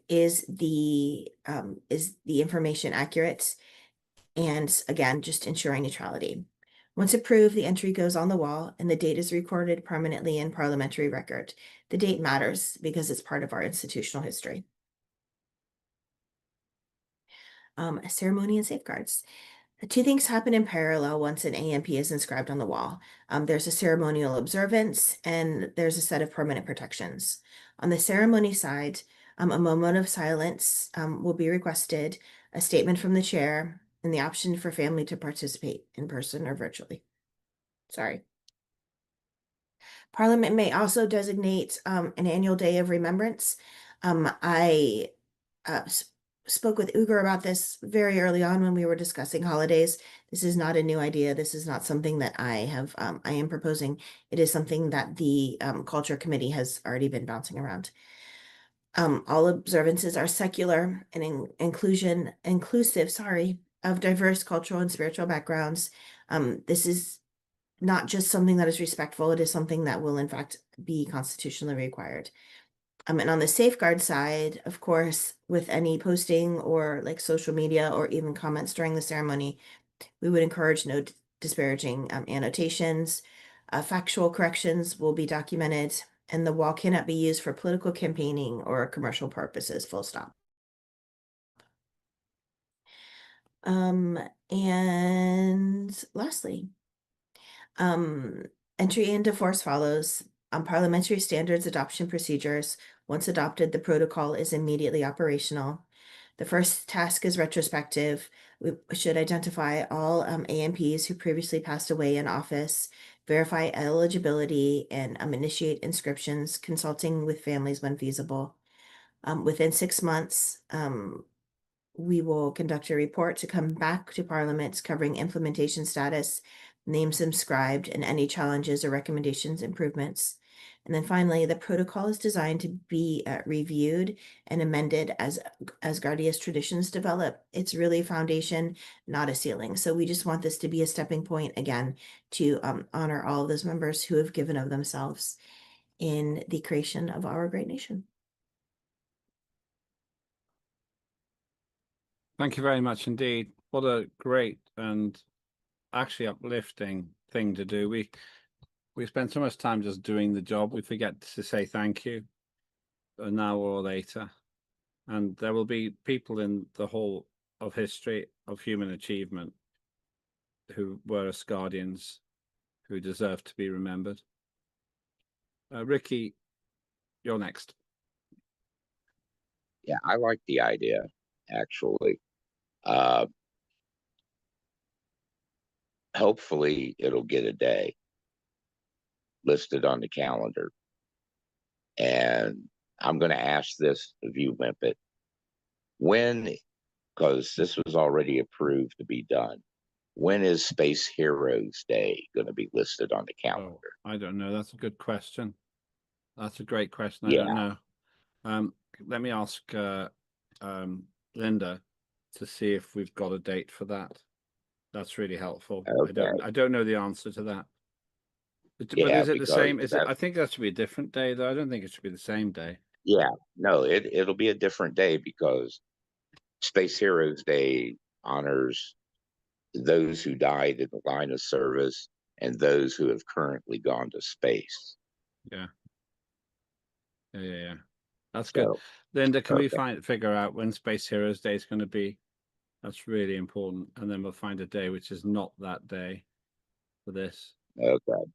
Is the information accurate? And again, just ensuring neutrality. Once approved, the entry goes on the wall and the date is recorded permanently in parliamentary record. The date matters because it's part of our institutional history. Ceremony and safeguards. 2 things happen in parallel once an AMP is inscribed on the wall. There's a ceremonial observance and there's a set of permanent protections. On the ceremony side, a moment of silence will be requested, a statement from the chair, and the option for family to participate in person or virtually. Parliament may also designate an annual day of remembrance. I spoke with Ugur about this very early on when we were discussing holidays. This is not a new idea. This is not something that I am proposing. It is something that the Culture Committee has already been bouncing around. All observances are secular and inclusive, of diverse cultural and spiritual backgrounds. This is not just something that is respectful. It is something that will, in fact, be constitutionally required. And on the safeguard side, of course, with any posting or like social media or even comments during the ceremony, we would encourage no disparaging annotations. Factual corrections will be documented, and the wall cannot be used for political campaigning or commercial purposes, full stop. And lastly, entry into force follows. Parliamentary standards adoption procedures. Once adopted, the protocol is immediately operational. The first task is retrospective. We should identify all AMPs who previously passed away in office, verify eligibility, and initiate inscriptions, consulting with families when feasible. Within 6 months, we will conduct a report to come back to Parliament covering implementation status, names inscribed, and any challenges or recommendations, improvements. And then finally, the protocol is designed to be reviewed and amended as Asgardia's traditions develop. It's really a foundation, not a ceiling. So we just want this to be a stepping point, again, to honor all of those members who have given of themselves in the creation of our great nation. Thank you very much indeed. What a great and actually uplifting thing to do. We spend so much time just doing the job, we forget to say thank you, now or later. And there will be people in the whole of history of human achievement who were Asgardians who deserve to be remembered. Ricky, you're next. Yeah, I like the idea, actually. Hopefully it'll get a day listed on the calendar. And I'm going to ask this of you, Limpet, when, because this was already approved to be done, when is Space Heroes Day going to be listed on the calendar? Oh, I don't know. That's a good question. That's a great question. I Yeah. don't know. Let me ask Linda to see if we've got a date for that. That's really helpful. Okay. I don't know the answer to that. But Yeah, is it the same? because I think that should be a different day, though. I don't think it should be the same day. Yeah, no, it'll be a different day because Space Heroes Day honors those who died in the line of service and those who have currently gone to space. Yeah. That's good. So, Linda, can we okay. figure out when Space Heroes Day is going to be? That's really important. And then we'll find a day which is not that day for this. Okay.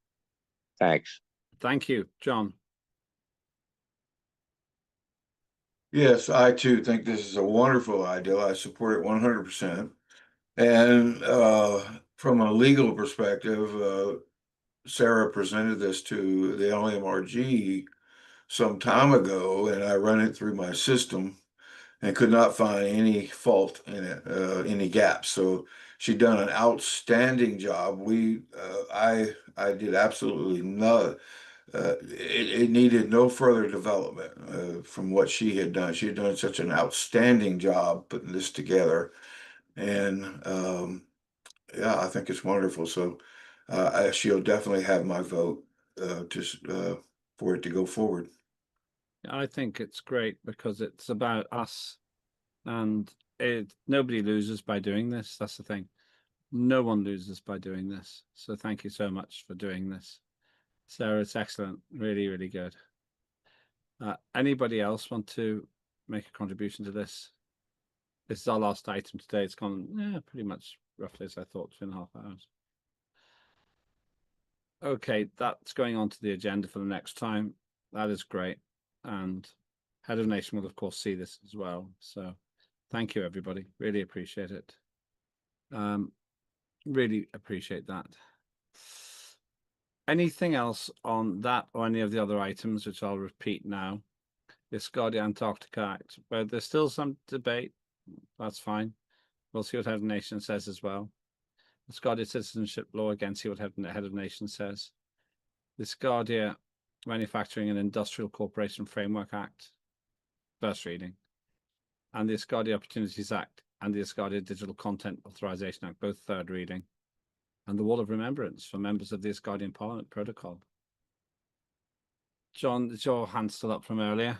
Thanks. Thank you, John. Yes, I too think this is a wonderful idea. I support it 100%. And from a legal perspective, Sarah presented this to the LMRG some time ago, and I run it through my system and could not find any fault in it, any gaps. So she done an outstanding job. I did absolutely no. It needed no further development from what she had done. She had done such an outstanding job putting this together, and yeah, I think it's wonderful. So she'll definitely have my vote for it to go forward. I think it's great because it's about us, and nobody loses by doing this. That's the thing. No one loses by doing this. So thank you so much for doing this. Sarah, it's excellent. Really, really good. Anybody else want to make a contribution to this? This is our last item today. It's gone pretty much roughly as I thought, 2.5 hours. Okay, that's going on to the agenda for the next time. That is great. And Head of Nation will, of course, see this as well. So thank you, everybody. Really appreciate it. Really appreciate that. Anything else on that or any of the other items, which I'll repeat now? The Asgardia Antarctica Act, where there's still some debate. That's fine. We'll see what Head of Nation says as well. The Asgardia Citizenship Law, again, see what Head of Nation says. The Asgardia Manufacturing and Industrial Corporation Framework Act, first reading. And the Asgardia Opportunities Act and the Asgardia Digital Content Authorization Act, both third reading. And the Wall of Remembrance for members of the Asgardian Parliament Protocol. John, is your hand still up from earlier?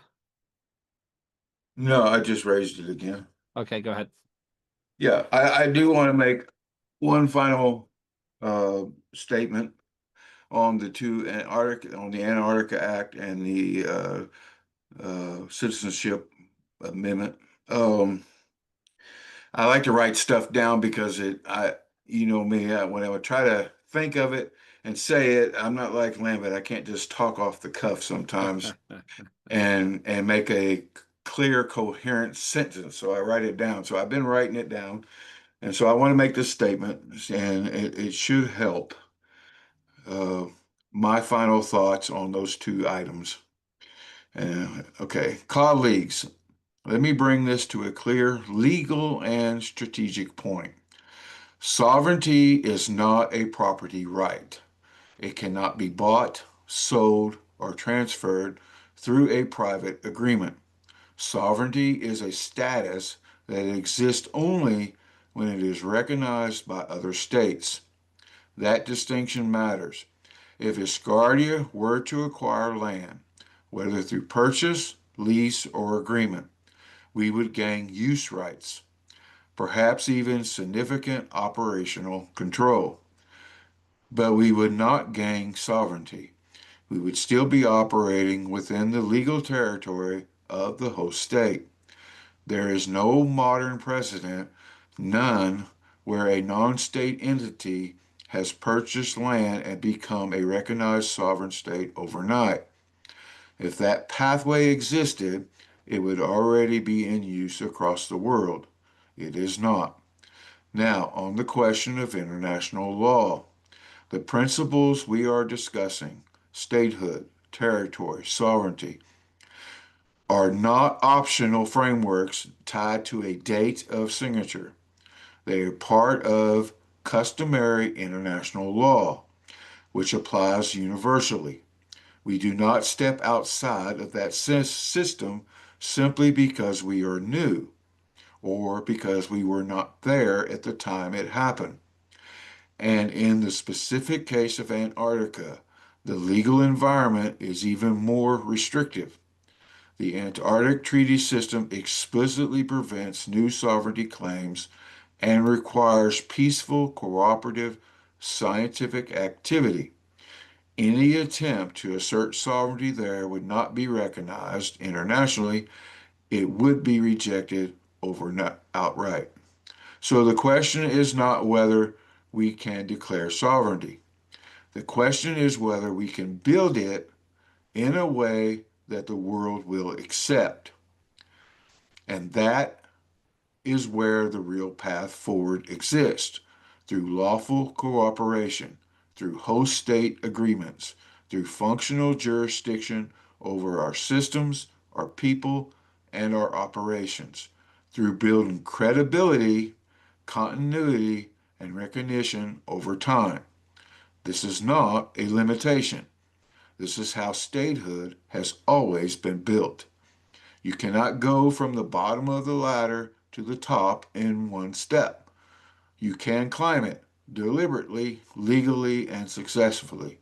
No, I just raised it again. Okay, go ahead. Yeah, I do want to make one final statement on the Antarctica Act and the Citizenship Amendment. I like to write stuff down because you know me, when I would try to think of it and say it, I'm not like Lambert. I can't just talk off the cuff sometimes and make a clear, coherent sentence. So I write it down. So I've been writing it down. And so I want to make this statement, and it should help my final thoughts on those two items. Okay, colleagues, let me bring this to a clear legal and strategic point. Sovereignty is not a property right. It cannot be bought, sold, or transferred through a private agreement. Sovereignty is a status that exists only when it is recognized by other states. That distinction matters. If Asgardia were to acquire land, whether through purchase, lease, or agreement, we would gain use rights, perhaps even significant operational control. But we would not gain sovereignty. We would still be operating within the legal territory of the host state. There is no modern precedent, none, where a non-state entity has purchased land and become a recognized sovereign state overnight. If that pathway existed, it would already be in use across the world. It is not. Now, on the question of international law, the principles we are discussing, statehood, territory, sovereignty, are not optional frameworks tied to a date of signature. They are part of customary international law, which applies universally. We do not step outside of that system simply because we are new or because we were not there at the time it happened. And in the specific case of Antarctica, the legal environment is even more restrictive. The Antarctic Treaty System explicitly prevents new sovereignty claims and requires peaceful, cooperative, scientific activity. Any attempt to assert sovereignty there would not be recognized internationally. It would be rejected outright. So the question is not whether we can declare sovereignty. The question is whether we can build it in a way that the world will accept. And that is where the real path forward exists, through lawful cooperation, through host state agreements, through functional jurisdiction over our systems, our people, and our operations, through building credibility, continuity, and recognition over time. This is not a limitation. This is how statehood has always been built. You cannot go from the bottom of the ladder to the top in one step. You can climb it deliberately, legally, and successfully.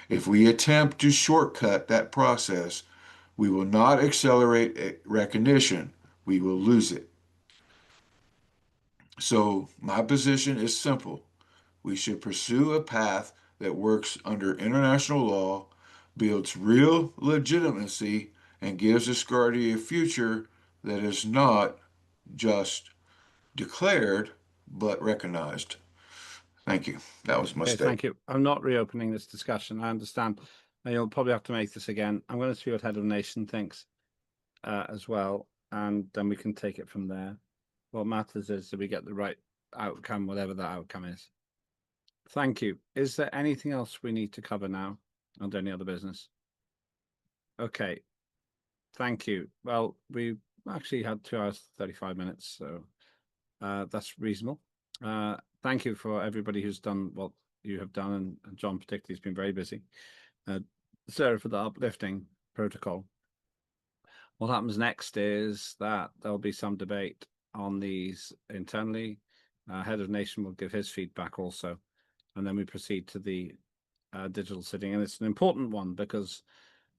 If we attempt to shortcut that process, we will not accelerate recognition, we will lose it. So, my position is simple. We should pursue a path that works under international law, builds real legitimacy, and gives Asgardia a future that is not just declared, but recognized. Thank you. That was my Okay, statement. thank you. I'm not reopening this discussion. I understand. And you'll probably have to make this again. I'm going to see what Head of Nation thinks as well, and then we can take it from there. What matters is that we get the right outcome, whatever that outcome is. Thank you. Is there anything else we need to cover now under any other business? Okay. Thank you. Well, we actually had 2 hours, 35 minutes, so that's reasonable. Thank you for everybody who's done what you have done, and John particularly has been very busy. Sarah for the uplifting protocol. What happens next is that there'll be some debate on these internally. Head of Nation will give his feedback also, and then we proceed to the digital sitting. And it's an important one because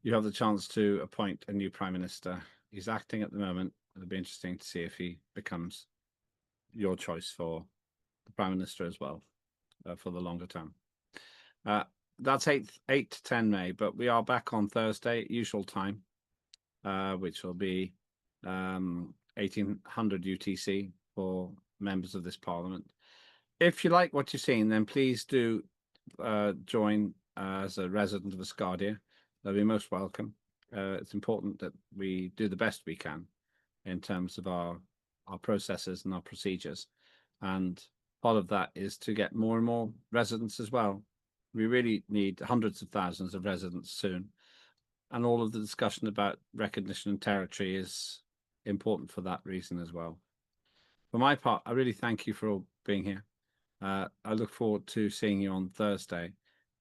you have the chance to appoint a new Prime Minister. He's acting at the moment. It'll be interesting to see if he becomes your choice for the Prime Minister as well for the longer term. That's 8 to 10 May, but we are back on Thursday, usual time, which will be 1800 UTC for members of this Parliament. If you like what you've seen, then please do join as a resident of Asgardia. They'll be most welcome. It's important that we do the best we can in terms of our processes and our procedures. And part of that is to get more and more residents as well. We really need hundreds of thousands of residents soon. And all of the discussion about recognition and territory is important for that reason as well. For my part, I really thank you for all being here. I look forward to seeing you on Thursday.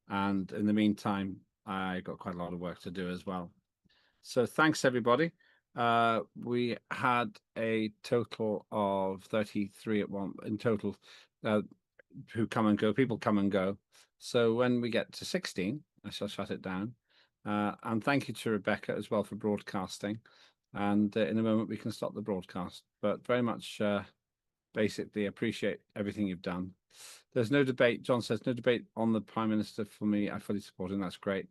And in the meantime, I got quite a lot of work to do as well. So thanks, everybody. We had a total of 33 in total who come and go. People come and go. So when we get to 16, I shall shut it down. And thank you to Rebecca as well for broadcasting. And in a moment, we can stop the broadcast. But very much basically appreciate everything you've done. There's no debate. John says no debate on the Prime Minister for me. I fully support him. That's great.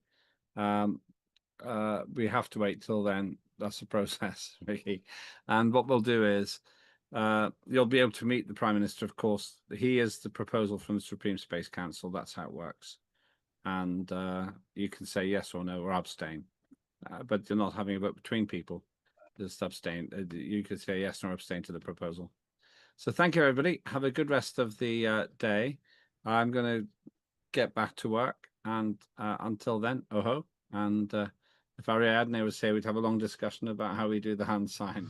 We have to wait till then. that's the process, Vicky. And what we'll do is you'll be able to meet the Prime Minister, of course. He is the proposal from the Supreme Space Council. That's how it works. And you can say yes or no or abstain. But you're not having a vote between people. Just abstain. You could say yes or abstain to the proposal. So thank you, everybody. Have a good rest of the day. I'm going to get back to work. And until then, oh-ho. And if Ariadne would say we'd have a long discussion about how we do the hand sign.